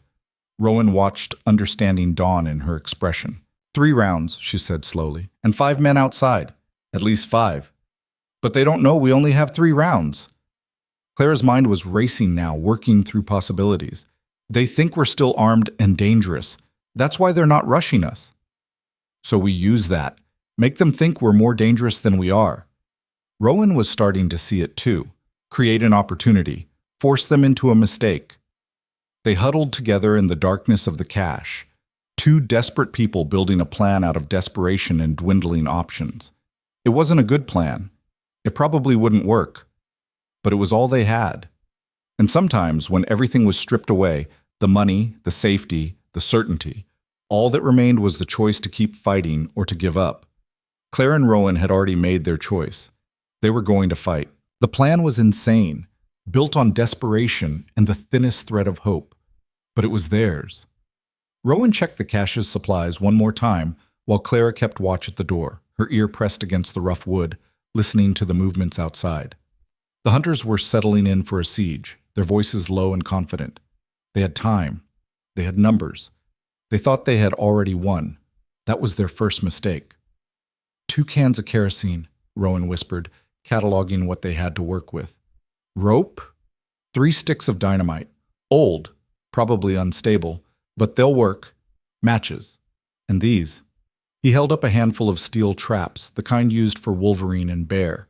Rowan watched understanding dawn in her expression. 3 rounds, she said slowly, and 5 men outside. At least 5. But they don't know we only have 3 rounds. Clara's mind was racing now, working through possibilities. They think we're still armed and dangerous. That's why they're not rushing us. So we use that. Make them think we're more dangerous than we are. Rowan was starting to see it too. Create an opportunity. Force them into a mistake. They huddled together in the darkness of the cache. 2 desperate people building a plan out of desperation and dwindling options. It wasn't a good plan. It probably wouldn't work. But it was all they had. And sometimes, when everything was stripped away, the money, the safety, the certainty, all that remained was the choice to keep fighting or to give up. Clara and Rowan had already made their choice. They were going to fight. The plan was insane, built on desperation and the thinnest thread of hope. But it was theirs. Rowan checked the cache's supplies one more time while Clara kept watch at the door, her ear pressed against the rough wood, listening to the movements outside. The hunters were settling in for a siege, their voices low and confident. They had time. They had numbers. They thought they had already won. That was their first mistake. 2 cans of kerosene, Rowan whispered, cataloging what they had to work with. Rope? 3 sticks of dynamite. Old, probably unstable, but they'll work. Matches. And these. He held up a handful of steel traps, the kind used for wolverine and bear.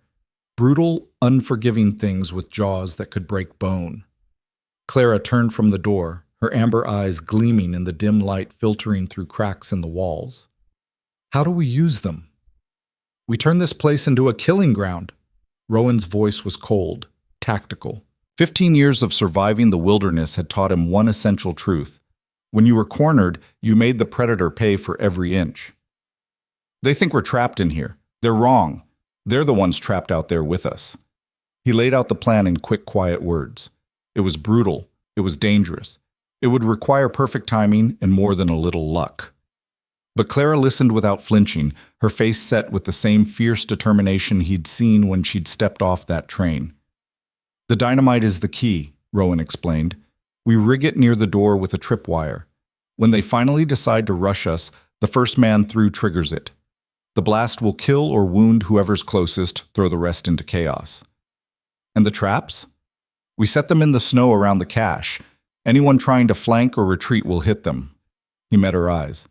Brutal, unforgiving things with jaws that could break bone. Clara turned from the door, her amber eyes gleaming in the dim light filtering through cracks in the walls. How do we use them? We turn this place into a killing ground. Rowan's voice was cold, tactical. 15 years of surviving the wilderness had taught him one essential truth. When you were cornered, you made the predator pay for every inch. They think we're trapped in here. They're wrong. They're the ones trapped out there with us. He laid out the plan in quick, quiet words. It was brutal. It was dangerous. It would require perfect timing and more than a little luck. But Clara listened without flinching, her face set with the same fierce determination he'd seen when she'd stepped off that train. The dynamite is the key, Rowan explained. We rig it near the door with a tripwire. When they finally decide to rush us, the first man through triggers it. The blast will kill or wound whoever's closest, throw the rest into chaos. And the traps? We set them in the snow around the cache. Anyone trying to flank or retreat will hit them. He met her eyes.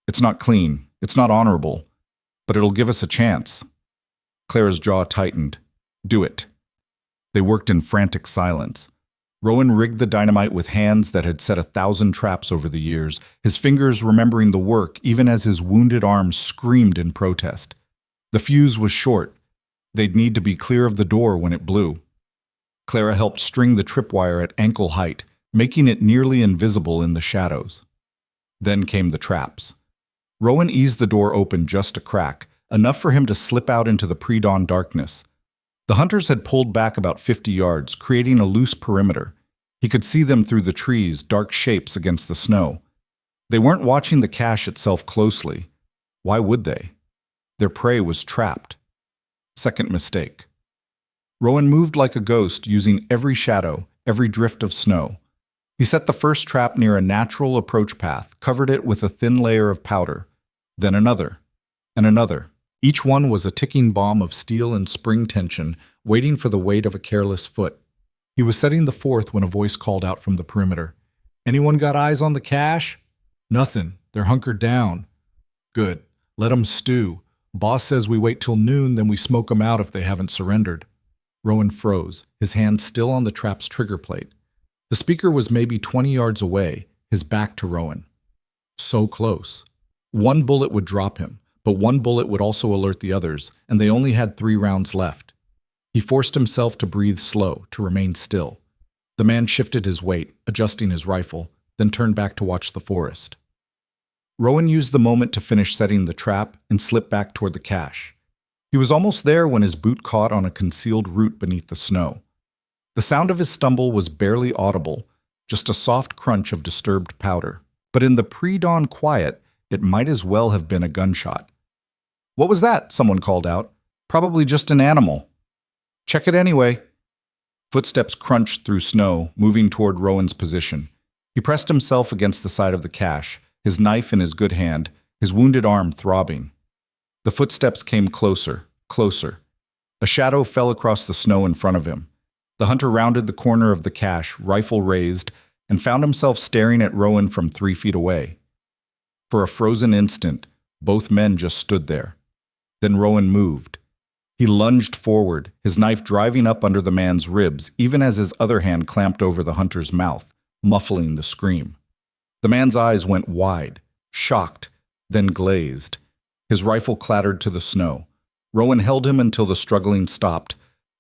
It's not clean, it's not honorable, but it'll give us a chance. Clara's jaw tightened. Do it. They worked in frantic silence. Rowan rigged the dynamite with hands that had set 1,000 traps over the years, his fingers remembering the work even as his wounded arms screamed in protest. The fuse was short. They'd need to be clear of the door when it blew. Clara helped string the tripwire at ankle height, making it nearly invisible in the shadows. Then came the traps. Rowan eased the door open just a crack, enough for him to slip out into the pre-dawn darkness. The hunters had pulled back about 50 yards, creating a loose perimeter. He could see them through the trees, dark shapes against the snow. They weren't watching the cache itself closely. Why would they? Their prey was trapped. Second mistake. Rowan moved like a ghost, using every shadow, every drift of snow. He set the first trap near a natural approach path, covered it with a thin layer of powder. Then another, and another. Each one was a ticking bomb of steel and spring tension, waiting for the weight of a careless foot. He was setting the fourth when a voice called out from the perimeter. Anyone got eyes on the cache? Nothing. They're hunkered down. Good. Let 'em stew. Boss says we wait till noon, then we smoke 'em out if they haven't surrendered. Rowan froze, his hand still on the trap's trigger plate. The speaker was maybe 20 yards away, his back to Rowan. So close. One bullet would drop him, but one bullet would also alert the others, and they only had 3 rounds left. He forced himself to breathe slow, to remain still. The man shifted his weight, adjusting his rifle, then turned back to watch the forest. Rowan used the moment to finish setting the trap and slip back toward the cache. He was almost there when his boot caught on a concealed root beneath the snow. The sound of his stumble was barely audible, just a soft crunch of disturbed powder. But in the pre-dawn quiet, it might as well have been a gunshot. "What was that?" someone called out. "Probably just an animal." "Check it anyway." Footsteps crunched through snow, moving toward Rowan's position. He pressed himself against the side of the cache, his knife in his good hand, his wounded arm throbbing. The footsteps came closer, closer. A shadow fell across the snow in front of him. The hunter rounded the corner of the cache, rifle raised, and found himself staring at Rowan from 3 feet away. For a frozen instant, both men just stood there. Then Rowan moved. He lunged forward, his knife driving up under the man's ribs, even as his other hand clamped over the hunter's mouth, muffling the scream. The man's eyes went wide, shocked, then glazed. His rifle clattered to the snow. Rowan held him until the struggling stopped,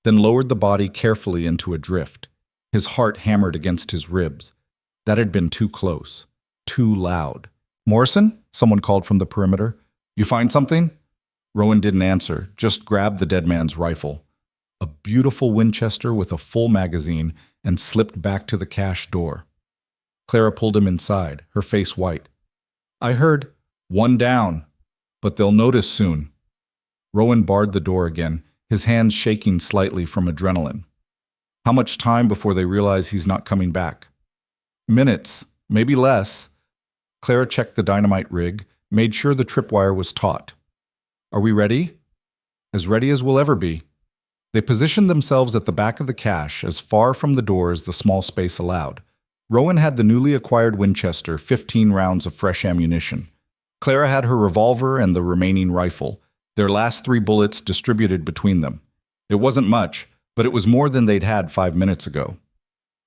then lowered the body carefully into a drift. His heart hammered against his ribs. That had been too close, too loud. "Morrison?" someone called from the perimeter. "You find something?" Rowan didn't answer, just grabbed the dead man's rifle. A beautiful Winchester with a full magazine, and slipped back to the cache door. Clara pulled him inside, her face white. "I heard 1 down, but they'll notice soon." Rowan barred the door again, his hands shaking slightly from adrenaline. "How much time before they realize he's not coming back?" "Minutes, maybe less." Clara checked the dynamite rig, made sure the tripwire was taut. "Are we ready?" "As ready as we'll ever be." They positioned themselves at the back of the cache, as far from the door as the small space allowed. Rowan had the newly acquired Winchester, 15 rounds of fresh ammunition. Clara had her revolver and the remaining rifle, their last 3 bullets distributed between them. It wasn't much, but it was more than they'd had 5 minutes ago.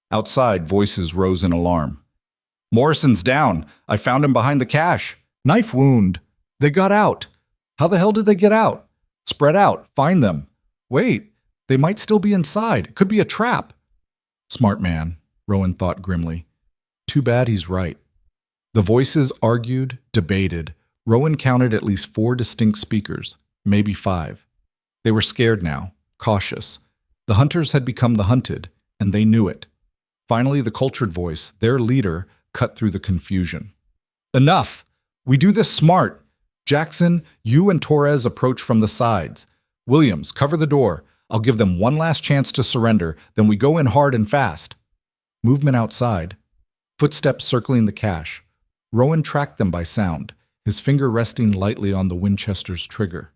Outside, voices rose in alarm. "Morrison's down. I found him behind the cache. Knife wound. They got out. How the hell did they get out? Spread out. Find them. Wait, they might still be inside. It could be a trap." "Smart man," Rowan thought grimly. "Too bad he's right." The voices argued, debated. Rowan counted at least 4 distinct speakers, maybe 5. They were scared now, cautious. The hunters had become the hunted, and they knew it. Finally, the cultured voice, their leader, cut through the confusion. "Enough! We do this smart. Jackson, you and Torres approach from the sides. Williams, cover the door. I'll give them one last chance to surrender, then we go in hard and fast." Movement outside. Footsteps circling the cache. Rowan tracked them by sound, his finger resting lightly on the Winchester's trigger.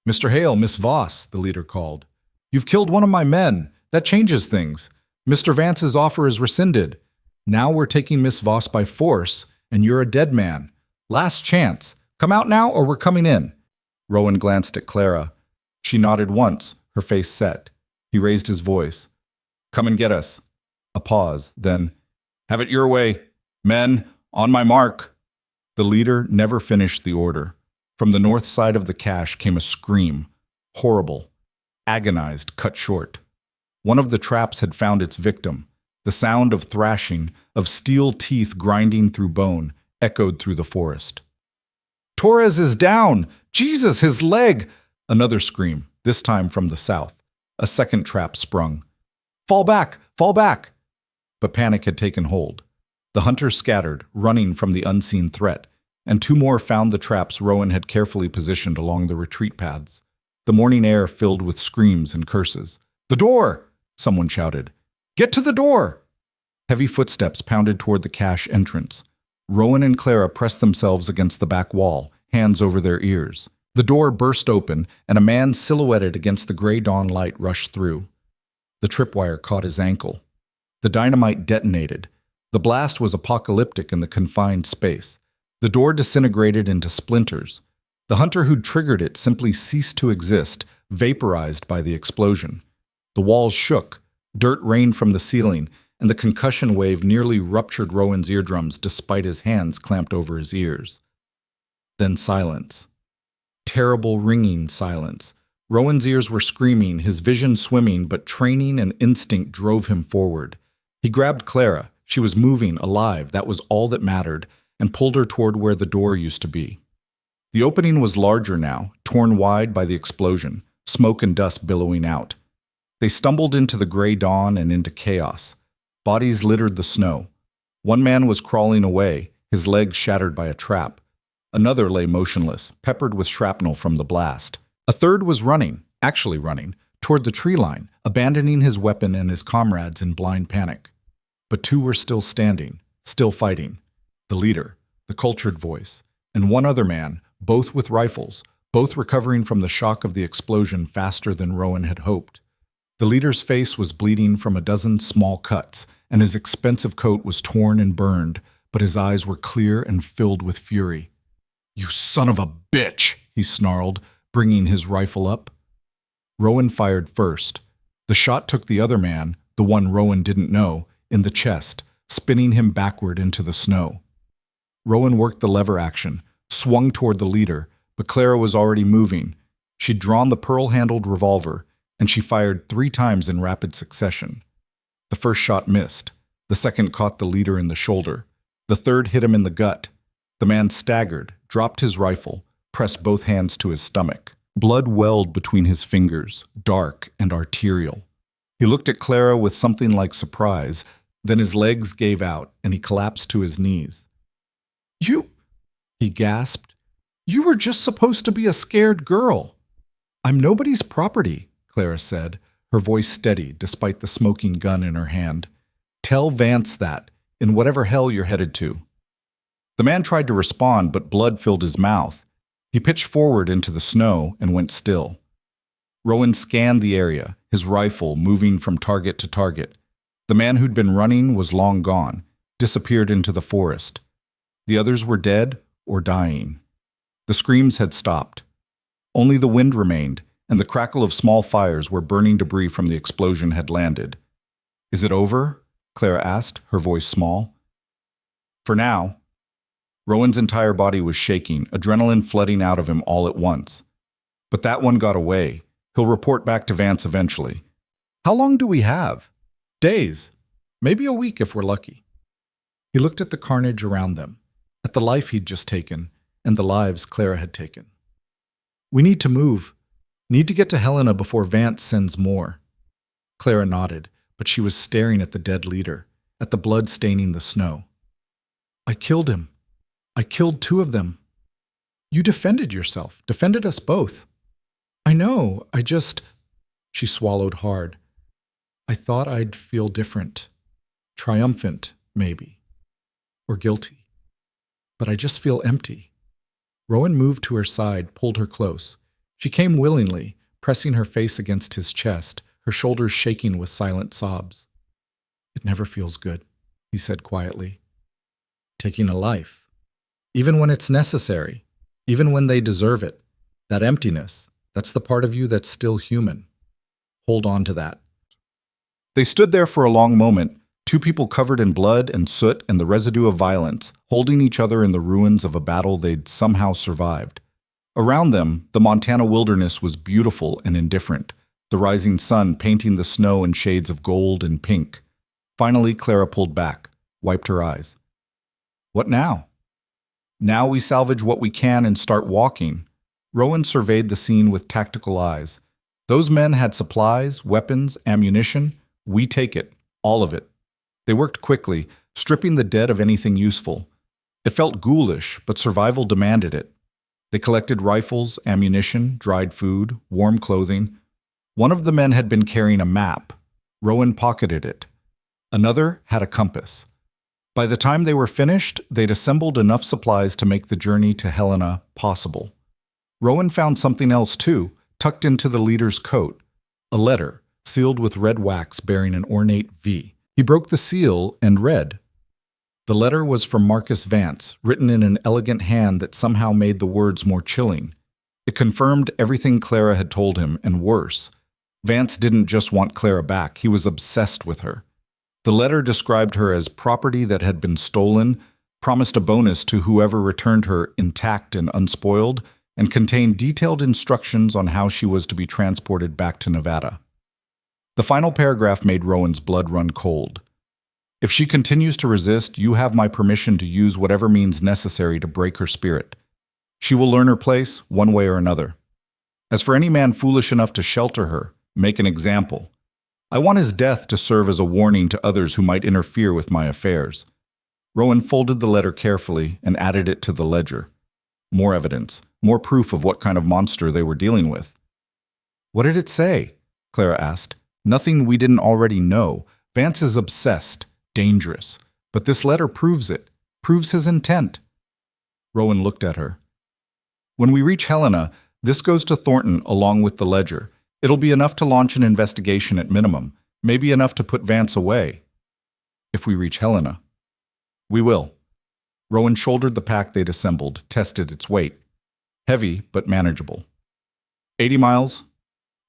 "Mr. Hale, Miss Voss," the leader called. "You've killed one of my men. That changes things. Mr. Vance's offer is rescinded. Now we're taking Miss Voss by force, and you're a dead man. Last chance. Come out now, or we're coming in." Rowan glanced at Clara. She nodded once, her face set. He raised his voice. "Come and get us." A pause, then, "Have it your way. Men, on my mark." The leader never finished the order. From the north side of the cache came a scream. Horrible. Agonized, cut short. One of the traps had found its victim. The sound of thrashing, of steel teeth grinding through bone, echoed through the forest. "Torres is down! Jesus, his leg!" Another scream, this time from the south. A second trap sprung. "Fall back! Fall back!" But panic had taken hold. The hunters scattered, running from the unseen threat, and 2 more found the traps Rowan had carefully positioned along the retreat paths. The morning air filled with screams and curses. "The door!" someone shouted. "Get to the door!" Heavy footsteps pounded toward the cache entrance. Rowan and Clara pressed themselves against the back wall, hands over their ears. The door burst open, and a man silhouetted against the gray dawn light rushed through. The tripwire caught his ankle. The dynamite detonated. The blast was apocalyptic in the confined space. The door disintegrated into splinters. The hunter who'd triggered it simply ceased to exist, vaporized by the explosion. The walls shook. Dirt rained from the ceiling, and the concussion wave nearly ruptured Rowan's eardrums despite his hands clamped over his ears. Then silence. Terrible ringing silence. Rowan's ears were screaming, his vision swimming, but training and instinct drove him forward. He grabbed Clara. She was moving, alive, that was all that mattered, and pulled her toward where the door used to be. The opening was larger now, torn wide by the explosion, smoke and dust billowing out. They stumbled into the gray dawn and into chaos. Bodies littered the snow. One man was crawling away, his legs shattered by a trap. Another lay motionless, peppered with shrapnel from the blast. A third was running, actually running, toward the tree line, abandoning his weapon and his comrades in blind panic. But two were still standing, still fighting. The leader, the cultured voice, and one other man, both with rifles, both recovering from the shock of the explosion faster than Rowan had hoped. The leader's face was bleeding from a dozen small cuts, and his expensive coat was torn and burned, but his eyes were clear and filled with fury. "You son of a bitch!" he snarled, bringing his rifle up. Rowan fired first. The shot took the other man, the one Rowan didn't know, in the chest, spinning him backward into the snow. Rowan worked the lever action, swung toward the leader, but Clara was already moving. She'd drawn the pearl-handled revolver, and she fired 3 times in rapid succession. The first shot missed. The second caught the leader in the shoulder. The third hit him in the gut. The man staggered, dropped his rifle, pressed both hands to his stomach. Blood welled between his fingers, dark and arterial. He looked at Clara with something like surprise, then his legs gave out, and he collapsed to his knees. "You," he gasped, "you were just supposed to be a scared girl." "I'm nobody's property," Clara said, her voice steady despite the smoking gun in her hand. "Tell Vance that, in whatever hell you're headed to." The man tried to respond, but blood filled his mouth. He pitched forward into the snow and went still. Rowan scanned the area, his rifle moving from target to target. The man who'd been running was long gone, disappeared into the forest. The others were dead or dying. The screams had stopped. Only the wind remained, and the crackle of small fires where burning debris from the explosion had landed. "Is it over?" Clara asked, her voice small. "For now." Rowan's entire body was shaking, adrenaline flooding out of him all at once. "But that one got away. He'll report back to Vance eventually. How long do we have?" "Days. Maybe a week if we're lucky." He looked at the carnage around them, at the life he'd just taken, and the lives Clara had taken. "We need to move. Need to get to Helena before Vance sends more." Clara nodded, but she was staring at the dead leader, at the blood staining the snow. "I killed him. I killed 2 of them." "You defended yourself, defended us both." "I know, I just—" She swallowed hard. "I thought I'd feel different. Triumphant, maybe. Or guilty. But I just feel empty." Rowan moved to her side, pulled her close. She came willingly, pressing her face against his chest, her shoulders shaking with silent sobs. "It never feels good," he said quietly. "Taking a life. Even when it's necessary, even when they deserve it. That emptiness, that's the part of you that's still human. Hold on to that." They stood there for a long moment, 2 people covered in blood and soot and the residue of violence, holding each other in the ruins of a battle they'd somehow survived. Around them, the Montana wilderness was beautiful and indifferent, the rising sun painting the snow in shades of gold and pink. Finally, Clara pulled back, wiped her eyes. "What now?" "Now we salvage what we can and start walking." Rowan surveyed the scene with tactical eyes. "Those men had supplies, weapons, ammunition. We take it, all of it." They worked quickly, stripping the dead of anything useful. It felt ghoulish, but survival demanded it. They collected rifles, ammunition, dried food, warm clothing. One of the men had been carrying a map. Rowan pocketed it. Another had a compass. By the time they were finished, they'd assembled enough supplies to make the journey to Helena possible. Rowan found something else too, tucked into the leader's coat. A letter, sealed with red wax bearing an ornate V. He broke the seal and read. The letter was from Marcus Vance, written in an elegant hand that somehow made the words more chilling. It confirmed everything Clara had told him, and worse. Vance didn't just want Clara back, he was obsessed with her. The letter described her as property that had been stolen, promised a bonus to whoever returned her intact and unspoiled, and contained detailed instructions on how she was to be transported back to Nevada. The final paragraph made Rowan's blood run cold. If she continues to resist, you have my permission to use whatever means necessary to break her spirit. She will learn her place, one way or another. As for any man foolish enough to shelter her, make an example. I want his death to serve as a warning to others who might interfere with my affairs. Rowan folded the letter carefully and added it to the ledger. More evidence, more proof of what kind of monster they were dealing with. What did it say? Clara asked. Nothing we didn't already know. Vance is obsessed, dangerous. But this letter proves it, proves his intent. Rowan looked at her. When we reach Helena, this goes to Thornton along with the ledger. It'll be enough to launch an investigation at minimum, maybe enough to put Vance away. If we reach Helena. We will. Rowan shouldered the pack they'd assembled, tested its weight. Heavy, but manageable. 80 miles,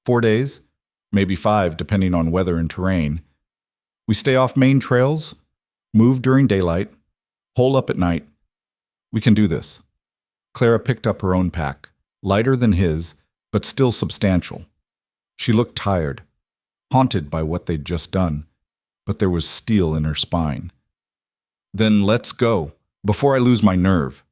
4 days, maybe 5 depending on weather and terrain. We stay off main trails, move during daylight, hole up at night. We can do this. Clara picked up her own pack, lighter than his, but still substantial. She looked tired, haunted by what they'd just done, but there was steel in her spine. Then let's go, before I lose my nerve.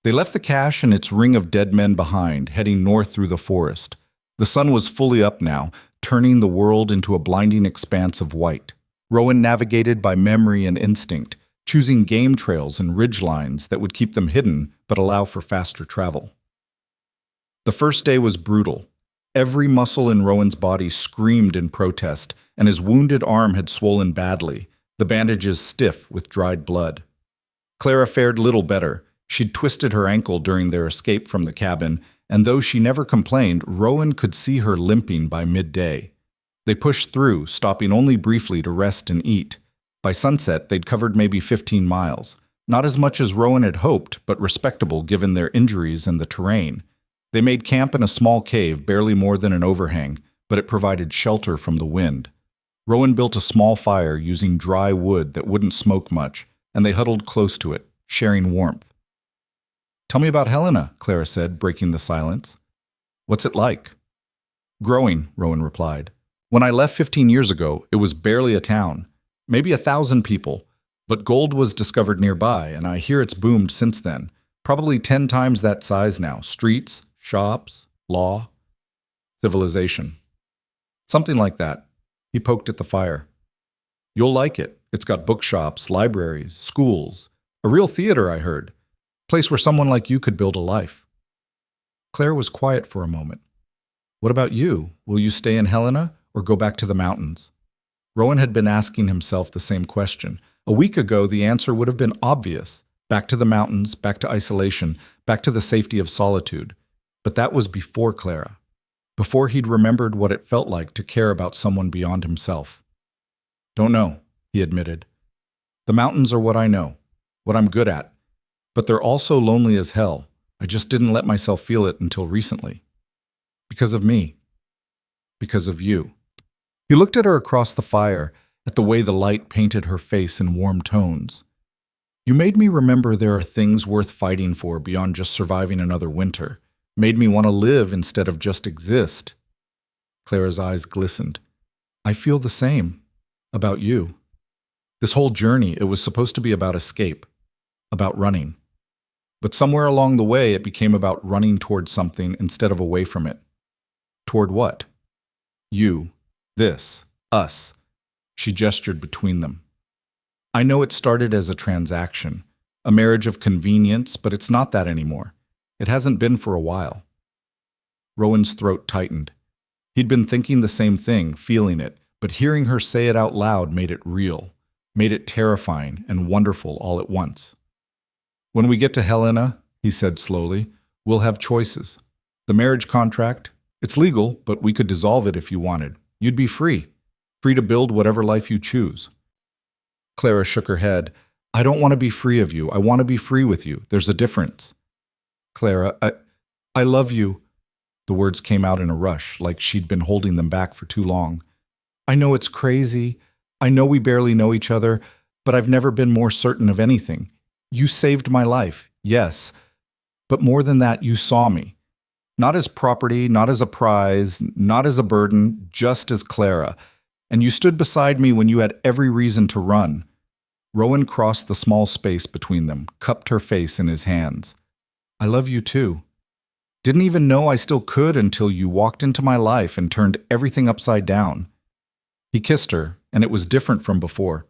They left the cache and its ring of dead men behind, heading north through the forest. The sun was fully up now, turning the world into a blinding expanse of white. Rowan navigated by memory and instinct, choosing game trails and ridgelines that would keep them hidden but allow for faster travel. The first day was brutal. Every muscle in Rowan's body screamed in protest, and his wounded arm had swollen badly, the bandages stiff with dried blood. Clara fared little better. She'd twisted her ankle during their escape from the cabin, and though she never complained, Rowan could see her limping by midday. They pushed through, stopping only briefly to rest and eat. By sunset, they'd covered maybe 15 miles. Not as much as Rowan had hoped, but respectable given their injuries and the terrain. They made camp in a small cave, barely more than an overhang, but it provided shelter from the wind. Rowan built a small fire using dry wood that wouldn't smoke much, and they huddled close to it, sharing warmth. Tell me about Helena, Clara said, breaking the silence. What's it like? Growing, Rowan replied. When I left 15 years ago, it was barely a town, maybe 1,000 people, but gold was discovered nearby, and I hear it's boomed since then. Probably 10 times that size now. Streets, shops, law, civilization. Something like that. He poked at the fire. You'll like it. It's got bookshops, libraries, schools. A real theater, I heard. Place where someone like you could build a life. Claire was quiet for a moment. What about you? Will you stay in Helena or go back to the mountains? Rowan had been asking himself the same question. A week ago, the answer would have been obvious. Back to the mountains, back to isolation, back to the safety of solitude. But that was before Clara. Before he'd remembered what it felt like to care about someone beyond himself. Don't know, he admitted. The mountains are what I know, what I'm good at. But they're also lonely as hell. I just didn't let myself feel it until recently. Because of me. Because of you. He looked at her across the fire, at the way the light painted her face in warm tones. You made me remember there are things worth fighting for beyond just surviving another winter. Made me want to live instead of just exist. Clara's eyes glistened. I feel the same. About you. This whole journey, it was supposed to be about escape. About running. But somewhere along the way, it became about running toward something instead of away from it. Toward what? You. This. Us. She gestured between them. I know it started as a transaction. A marriage of convenience, but it's not that anymore. It hasn't been for a while. Rowan's throat tightened. He'd been thinking the same thing, feeling it, but hearing her say it out loud made it real, made it terrifying and wonderful all at once. When we get to Helena, he said slowly, we'll have choices. The marriage contract, it's legal, but we could dissolve it if you wanted. You'd be free, free to build whatever life you choose. Clara shook her head. I don't want to be free of you. I want to be free with you. There's a difference. Clara, I love you. The words came out in a rush, like she'd been holding them back for too long. I know it's crazy. I know we barely know each other, but I've never been more certain of anything. You saved my life, yes, but more than that, you saw me. Not as property, not as a prize, not as a burden, just as Clara. And you stood beside me when you had every reason to run. Rowan crossed the small space between them, cupped her face in his hands. I love you too. Didn't even know I still could until you walked into my life and turned everything upside down. He kissed her, and it was different from before.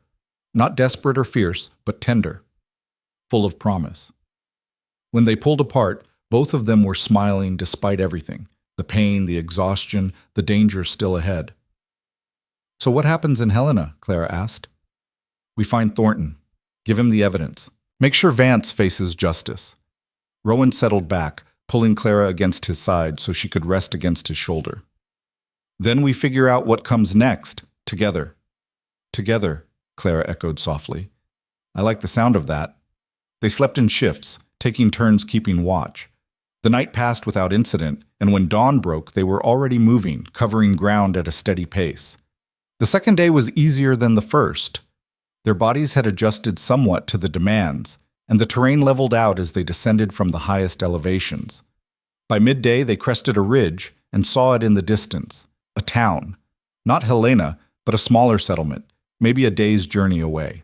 Not desperate or fierce, but tender, full of promise. When they pulled apart, both of them were smiling despite everything, the pain, the exhaustion, the danger still ahead. So what happens in Helena? Clara asked. We find Thornton. Give him the evidence. Make sure Vance faces justice. Rowan settled back, pulling Clara against his side so she could rest against his shoulder. Then we figure out what comes next, together. Together, Clara echoed softly. I like the sound of that. They slept in shifts, taking turns keeping watch. The night passed without incident, and when dawn broke, they were already moving, covering ground at a steady pace. The second day was easier than the first. Their bodies had adjusted somewhat to the demands, and the terrain leveled out as they descended from the highest elevations. By midday, they crested a ridge and saw it in the distance, a town. Not Helena, but a smaller settlement, maybe a day's journey away.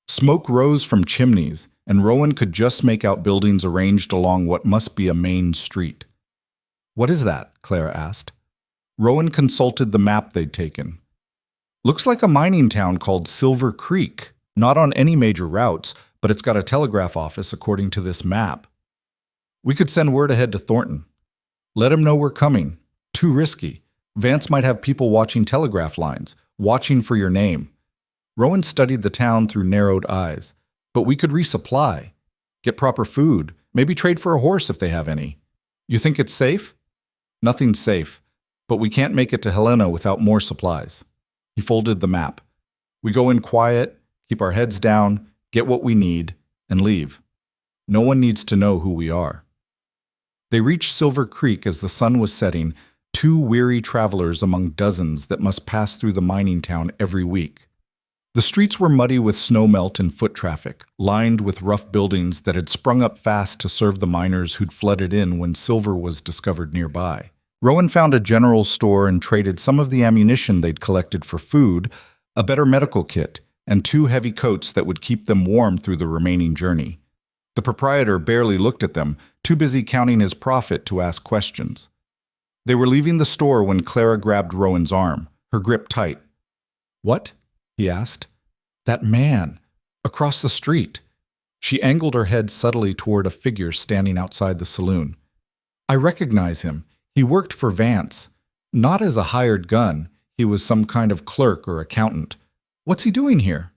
Smoke rose from chimneys, and Rowan could just make out buildings arranged along what must be a main street. What is that? Clara asked. Rowan consulted the map they'd taken. Looks like a mining town called Silver Creek, not on any major routes, but it's got a telegraph office according to this map. We could send word ahead to Thornton. Let him know we're coming. Too risky. Vance might have people watching telegraph lines, watching for your name. Rowan studied the town through narrowed eyes. But we could resupply, get proper food, maybe trade for a horse if they have any. You think it's safe? Nothing's safe, but we can't make it to Helena without more supplies. He folded the map. We go in quiet, keep our heads down, get what we need, and leave. No one needs to know who we are. They reached Silver Creek as the sun was setting, 2 weary travelers among dozens that must pass through the mining town every week. The streets were muddy with snowmelt and foot traffic, lined with rough buildings that had sprung up fast to serve the miners who'd flooded in when silver was discovered nearby. Rowan found a general store and traded some of the ammunition they'd collected for food, a better medical kit, and 2 heavy coats that would keep them warm through the remaining journey. The proprietor barely looked at them, too busy counting his profit to ask questions. They were leaving the store when Clara grabbed Rowan's arm, her grip tight. What? He asked. That man, across the street. She angled her head subtly toward a figure standing outside the saloon. I recognize him. He worked for Vance. Not as a hired gun. He was some kind of clerk or accountant. What's he doing here?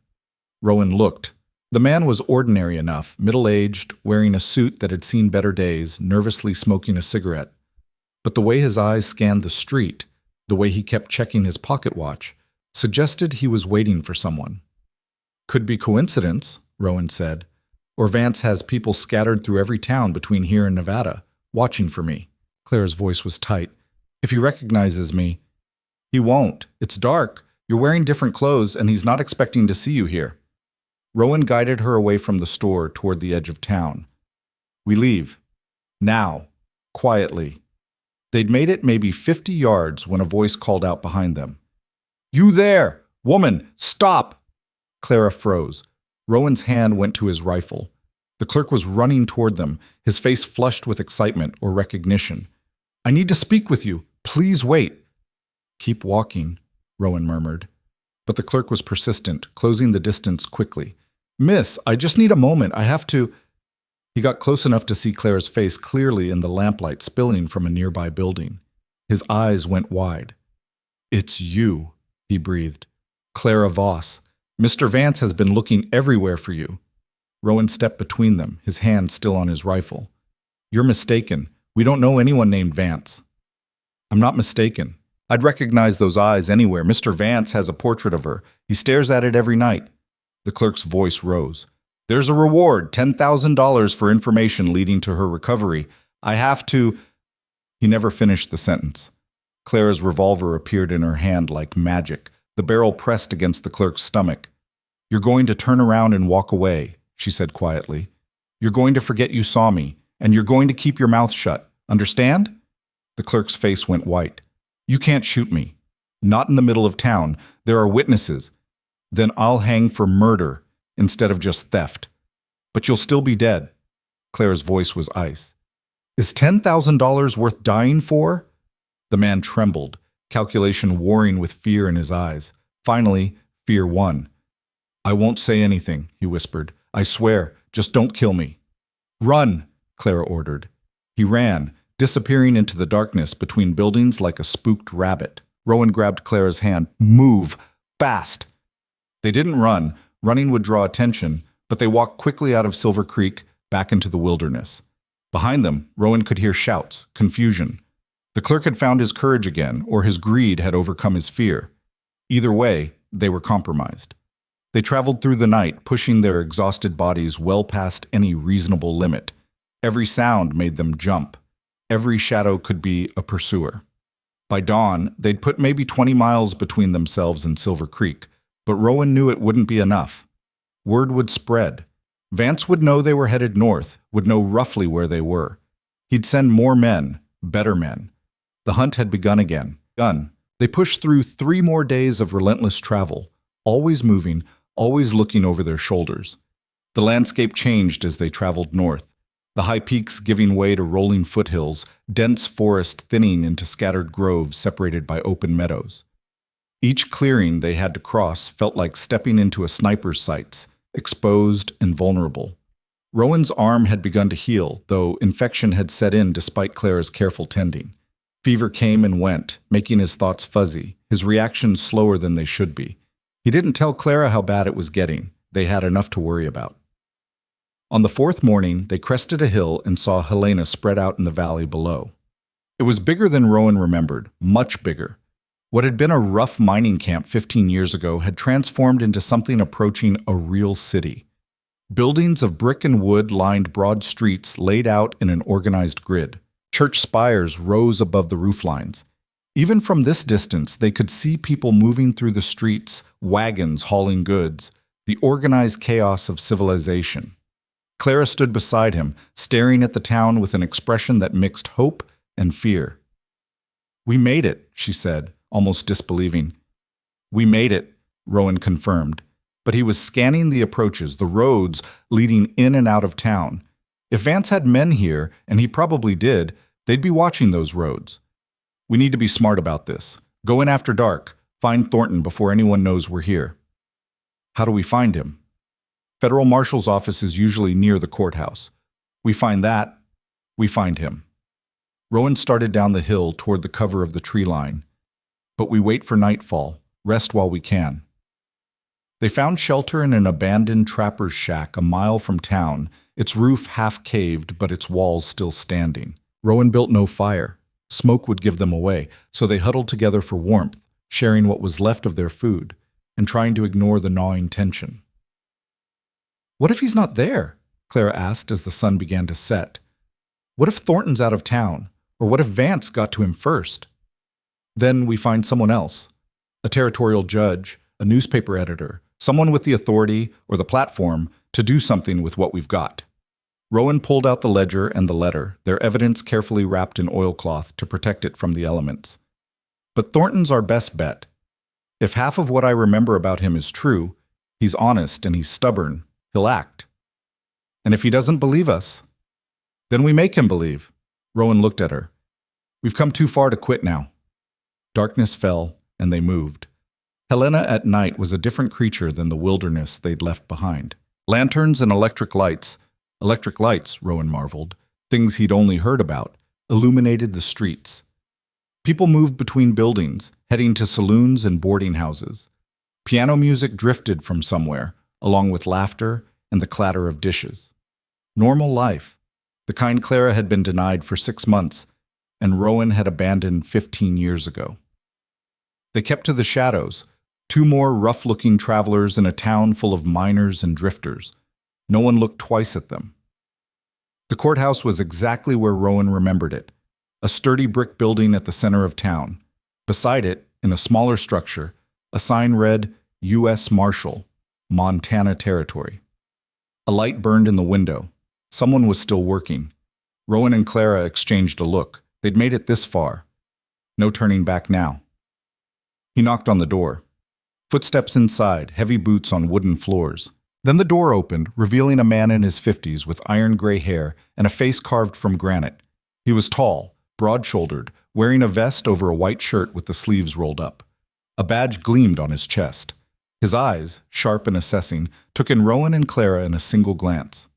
Rowan looked. The man was ordinary enough, middle-aged, wearing a suit that had seen better days, nervously smoking a cigarette. But the way his eyes scanned the street, the way he kept checking his pocket watch, suggested he was waiting for someone. Could be coincidence, Rowan said, or Vance has people scattered through every town between here and Nevada, watching for me. Clara's voice was tight. If he recognizes me, he won't. It's dark. You're wearing different clothes, and he's not expecting to see you here. Rowan guided her away from the store toward the edge of town. We leave. Now. Quietly. They'd made it maybe 50 yards when a voice called out behind them. You there! Woman, stop! Clara froze. Rowan's hand went to his rifle. The clerk was running toward them, his face flushed with excitement or recognition. I need to speak with you. Please wait. Keep walking, Rowan murmured. But the clerk was persistent, closing the distance quickly. Miss, I just need a moment. I have to... He got close enough to see Clara's face clearly in the lamplight spilling from a nearby building. His eyes went wide. It's you, he breathed. Clara Voss. Mr. Vance has been looking everywhere for you. Rowan stepped between them, his hand still on his rifle. You're mistaken. We don't know anyone named Vance. I'm not mistaken. I'd recognize those eyes anywhere. Mr. Vance has a portrait of her. He stares at it every night. The clerk's voice rose. There's a reward, $10,000 for information leading to her recovery. I have to... He never finished the sentence. Clara's revolver appeared in her hand like magic, The barrel pressed against the clerk's stomach. "You're going to turn around and walk away," she said quietly. "You're going to forget you saw me, and you're going to keep your mouth shut. Understand?" The clerk's face went white. "You can't shoot me. Not in the middle of town. There are witnesses. Then I'll hang for murder instead of just theft. But you'll still be dead." Clara's voice was ice. "Is $10,000 worth dying for?" The man trembled, calculation warring with fear in his eyes. Finally, fear won. "I won't say anything," he whispered. "I swear, just don't kill me." "Run," Clara ordered. He ran, disappearing into the darkness between buildings like a spooked rabbit. Rowan grabbed Clara's hand. "Move! Fast!" They didn't run. Running would draw attention, but they walked quickly out of Silver Creek, back into the wilderness. Behind them, Rowan could hear shouts, confusion. The clerk had found his courage again, or his greed had overcome his fear. Either way, they were compromised. They traveled through the night, pushing their exhausted bodies well past any reasonable limit. Every sound made them jump. Every shadow could be a pursuer. By dawn, they'd put maybe 20 miles between themselves and Silver Creek, but Rowan knew it wouldn't be enough. Word would spread. Vance would know they were headed north, would know roughly where they were. He'd send more men, better men. The hunt had begun again. They pushed through 3 more days of relentless travel, always moving, always looking over their shoulders. The landscape changed as they traveled north, the high peaks giving way to rolling foothills, dense forest thinning into scattered groves separated by open meadows. Each clearing they had to cross felt like stepping into a sniper's sights, exposed and vulnerable. Rowan's arm had begun to heal, though infection had set in despite Clara's careful tending. Fever came and went, making his thoughts fuzzy, his reactions slower than they should be. He didn't tell Clara how bad it was getting. They had enough to worry about. On the 4th morning, they crested a hill and saw Helena spread out in the valley below. It was bigger than Rowan remembered, much bigger. What had been a rough mining camp 15 years ago had transformed into something approaching a real city. Buildings of brick and wood lined broad streets laid out in an organized grid. Church spires rose above the rooflines. Even from this distance, they could see people moving through the streets, wagons hauling goods, the organized chaos of civilization. Clara stood beside him, staring at the town with an expression that mixed hope and fear. "We made it," she said, almost disbelieving. "We made it," Rowan confirmed, but he was scanning the approaches, the roads leading in and out of town. If Vance had men here, and he probably did, they'd be watching those roads. "We need to be smart about this. Go in after dark. Find Thornton before anyone knows we're here." "How do we find him?" "Federal Marshal's office is usually near the courthouse. We find that, we find him." Rowan started down the hill toward the cover of the tree line. "But we wait for nightfall. Rest while we can." They found shelter in an abandoned trapper's shack a mile from town, its roof half caved but its walls still standing. Rowan built no fire. Smoke would give them away, so they huddled together for warmth, sharing what was left of their food, and trying to ignore the gnawing tension. "What if he's not there?" Clara asked as the sun began to set. "What if Thornton's out of town? Or what if Vance got to him first?" "Then we find someone else. A territorial judge, a newspaper editor, someone with the authority or the platform to do something with what we've got." Rowan pulled out the ledger and the letter, their evidence carefully wrapped in oilcloth to protect it from the elements. "But Thornton's our best bet. If half of what I remember about him is true, he's honest and he's stubborn, he'll act. And if he doesn't believe us, then we make him believe." Rowan looked at her. "We've come too far to quit now." Darkness fell, and they moved. Helena at night was a different creature than the wilderness they'd left behind. Lanterns and electric lights, Rowan marveled, things he'd only heard about, illuminated the streets. People moved between buildings, heading to saloons and boarding houses. Piano music drifted from somewhere, along with laughter and the clatter of dishes. Normal life, the kind Clara had been denied for 6 months, and Rowan had abandoned 15 years ago. They kept to the shadows, 2 more rough-looking travelers in a town full of miners and drifters. No one looked twice at them. The courthouse was exactly where Rowan remembered it, a sturdy brick building at the center of town. Beside it, in a smaller structure, A sign read, U.S. Marshal, Montana Territory. A light burned in the window. Someone was still working. Rowan and Clara exchanged a look. They'd made it this far. No turning back now. He knocked on the door. Footsteps inside, heavy boots on wooden floors. Then the door opened, revealing a man in his 50s with iron gray hair and a face carved from granite. He was tall, broad-shouldered, wearing a vest over a white shirt with the sleeves rolled up. A badge gleamed on his chest. His eyes, sharp and assessing, took in Rowan and Clara in a single glance.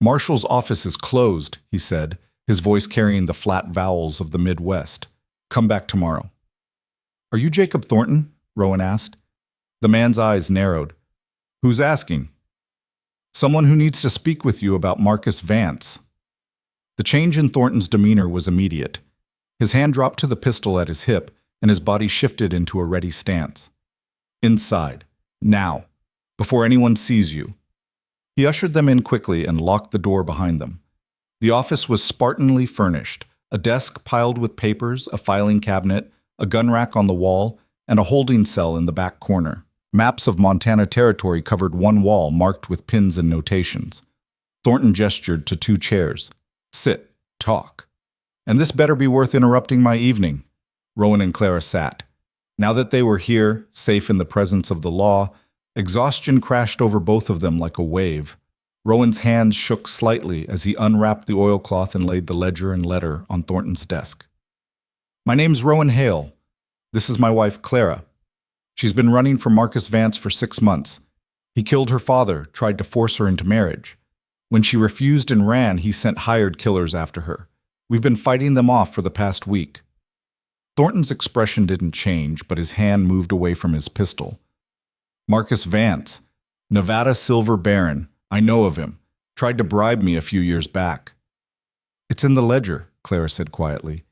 "Marshal's office is closed," he said, his voice carrying the flat vowels of the Midwest. "Come back tomorrow." "Are you Jacob Thornton?" Rowan asked. The man's eyes narrowed. "Who's asking?" "Someone who needs to speak with you about Marcus Vance." The change in Thornton's demeanor was immediate. His hand dropped to the pistol at his hip, and his body shifted into a ready stance. "Inside. Now. Before anyone sees you." He ushered them in quickly and locked the door behind them. The office was Spartanly furnished, a desk piled with papers, a filing cabinet, a gun rack on the wall, and a holding cell in the back corner. Maps of Montana Territory covered one wall marked with pins and notations. Thornton gestured to 2 chairs. "Sit. Talk. And this better be worth interrupting my evening." Rowan and Clara sat. Now that they were here, safe in the presence of the law, exhaustion crashed over both of them like a wave. Rowan's hands shook slightly as he unwrapped the oilcloth and laid the ledger and letter on Thornton's desk. "My name's Rowan Hale. This is my wife, Clara. She's been running for Marcus Vance for 6 months. He killed her father, tried to force her into marriage. When she refused and ran, he sent hired killers after her. We've been fighting them off for the past week." Thornton's expression didn't change, but his hand moved away from his pistol. "Marcus Vance, Nevada Silver Baron. I know of him. Tried to bribe me a few years back." "It's in the ledger," Clara said quietly.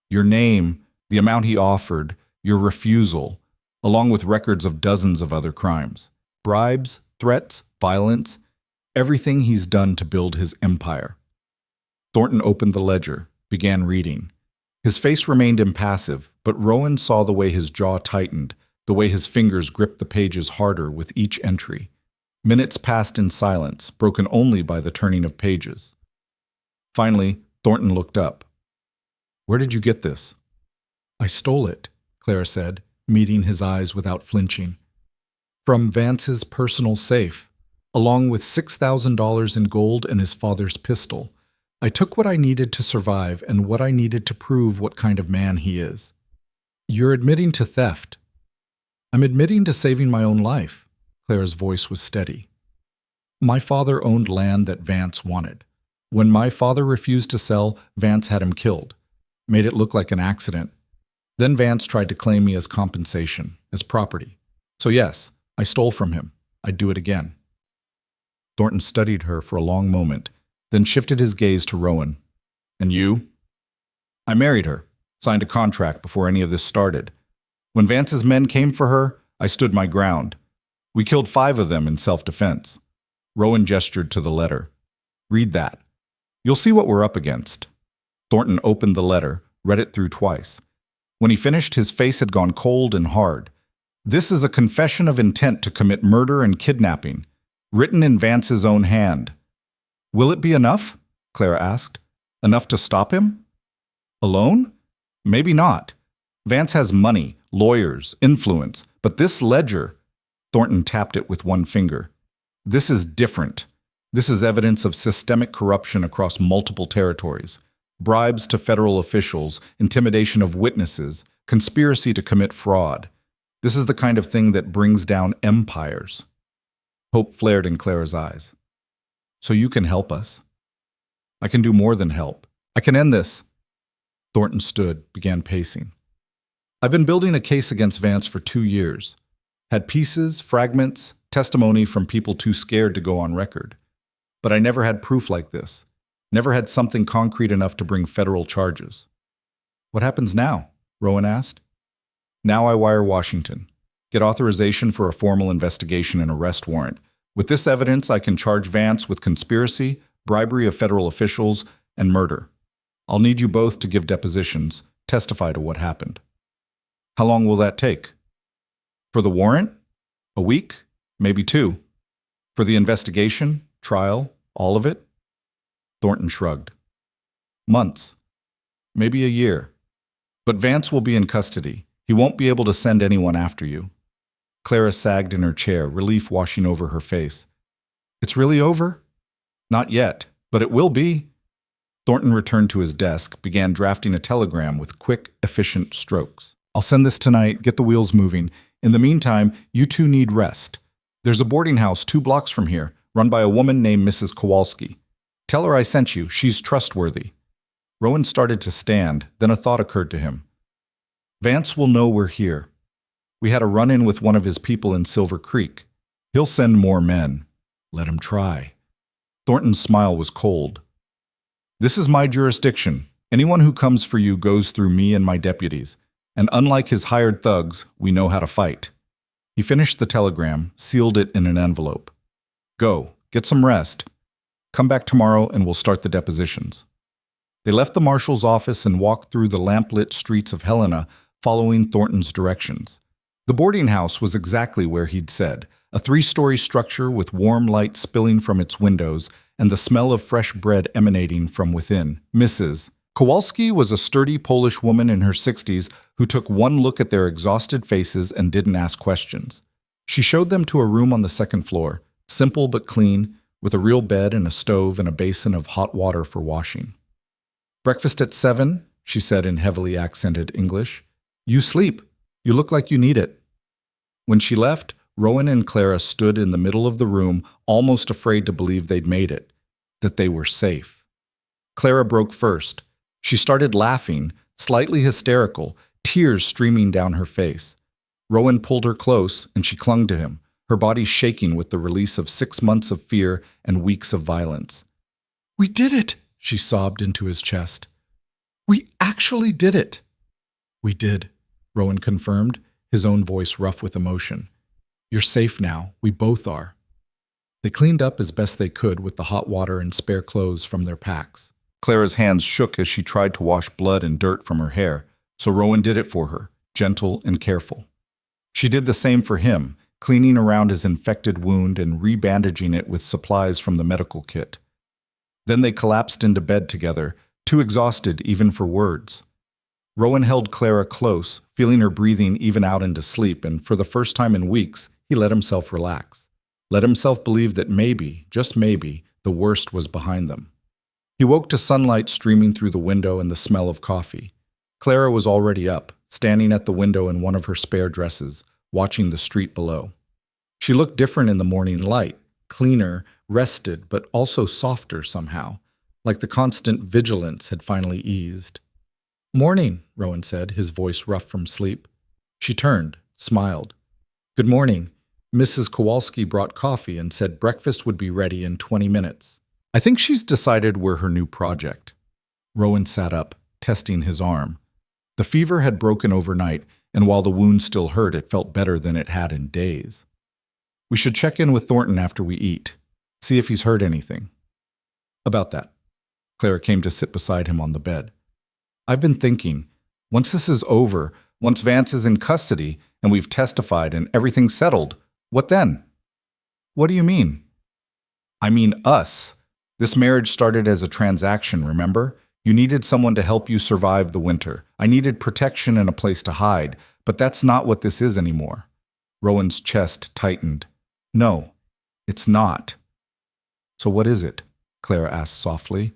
"Your name, the amount he offered, your refusal, along with records of dozens of other crimes. Bribes, threats, violence, everything he's done to build his empire." Thornton opened the ledger, began reading. His face remained impassive, but Rowan saw the way his jaw tightened, the way his fingers gripped the pages harder with each entry. Minutes passed in silence, broken only by the turning of pages. Finally, Thornton looked up. "Where did you get this?" "I stole it," Clara said, meeting his eyes without flinching. "From Vance's personal safe, along with $6,000 in gold and his father's pistol. I took what I needed to survive and what I needed to prove what kind of man he is." "You're admitting to theft." "I'm admitting to saving my own life." Clara's voice was steady. "My father owned land that Vance wanted. When my father refused to sell, Vance had him killed. Made it look like an accident. Then Vance tried to claim me as compensation, as property. So yes, I stole from him. I'd do it again." Thornton studied her for a long moment, then shifted his gaze to Rowan. "And you?" "I married her, signed a contract before any of this started. When Vance's men came for her, I stood my ground. We killed 5 of them in self-defense." Rowan gestured to the letter. "Read that. You'll see what we're up against." Thornton opened the letter, read it through twice. When he finished, his face had gone cold and hard. "This is a confession of intent to commit murder and kidnapping, written in Vance's own hand." "Will it be enough?" Clara asked. "Enough to stop him?" "Alone? Maybe not. Vance has money, lawyers, influence, but this ledger—" Thornton tapped it with one finger. "This is different. This is evidence of systemic corruption across multiple territories. Bribes to federal officials, intimidation of witnesses, conspiracy to commit fraud. This is the kind of thing that brings down empires." Hope flared in Clara's eyes. "So you can help us?" "I can do more than help. I can end this." Thornton stood, began pacing. "I've been building a case against Vance for 2 years. Had pieces, fragments, testimony from people too scared to go on record. But I never had proof like this. Never had something concrete enough to bring federal charges." "What happens now?" Rowan asked. "Now I wire Washington. Get authorization for a formal investigation and arrest warrant. With this evidence, I can charge Vance with conspiracy, bribery of federal officials, and murder. I'll need you both to give depositions, testify to what happened." "How long will that take?" For the warrant? A week? Maybe 2. For the investigation? Trial? All of it? Thornton shrugged. Months. Maybe a year. But Vance will be in custody. He won't be able to send anyone after you. Clara sagged in her chair, relief washing over her face. It's really over? Not yet, but it will be. Thornton returned to his desk, began drafting a telegram with quick, efficient strokes. I'll send this tonight, get the wheels moving. In the meantime, you two need rest. There's a boarding house 2 blocks from here, run by a woman named Mrs. Kowalski. Tell her I sent you. She's trustworthy. Rowan started to stand, then a thought occurred to him. Vance will know we're here. We had a run-in with one of his people in Silver Creek. He'll send more men. Let him try. Thornton's smile was cold. This is my jurisdiction. Anyone who comes for you goes through me and my deputies. And unlike his hired thugs, we know how to fight. He finished the telegram, sealed it in an envelope. Go, get some rest. Come back tomorrow and we'll start the depositions. They left the marshal's office and walked through the lamplit streets of Helena, following Thornton's directions. The boarding house was exactly where he'd said, a 3-story structure with warm light spilling from its windows and the smell of fresh bread emanating from within. Mrs. Kowalski was a sturdy Polish woman in her 60s who took one look at their exhausted faces and didn't ask questions. She showed them to a room on the 2nd floor, simple but clean, with a real bed and a stove and a basin of hot water for washing. Breakfast at 7, she said in heavily accented English. You sleep. You look like you need it. When she left, Rowan and Clara stood in the middle of the room, almost afraid to believe they'd made it, that they were safe. Clara broke first. She started laughing, slightly hysterical, tears streaming down her face. Rowan pulled her close, and she clung to him, her body shaking with the release of 6 months of fear and weeks of violence. We did it, she sobbed into his chest. We actually did it. We did, Rowan confirmed, his own voice rough with emotion. You're safe now. We both are. They cleaned up as best they could with the hot water and spare clothes from their packs. Clara's hands shook as she tried to wash blood and dirt from her hair, so Rowan did it for her, gentle and careful. She did the same for him, cleaning around his infected wound and rebandaging it with supplies from the medical kit. Then they collapsed into bed together, too exhausted even for words. Rowan held Clara close, feeling her breathing even out into sleep, and for the first time in weeks, he let himself relax. Let himself believe that maybe, just maybe, the worst was behind them. He woke to sunlight streaming through the window and the smell of coffee. Clara was already up, standing at the window in one of her spare dresses, watching the street below. She looked different in the morning light, cleaner, rested, but also softer somehow, like the constant vigilance had finally eased. Morning, Rowan said, his voice rough from sleep. She turned, smiled. Good morning. Mrs. Kowalski brought coffee and said breakfast would be ready in 20 minutes. I think she's decided we're her new project. Rowan sat up, testing his arm. The fever had broken overnight, and while the wound still hurt, it felt better than it had in days. We should check in with Thornton after we eat, see if he's heard anything. About that. Clara came to sit beside him on the bed. I've been thinking, once this is over, once Vance is in custody, and we've testified and everything's settled, what then? What do you mean? I mean us. This marriage started as a transaction, remember? You needed someone to help you survive the winter. I needed protection and a place to hide, but that's not what this is anymore. Rowan's chest tightened. No, it's not. So what is it? Clara asked softly.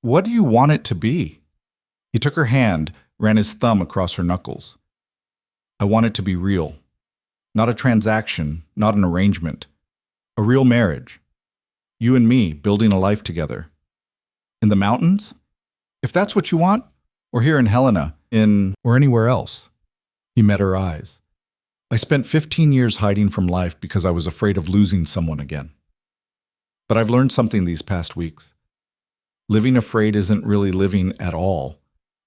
What do you want it to be? He took her hand, ran his thumb across her knuckles. I want it to be real. Not a transaction, not an arrangement. A real marriage. You and me building a life together. In the mountains? If that's what you want, or here in Helena, or anywhere else. He met her eyes. I spent 15 years hiding from life because I was afraid of losing someone again. But I've learned something these past weeks. Living afraid isn't really living at all,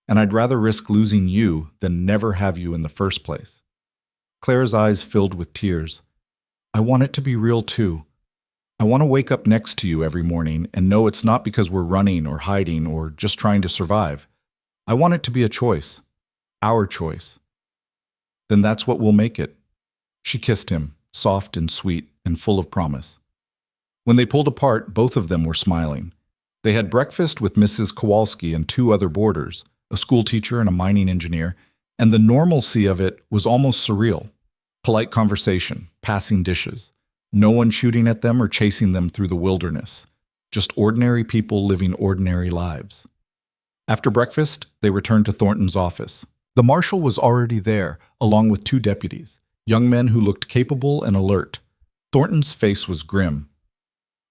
and I'd rather risk losing you than never have you in the first place. Clara's eyes filled with tears. I want it to be real too. I want to wake up next to you every morning and know it's not because we're running or hiding or just trying to survive. I want it to be a choice. Our choice. Then that's what will make it. She kissed him, soft and sweet and full of promise. When they pulled apart, both of them were smiling. They had breakfast with Mrs. Kowalski and two other boarders, a schoolteacher and a mining engineer, and the normalcy of it was almost surreal. Polite conversation, passing dishes. No one shooting at them or chasing them through the wilderness. Just ordinary people living ordinary lives. After breakfast, they returned to Thornton's office. The marshal was already there, along with two deputies, young men who looked capable and alert. Thornton's face was grim.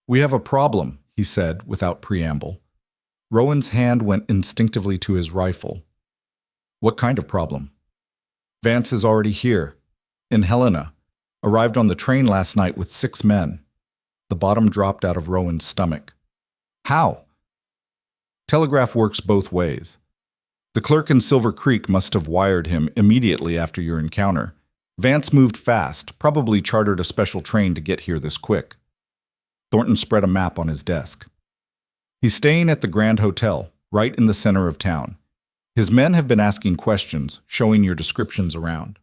"We have a problem," he said without preamble. Rowan's hand went instinctively to his rifle. "What kind of problem?" "Vance is already here, in Helena. Arrived on the train last night with 6 men. The bottom dropped out of Rowan's stomach. "How?" "Telegraph works both ways. The clerk in Silver Creek must have wired him immediately after your encounter. Vance moved fast, probably chartered a special train to get here this quick." Thornton spread a map on his desk. "He's staying at the Grand Hotel, right in the center of town. His men have been asking questions, showing your descriptions around."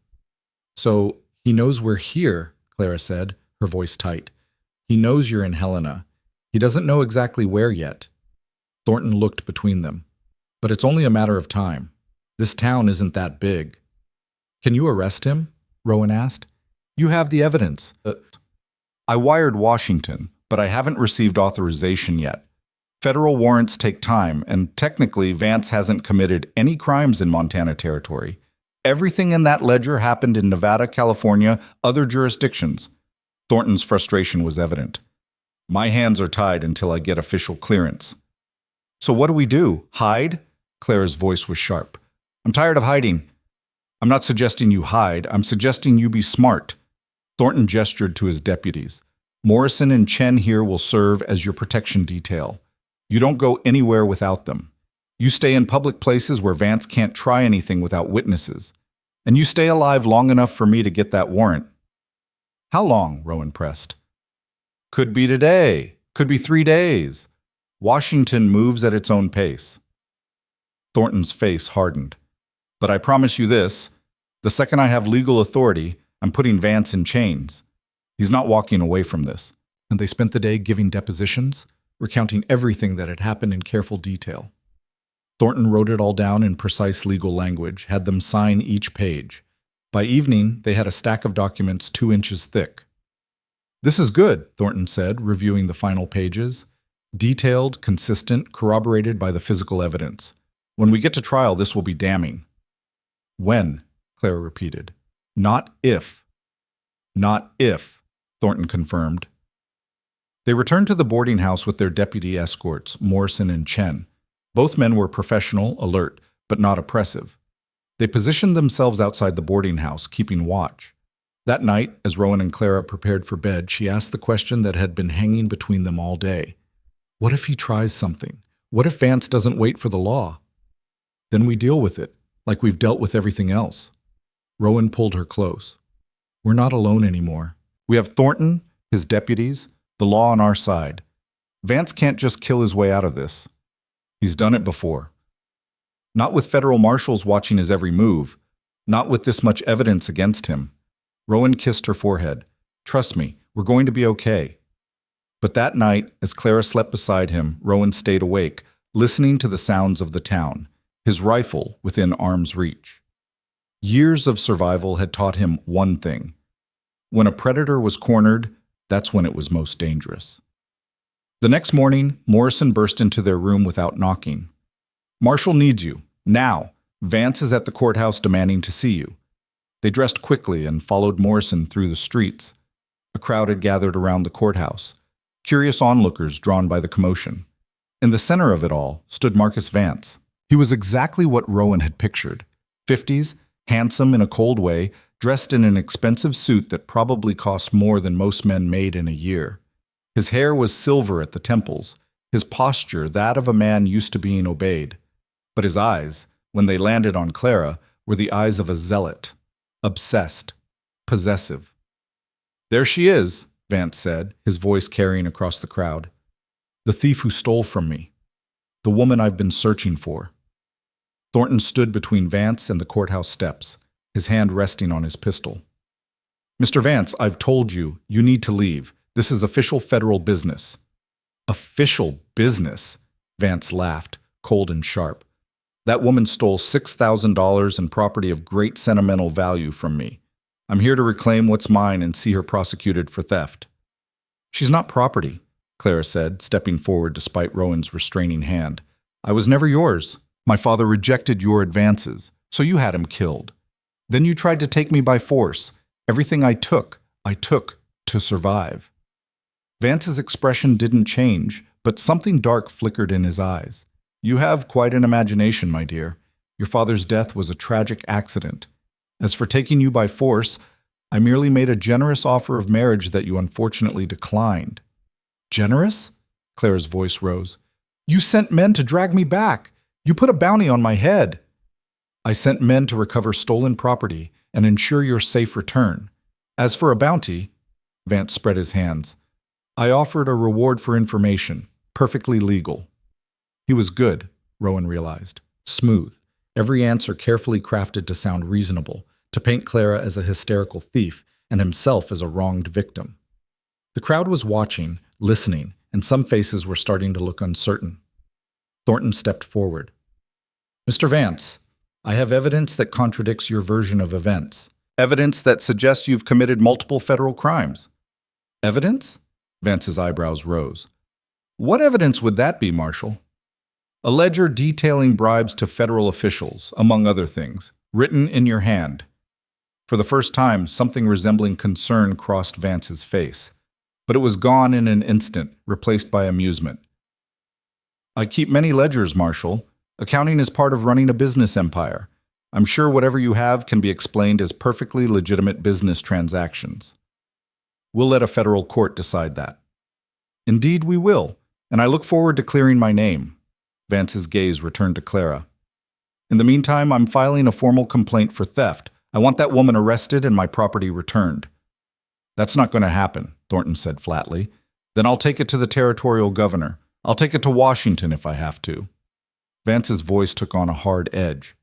"So, he knows we're here," Clara said, her voice tight. "He knows you're in Helena. He doesn't know exactly where yet." Thornton looked between them. "But it's only a matter of time. This town isn't that big." "Can you arrest him?" Rowan asked. "You have the evidence." "I wired Washington, but I haven't received authorization yet. Federal warrants take time, and technically Vance hasn't committed any crimes in Montana territory. Everything in that ledger happened in Nevada, California, other jurisdictions." Thornton's frustration was evident. "My hands are tied until I get official clearance." "So what do we do? Hide?" Clara's voice was sharp. "I'm tired of hiding." "I'm not suggesting you hide. I'm suggesting you be smart." Thornton gestured to his deputies. "Morrison and Chen here will serve as your protection detail. You don't go anywhere without them. You stay in public places where Vance can't try anything without witnesses. And you stay alive long enough for me to get that warrant." "How long?" Rowan pressed. "Could be today. Could be 3 days. Washington moves at its own pace." Thornton's face hardened. "But I promise you this, the second I have legal authority, I'm putting Vance in chains. He's not walking away from this." And they spent the day giving depositions, recounting everything that had happened in careful detail. Thornton wrote it all down in precise legal language, had them sign each page. By evening, they had a stack of documents 2 inches thick. "This is good," Thornton said, reviewing the final pages. "Detailed, consistent, corroborated by the physical evidence. When we get to trial, this will be damning." "When?" Clara repeated. "Not if." "Not if," Thornton confirmed. They returned to the boarding house with their deputy escorts, Morrison and Chen. Both men were professional, alert, but not oppressive. They positioned themselves outside the boarding house, keeping watch. That night, as Rowan and Clara prepared for bed, she asked the question that had been hanging between them all day. What if he tries something? What if Vance doesn't wait for the law? Then we deal with it, like we've dealt with everything else. Rowan pulled her close. We're not alone anymore. We have Thornton, his deputies, the law on our side. Vance can't just kill his way out of this. He's done it before. Not with federal marshals watching his every move. Not with this much evidence against him. Rowan kissed her forehead. Trust me, we're going to be okay. But that night, as Clara slept beside him, Rowan stayed awake, listening to the sounds of the town, his rifle within arm's reach. Years of survival had taught him one thing. When a predator was cornered, that's when it was most dangerous. The next morning, Morrison burst into their room without knocking. Marshall needs you, now. Vance is at the courthouse demanding to see you. They dressed quickly and followed Morrison through the streets. A crowd had gathered around the courthouse, curious onlookers drawn by the commotion. In the center of it all stood Marcus Vance. He was exactly what Rowan had pictured. 50s, handsome in a cold way, dressed in an expensive suit that probably cost more than most men made in a year. His hair was silver at the temples, his posture that of a man used to being obeyed. But his eyes, when they landed on Clara, were the eyes of a zealot, obsessed, possessive. There she is, Vance said, his voice carrying across the crowd. The thief who stole from me. The woman I've been searching for. Thornton stood between Vance and the courthouse steps, his hand resting on his pistol. Mr. Vance, I've told you, you need to leave. This is official federal business. Official business? Vance laughed, cold and sharp. That woman stole $6,000 in property of great sentimental value from me. I'm here to reclaim what's mine and see her prosecuted for theft. She's not property, Clara said, stepping forward despite Rowan's restraining hand. I was never yours. My father rejected your advances, so you had him killed. Then you tried to take me by force. Everything I took to survive. Vance's expression didn't change, but something dark flickered in his eyes. You have quite an imagination, my dear. Your father's death was a tragic accident. As for taking you by force, I merely made a generous offer of marriage that you unfortunately declined. Generous? Clara's voice rose. You sent men to drag me back. You put a bounty on my head. I sent men to recover stolen property and ensure your safe return. As for a bounty, Vance spread his hands. I offered a reward for information, perfectly legal. He was good, Rowan realized. Smooth. Every answer carefully crafted to sound reasonable, to paint Clara as a hysterical thief and himself as a wronged victim. The crowd was watching, listening, and some faces were starting to look uncertain. Thornton stepped forward. Mr. Vance, I have evidence that contradicts your version of events. Evidence that suggests you've committed multiple federal crimes. Evidence? Vance's eyebrows rose. What evidence would that be, Marshal? A ledger detailing bribes to federal officials, among other things, written in your hand. For the first time, something resembling concern crossed Vance's face, but it was gone in an instant, replaced by amusement. I keep many ledgers, Marshal. Accounting is part of running a business empire. I'm sure whatever you have can be explained as perfectly legitimate business transactions. We'll let a federal court decide that. Indeed, we will, and I look forward to clearing my name. Vance's gaze returned to Clara. In the meantime, I'm filing a formal complaint for theft. I want that woman arrested and my property returned. That's not going to happen, Thornton said flatly. Then I'll take it to the territorial governor. I'll take it to Washington if I have to. Vance's voice took on a hard edge.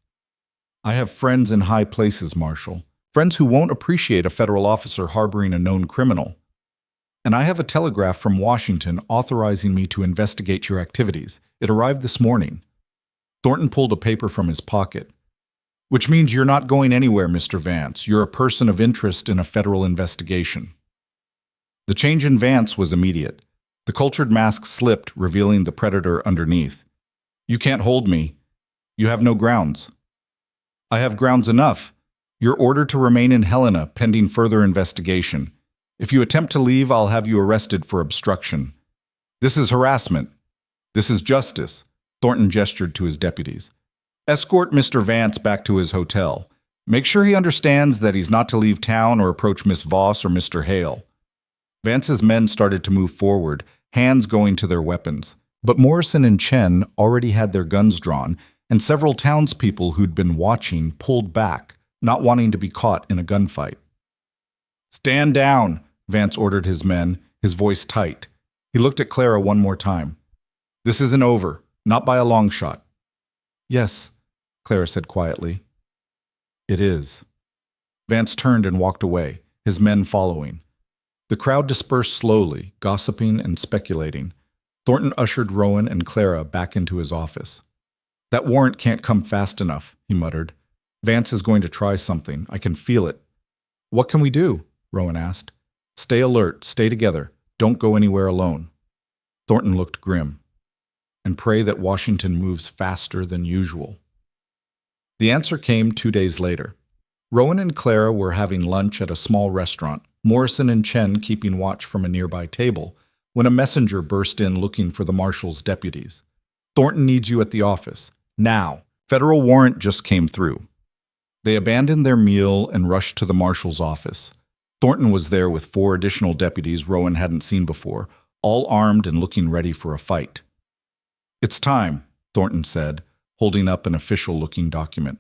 I have friends in high places, Marshal. Friends who won't appreciate a federal officer harboring a known criminal. And I have a telegraph from Washington authorizing me to investigate your activities. It arrived this morning. Thornton pulled a paper from his pocket. Which means you're not going anywhere, Mr. Vance. You're a person of interest in a federal investigation. The change in Vance was immediate. The cultured mask slipped, revealing the predator underneath. You can't hold me. You have no grounds. I have grounds enough. You're ordered to remain in Helena pending further investigation. If you attempt to leave, I'll have you arrested for obstruction. This is harassment. This is justice. Thornton gestured to his deputies. Escort Mr. Vance back to his hotel. Make sure he understands that he's not to leave town or approach Miss Voss or Mr. Hale. Vance's men started to move forward, hands going to their weapons. But Morrison and Chen already had their guns drawn, and several townspeople who'd been watching pulled back, not wanting to be caught in a gunfight. Stand down, Vance ordered his men, his voice tight. He looked at Clara one more time. This isn't over, not by a long shot. Yes, Clara said quietly. It is. Vance turned and walked away, his men following. The crowd dispersed slowly, gossiping and speculating. Thornton ushered Rowan and Clara back into his office. That warrant can't come fast enough, he muttered. Vance is going to try something. I can feel it. What can we do? Rowan asked. Stay alert, stay together. Don't go anywhere alone. Thornton looked grim. And pray that Washington moves faster than usual. The answer came 2 days later. Rowan and Clara were having lunch at a small restaurant, Morrison and Chen keeping watch from a nearby table, when a messenger burst in looking for the marshal's deputies. Thornton needs you at the office. Now. Federal warrant just came through. They abandoned their meal and rushed to the marshal's office. Thornton was there with 4 additional deputies Rowan hadn't seen before, all armed and looking ready for a fight. It's time, Thornton said, holding up an official-looking document.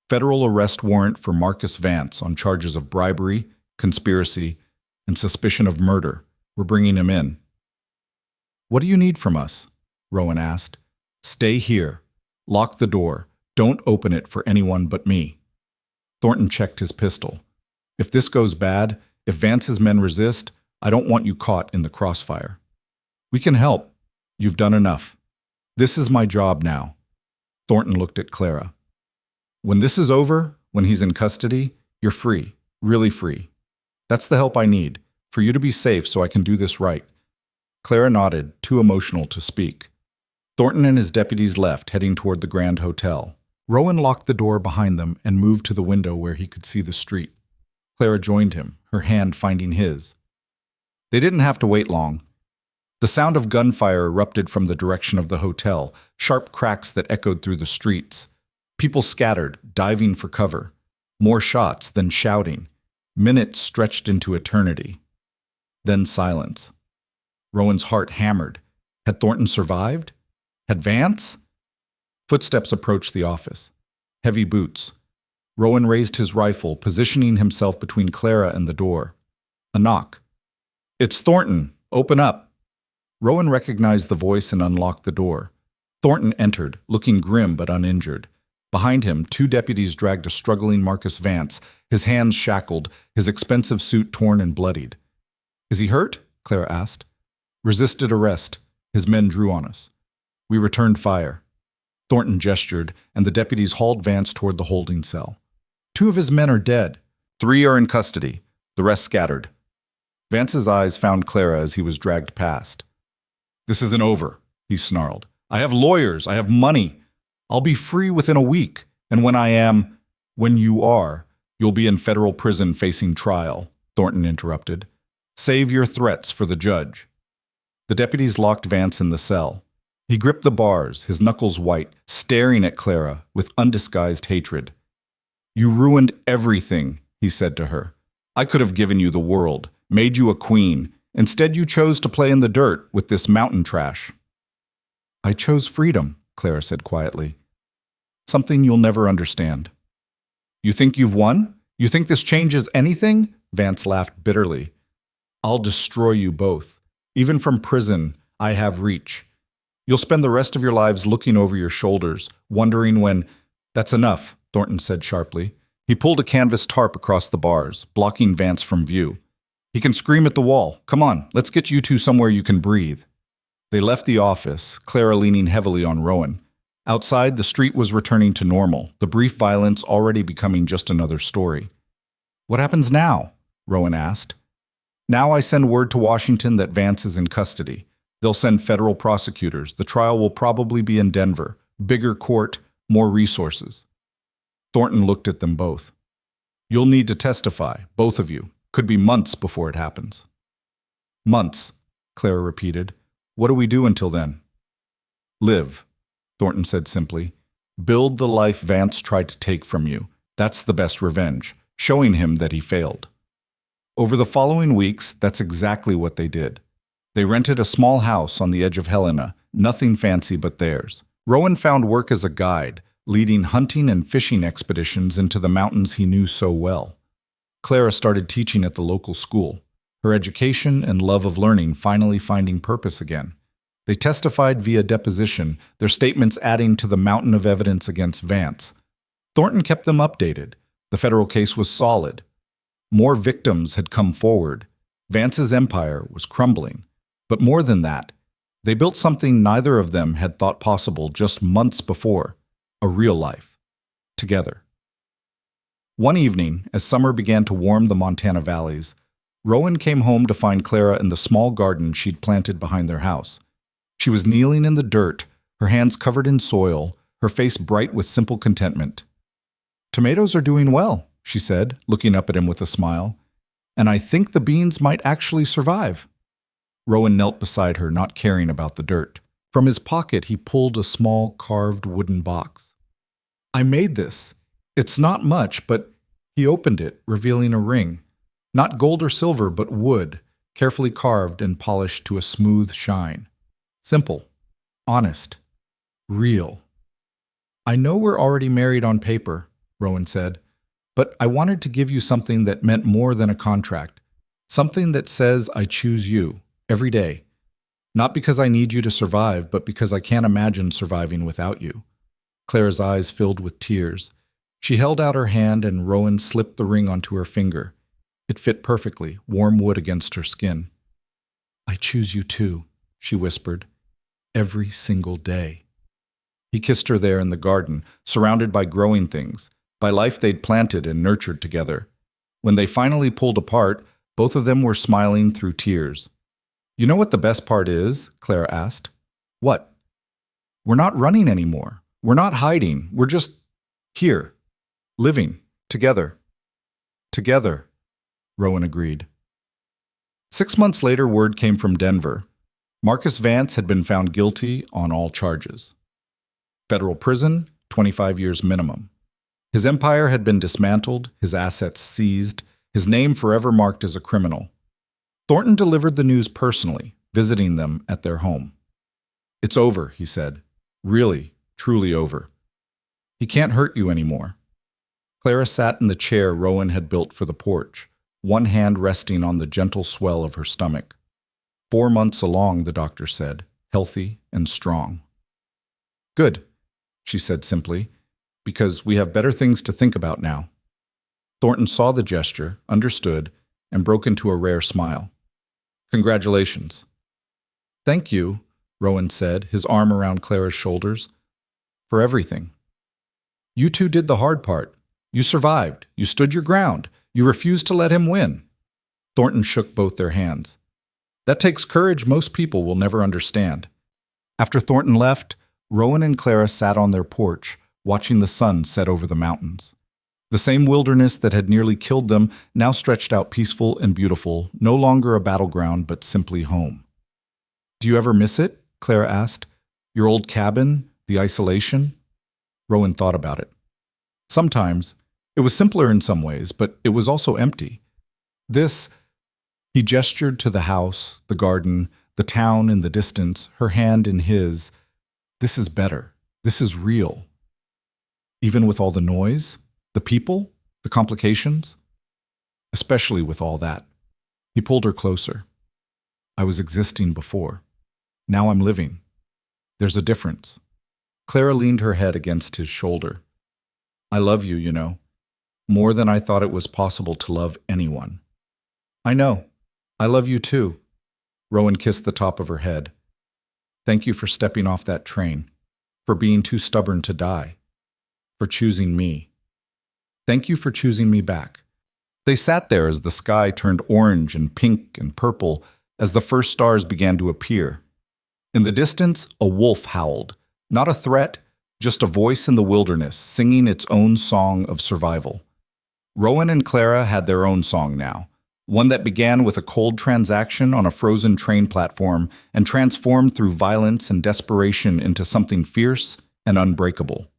Federal arrest warrant for Marcus Vance on charges of bribery, conspiracy, and suspicion of murder. We're bringing him in. What do you need from us? Rowan asked. Stay here. Lock the door. Don't open it for anyone but me. Thornton checked his pistol. If this goes bad, if Vance's men resist, I don't want you caught in the crossfire. We can help. You've done enough. This is my job now. Thornton looked at Clara. When this is over, when he's in custody, you're free, really free. That's the help I need, for you to be safe so I can do this right. Clara nodded, too emotional to speak. Thornton and his deputies left, heading toward the Grand Hotel. Rowan locked the door behind them and moved to the window where he could see the street. Clara joined him, her hand finding his. They didn't have to wait long. The sound of gunfire erupted from the direction of the hotel, sharp cracks that echoed through the streets. People scattered, diving for cover. More shots, then shouting. Minutes stretched into eternity. Then silence. Rowan's heart hammered. Had Thornton survived? Had Vance? Footsteps approached the office. Heavy boots. Rowan raised his rifle, positioning himself between Clara and the door. A knock. It's Thornton. Open up. Rowan recognized the voice and unlocked the door. Thornton entered, looking grim but uninjured. Behind him, two deputies dragged a struggling Marcus Vance, his hands shackled, his expensive suit torn and bloodied. Is he hurt? Clara asked. Resisted arrest. His men drew on us. We returned fire. Thornton gestured, and the deputies hauled Vance toward the holding cell. 2 of his men are dead. 3 are in custody. The rest scattered. Vance's eyes found Clara as he was dragged past. This isn't over, he snarled. I have lawyers. I have money. I'll be free within a week. And when you are, you'll be in federal prison facing trial, Thornton interrupted. Save your threats for the judge. The deputies locked Vance in the cell. He gripped the bars, his knuckles white, staring at Clara with undisguised hatred. You ruined everything, he said to her. I could have given you the world, made you a queen. Instead, you chose to play in the dirt with this mountain trash. I chose freedom, Clara said quietly. Something you'll never understand. You think you've won? You think this changes anything? Vance laughed bitterly. I'll destroy you both. Even from prison, I have reach. You'll spend the rest of your lives looking over your shoulders, wondering when... That's enough, Thornton said sharply. He pulled a canvas tarp across the bars, blocking Vance from view. He can scream at the wall. Come on, let's get you two somewhere you can breathe. They left the office, Clara leaning heavily on Rowan. Outside, the street was returning to normal, the brief violence already becoming just another story. What happens now? Rowan asked. Now I send word to Washington that Vance is in custody. They'll send federal prosecutors. The trial will probably be in Denver. Bigger court, more resources. Thornton looked at them both. You'll need to testify, both of you. Could be months before it happens. Months, Clara repeated. What do we do until then? Live, Thornton said simply. Build the life Vance tried to take from you. That's the best revenge, showing him that he failed. Over the following weeks, that's exactly what they did. They rented a small house on the edge of Helena, nothing fancy but theirs. Rowan found work as a guide, leading hunting and fishing expeditions into the mountains he knew so well. Clara started teaching at the local school, her education and love of learning finally finding purpose again. They testified via deposition, their statements adding to the mountain of evidence against Vance. Thornton kept them updated. The federal case was solid. More victims had come forward. Vance's empire was crumbling. But more than that, they built something neither of them had thought possible just months before, a real life, together. One evening, as summer began to warm the Montana valleys, Rowan came home to find Clara in the small garden she'd planted behind their house. She was kneeling in the dirt, her hands covered in soil, her face bright with simple contentment. Tomatoes are doing well, she said, looking up at him with a smile. And I think the beans might actually survive. Rowan knelt beside her, not caring about the dirt. From his pocket, he pulled a small carved wooden box. I made this. It's not much, but he opened it, revealing a ring. Not gold or silver, but wood, carefully carved and polished to a smooth shine. Simple, honest, real. I know we're already married on paper, Rowan said, but I wanted to give you something that meant more than a contract. Something that says I choose you. Every day. Not because I need you to survive, but because I can't imagine surviving without you. Clara's eyes filled with tears. She held out her hand and Rowan slipped the ring onto her finger. It fit perfectly, warm wood against her skin. "I choose you too," she whispered, "every single day." He kissed her there in the garden, surrounded by growing things, by life they'd planted and nurtured together. When they finally pulled apart, both of them were smiling through tears. "You know what the best part is?" Clara asked. "What?" "We're not running anymore. We're not hiding. We're just here, living, together." "Together," Rowan agreed. 6 months later, word came from Denver. Marcus Vance had been found guilty on all charges. Federal prison, 25 years minimum. His empire had been dismantled, his assets seized, his name forever marked as a criminal. Thornton delivered the news personally, visiting them at their home. "It's over," he said. "Really, truly over. He can't hurt you anymore." Clara sat in the chair Rowan had built for the porch, one hand resting on the gentle swell of her stomach. 4 months along, the doctor said, healthy and strong. "Good," she said simply, "because we have better things to think about now." Thornton saw the gesture, understood, and broke into a rare smile. "Congratulations." "Thank you," Rowan said, his arm around Clara's shoulders, "for everything. You two did the hard part. You survived. You stood your ground. You refused to let him win." Thornton shook both their hands. "That takes courage most people will never understand." After Thornton left, Rowan and Clara sat on their porch, watching the sun set over the mountains. The same wilderness that had nearly killed them now stretched out peaceful and beautiful, no longer a battleground but simply home. "Do you ever miss it?" Clara asked. "Your old cabin, the isolation?" Rowan thought about it. "Sometimes. It was simpler in some ways, but it was also empty. This," he gestured to the house, the garden, the town in the distance, her hand in his. "This is better. This is real. Even with all the noise, the people, the complications. Especially with all that." He pulled her closer. "I was existing before. Now I'm living. There's a difference." Clara leaned her head against his shoulder. "I love you, you know. More than I thought it was possible to love anyone." "I know. I love you too." Rowan kissed the top of her head. "Thank you for stepping off that train, for being too stubborn to die, for choosing me. Thank you for choosing me back." They sat there as the sky turned orange and pink and purple as the first stars began to appear. In the distance, a wolf howled, not a threat, just a voice in the wilderness singing its own song of survival. Rowan and Clara had their own song now, one that began with a cold transaction on a frozen train platform and transformed through violence and desperation into something fierce and unbreakable.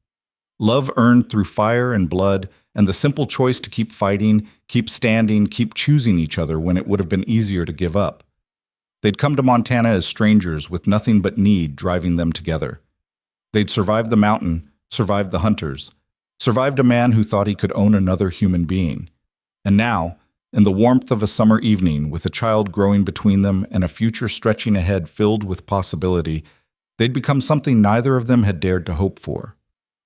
Love earned through fire and blood, and the simple choice to keep fighting, keep standing, keep choosing each other when it would have been easier to give up. They'd come to Montana as strangers with nothing but need driving them together. They'd survived the mountain, survived the hunters, survived a man who thought he could own another human being. And now, in the warmth of a summer evening, with a child growing between them and a future stretching ahead filled with possibility, they'd become something neither of them had dared to hope for.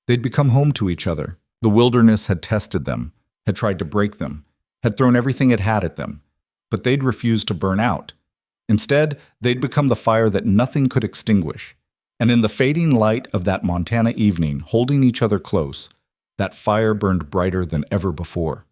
They'd become home to each other. The wilderness had tested them, had tried to break them, had thrown everything it had at them, but they'd refused to burn out. Instead, they'd become the fire that nothing could extinguish. And in the fading light of that Montana evening, holding each other close, that fire burned brighter than ever before.